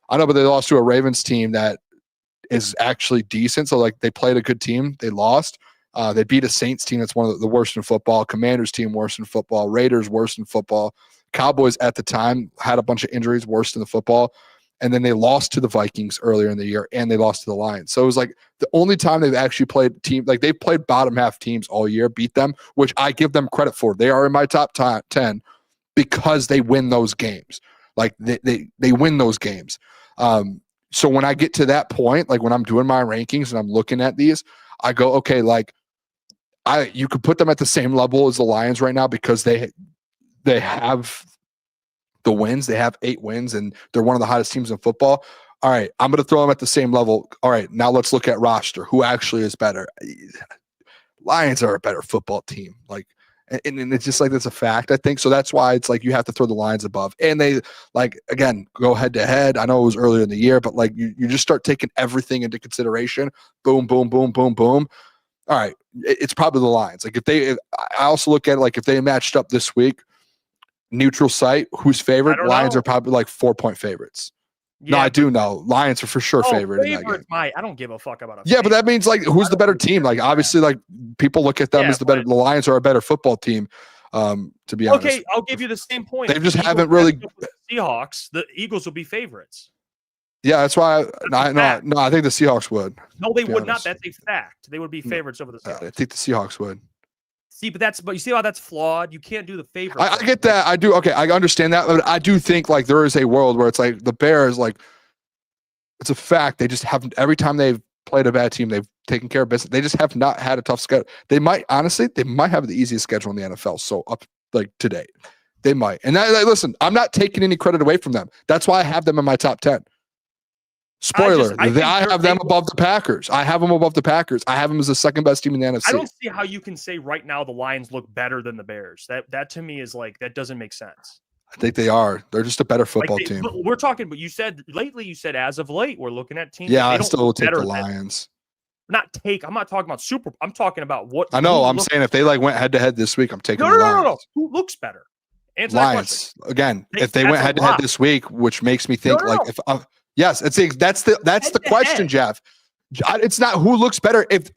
I know, but they lost to a Ravens team that is actually decent. So like they played a good team. They lost. They beat a Saints team that's one of the worst in football. Commanders team worst in football. Raiders worst in football. Cowboys at the time had a bunch of injuries, worst in the football. And then they lost to the Vikings earlier in the year, and they lost to the Lions. So it was like the only time they've actually played team, like they've played bottom half teams all year, beat them, which I give them credit for. They are in my top 10 because they win those games. Like they win those games. So when I get to that point, like when I'm doing my rankings and I'm looking at these, I go, okay, like you could put them at the same level as the Lions right now because they have the wins. They have 8 wins and they're one of the hottest teams in football. All right, I'm going to throw them at the same level. All right, now let's look at roster. Who actually is better? Lions are a better football team. Like, and it's just like that's a fact, I think. So that's why it's like you have to throw the Lions above. And they like again go head to head. I know it was earlier in the year, but like you just start taking everything into consideration. Boom, boom, boom, boom, boom. All right, it's probably the Lions. Like I also look at it like if they matched up this week, neutral site, who's favorite? Lions are probably like 4-point favorites. Yeah, no, I do know. Lions are for sure favorite in that game. I don't give a fuck about but that means like who's the better team? Like obviously, like people look at them as the better. The Lions are a better football team. To be honest. Okay, I'll give you the same point. They just haven't really. Seahawks. The Eagles will be favorites. Yeah, that's why. I think the Seahawks would. No, they would not. That's a fact. They would be favorites over the Seahawks. I think the Seahawks would. See, but you see how that's flawed. You can't do the favorite. I get that. I do. Okay, I understand that. But I do think like there is a world where it's like the Bears, like it's a fact. They just haven't. Every time they've played a bad team, they've taken care of business. They just have not had a tough schedule. They might have the easiest schedule in the NFL. So up like today, they might. And listen, I'm not taking any credit away from them. That's why I have them in my top 10. Spoiler, I have them above the Packers. I have them above the Packers. I have them as the second best team in the NFC. I don't see how you can say right now the Lions look better than the Bears. That to me is like, that doesn't make sense. I think they are. They're just a better football team. We're talking, but you said as of late, we're looking at teams. Yeah, I still will take the Lions. I'm not talking about super. I'm talking about what. I know. I'm saying if they like went head to head this week, I'm taking the Lions. No. Who looks better? Answer Lions. Again, if they went head to head this week, which makes me think if yes, that's the question, Jeff. It's not who looks better. If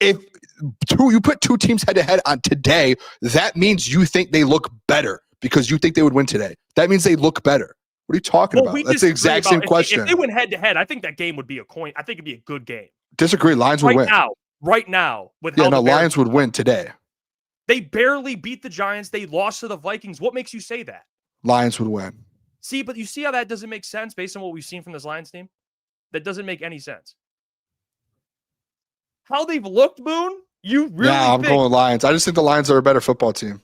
you put 2 teams head to head on today, that means you think they look better because you think they would win today. That means they look better. What are you talking about? That's the exact same question. If they went head to head, I think that game would be a coin. I think it'd be a good game. Disagree. Lions would win. Right now. Lions would win today. They barely beat the Giants. They lost to the Vikings. What makes you say that? Lions would win. See, but you see how that doesn't make sense based on what we've seen from this Lions team? That doesn't make any sense. How they've looked, Boone? You really I'm going Lions. I just think the Lions are a better football team.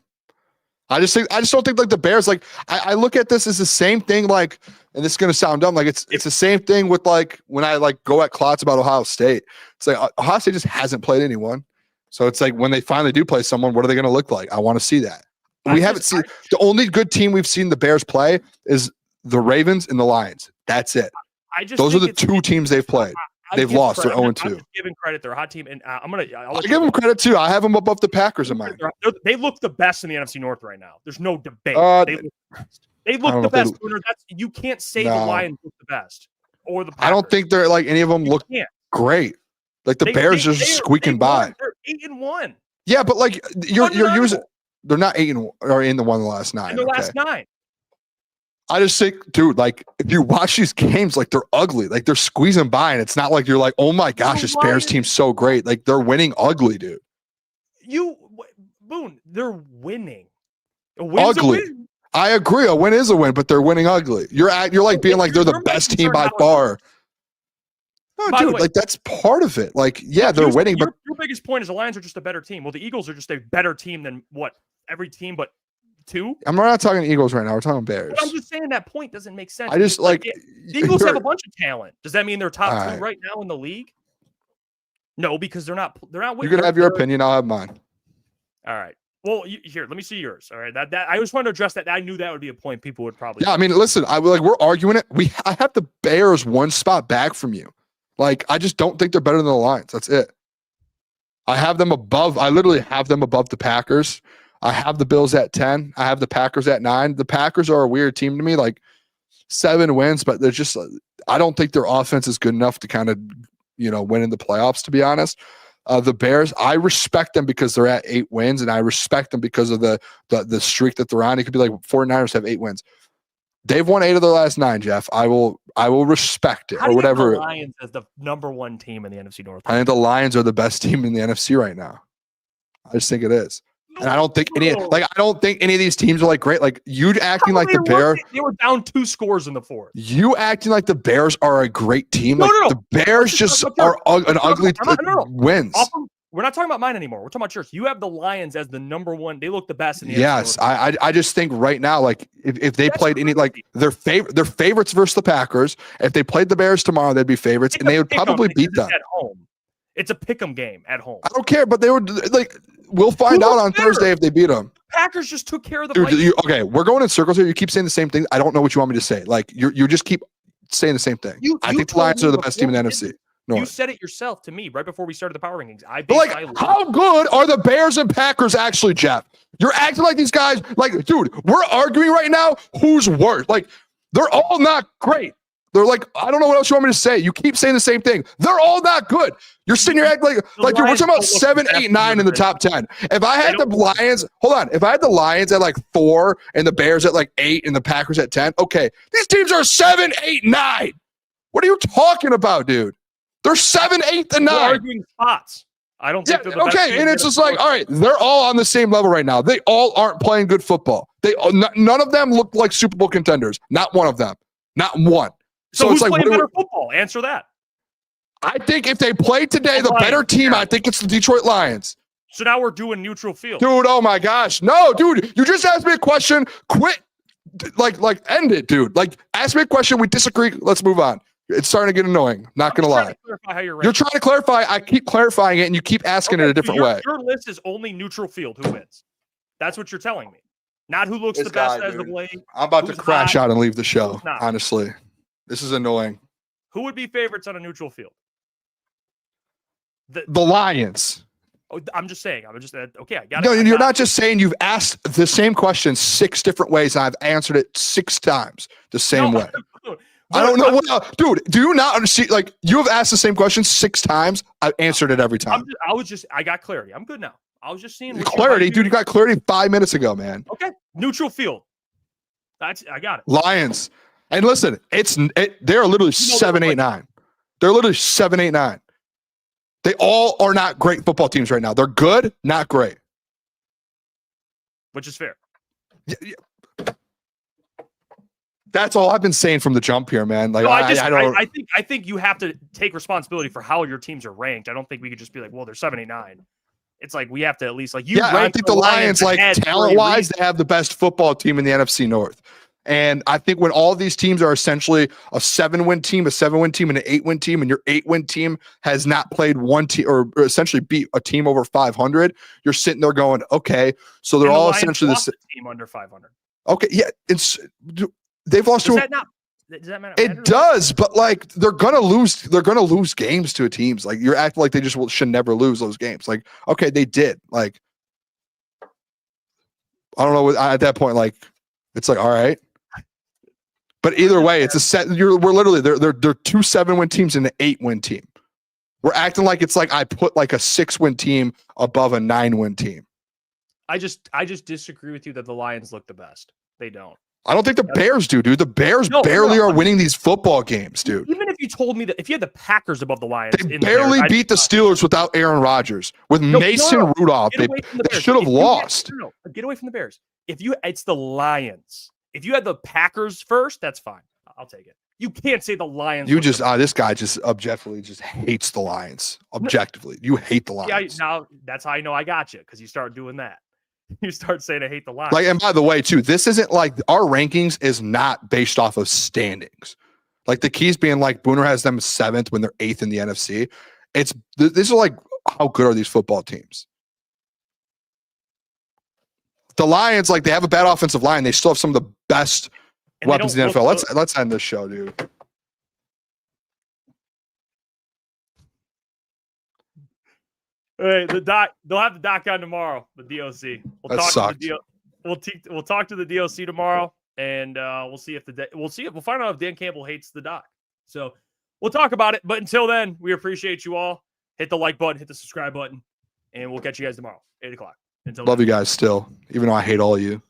I just don't think like the Bears, like I look at this as the same thing, like, and this is gonna sound dumb, like it's the same thing with like when I like go at Klotz about Ohio State. It's like Ohio State just hasn't played anyone. So it's like when they finally do play someone, what are they gonna look like? I want to see that. We haven't seen the only good team we've seen the Bears play is the Ravens and the Lions. That's it. Those are the 2 teams they've played. They've lost. They're 0-2. I'm just giving credit. They're a hot team, and I'll give them credit too. I have them above the Packers in mine. They look the best in the NFC North right now. There's no debate. They look the best. You can't say the Lions look the best or the Packers. I don't think they're like any of them look great. Like the Bears are just squeaking by. They're 8-1. Yeah, but like you're using. They're not 8-1 or in the one of the last 9. In the last 9. I just think, dude, like if you watch these games, like they're ugly, like they're squeezing by, and it's not like you're like, oh my gosh, this Bears team's so great. Like they're winning ugly, dude. Boone, they're winning. Ugly. I agree. A win is a win, but they're winning ugly. You're like being like they're the best team by far. No, dude, like that's part of it. Like, yeah, they're winning, but your biggest point is the Lions are just a better team. Well, the Eagles are just a better team than every team but 2? I'm not talking Eagles right now. We're talking Bears. But I'm just saying that point doesn't make sense. I just like the Eagles have a bunch of talent. Does that mean they're top All 2 right. right now in the league? No, because they're not. You can have your opinion. I'll have mine. All right. Well, here, let me see yours. All right. That I just wanted to address that. I knew that would be a point people would probably. Yeah, I mean, listen, we're arguing it. I have the Bears one spot back from you. Like, I just don't think they're better than the Lions. That's it. I have them above. I literally have them above the Packers. I have the Bills at 10. I have the Packers at 9. The Packers are a weird team to me. Like 7 wins, but they're just. I don't think their offense is good enough to kind of, win in the playoffs. To be honest. The Bears, I respect them because they're at 8 wins, and I respect them because of the streak that they're on. It could be like 49ers have 8 wins. They've won 8 of their last 9, Jeff. I will respect it. How or whatever. The Lions as the number 1 team in the NFC North. I think the Lions are the best team in the NFC right now. I just think it is. And I don't think any of these teams are like great. Like you acting like the Bears. They were down 2 scores in the 4th. You acting like the Bears are a great team. No. The Bears just are an ugly wins. We're not talking about mine anymore. We're talking about yours. You have the Lions as the number 1. They look the best in the Yes, I just think right now, like if they played any, like they're favorites versus the Packers. If they played the Bears tomorrow, they'd be favorites, and they would probably beat them at home. It's a pick'em game at home. I don't care, but they would like. We'll find out on Thursday if they beat them. Packers just took care of the. Dude, okay, we're going in circles here. You keep saying the same thing. I don't know what you want me to say. Like you just keep saying the same thing. I think the Lions are the best team in the NFC. You said it yourself to me right before we started the power rankings. How good are the Bears and Packers actually, Jeff? You're acting like these guys. Like, dude, we're arguing right now. Who's worse? Like, they're all not great. They're like, I don't know what else you want me to say. You keep saying the same thing. They're all not good. You're sitting here acting like dude, we're talking about 7, 8, 9 in the top 10. If I had the Lions, hold on. If I had the Lions at like 4 and the Bears at like 8 and the Packers at 10, okay. These teams are 7, 8, 9. What are you talking about, dude? They're 7, 8, and 9. We're arguing spots. I don't think they're the best. Okay, and it's just like, all right, they're all on the same level right now. They all aren't playing good football. None of them look like Super Bowl contenders. Not one of them. Not one. So who's it's like, playing better football? Answer that. I think if they played today, the better team, I think it's the Detroit Lions. So now we're doing neutral field. Dude, oh my gosh. No, dude, you just asked me a question. Quit. Like end it, dude. Like, ask me a question. We disagree. Let's move on. It's starting to get annoying. Not going to lie. You're trying to clarify. I keep clarifying it, and you keep asking it a different way. Your list is only neutral field. Who wins? That's what you're telling me. Not who looks the best as of late. I'm about to crash out and leave the show, honestly. This is annoying. Who would be favorites on a neutral field? The Lions. Oh, I'm just saying. I'm just okay. I got it. No, you're not just saying. You've asked the same question 6 different ways, and I've answered it 6 times the same way. I don't know what, dude. Do you not understand? Like, you have asked the same question 6 times. I've answered it every time. I got clarity. I'm good now. I was just seeing clarity, dude. You got clarity 5 minutes ago, man. Okay, neutral field. I got it. Lions. And listen, they're literally 7, 8, 9. They're literally 7, 8, 9. They all are not great football teams right now. They're good, not great. Which is fair. Yeah. That's all I've been saying from the jump here, man. Like, no, I think you have to take responsibility for how your teams are ranked. I don't think we could just be like, well, they're 7, 8, 9. It's like we have to at least like you. Yeah, I think the Lions, like talent-wise, they have the best football team in the NFC North. And I think when all these teams are essentially a 7-win team, a 7-win team, and an 8-win team, and your 8-win team has not played one team or essentially beat a team over 500, you're sitting there going, okay, so they're all essentially the team under 500. Okay, yeah, they've lost to. Does that matter? It does, but like they're gonna lose. They're gonna lose games to teams. Like you're acting like they just should never lose those games. Like, okay, they did. Like, I don't know. At that point, like, it's like, all right. But either way, it's a set. We're literally they're 2 7-win teams and an 8-win team. We're acting like it's like I put like a 6-win team above a 9-win team. I just disagree with you that the Lions look the best. They don't. I don't think the Bears do, dude. The Bears barely are winning these football games, dude. Even if you told me that if you had the Packers above the Lions, they barely beat the Steelers without Aaron Rodgers. With Mason Rudolph, they should have lost. Get away from the Bears. It's the Lions. If you had the Packers first, that's fine. I'll take it. You can't say the Lions. You just this guy just objectively just hates the Lions. Objectively, you hate the Lions. Yeah, now that's how I know I got you because you started doing that. You start saying I hate the Lions. Like, and by the way, too, this isn't like our rankings is not based off of standings. Like the keys being like Booner has them 7th when they're 8th in the NFC. These are like, how good are these football teams? The Lions, like, they have a bad offensive line. They still have some of the best weapons in the NFL. Let's end this show, dude. Hey, they'll have the doc on tomorrow. The DOC. We'll talk to the DOC tomorrow, and we'll find out if Dan Campbell hates the doc. So we'll talk about it. But until then, we appreciate you all. Hit the like button, hit the subscribe button, and we'll catch you guys tomorrow, 8:00. Until Love then. you guys still, even though I hate all of you.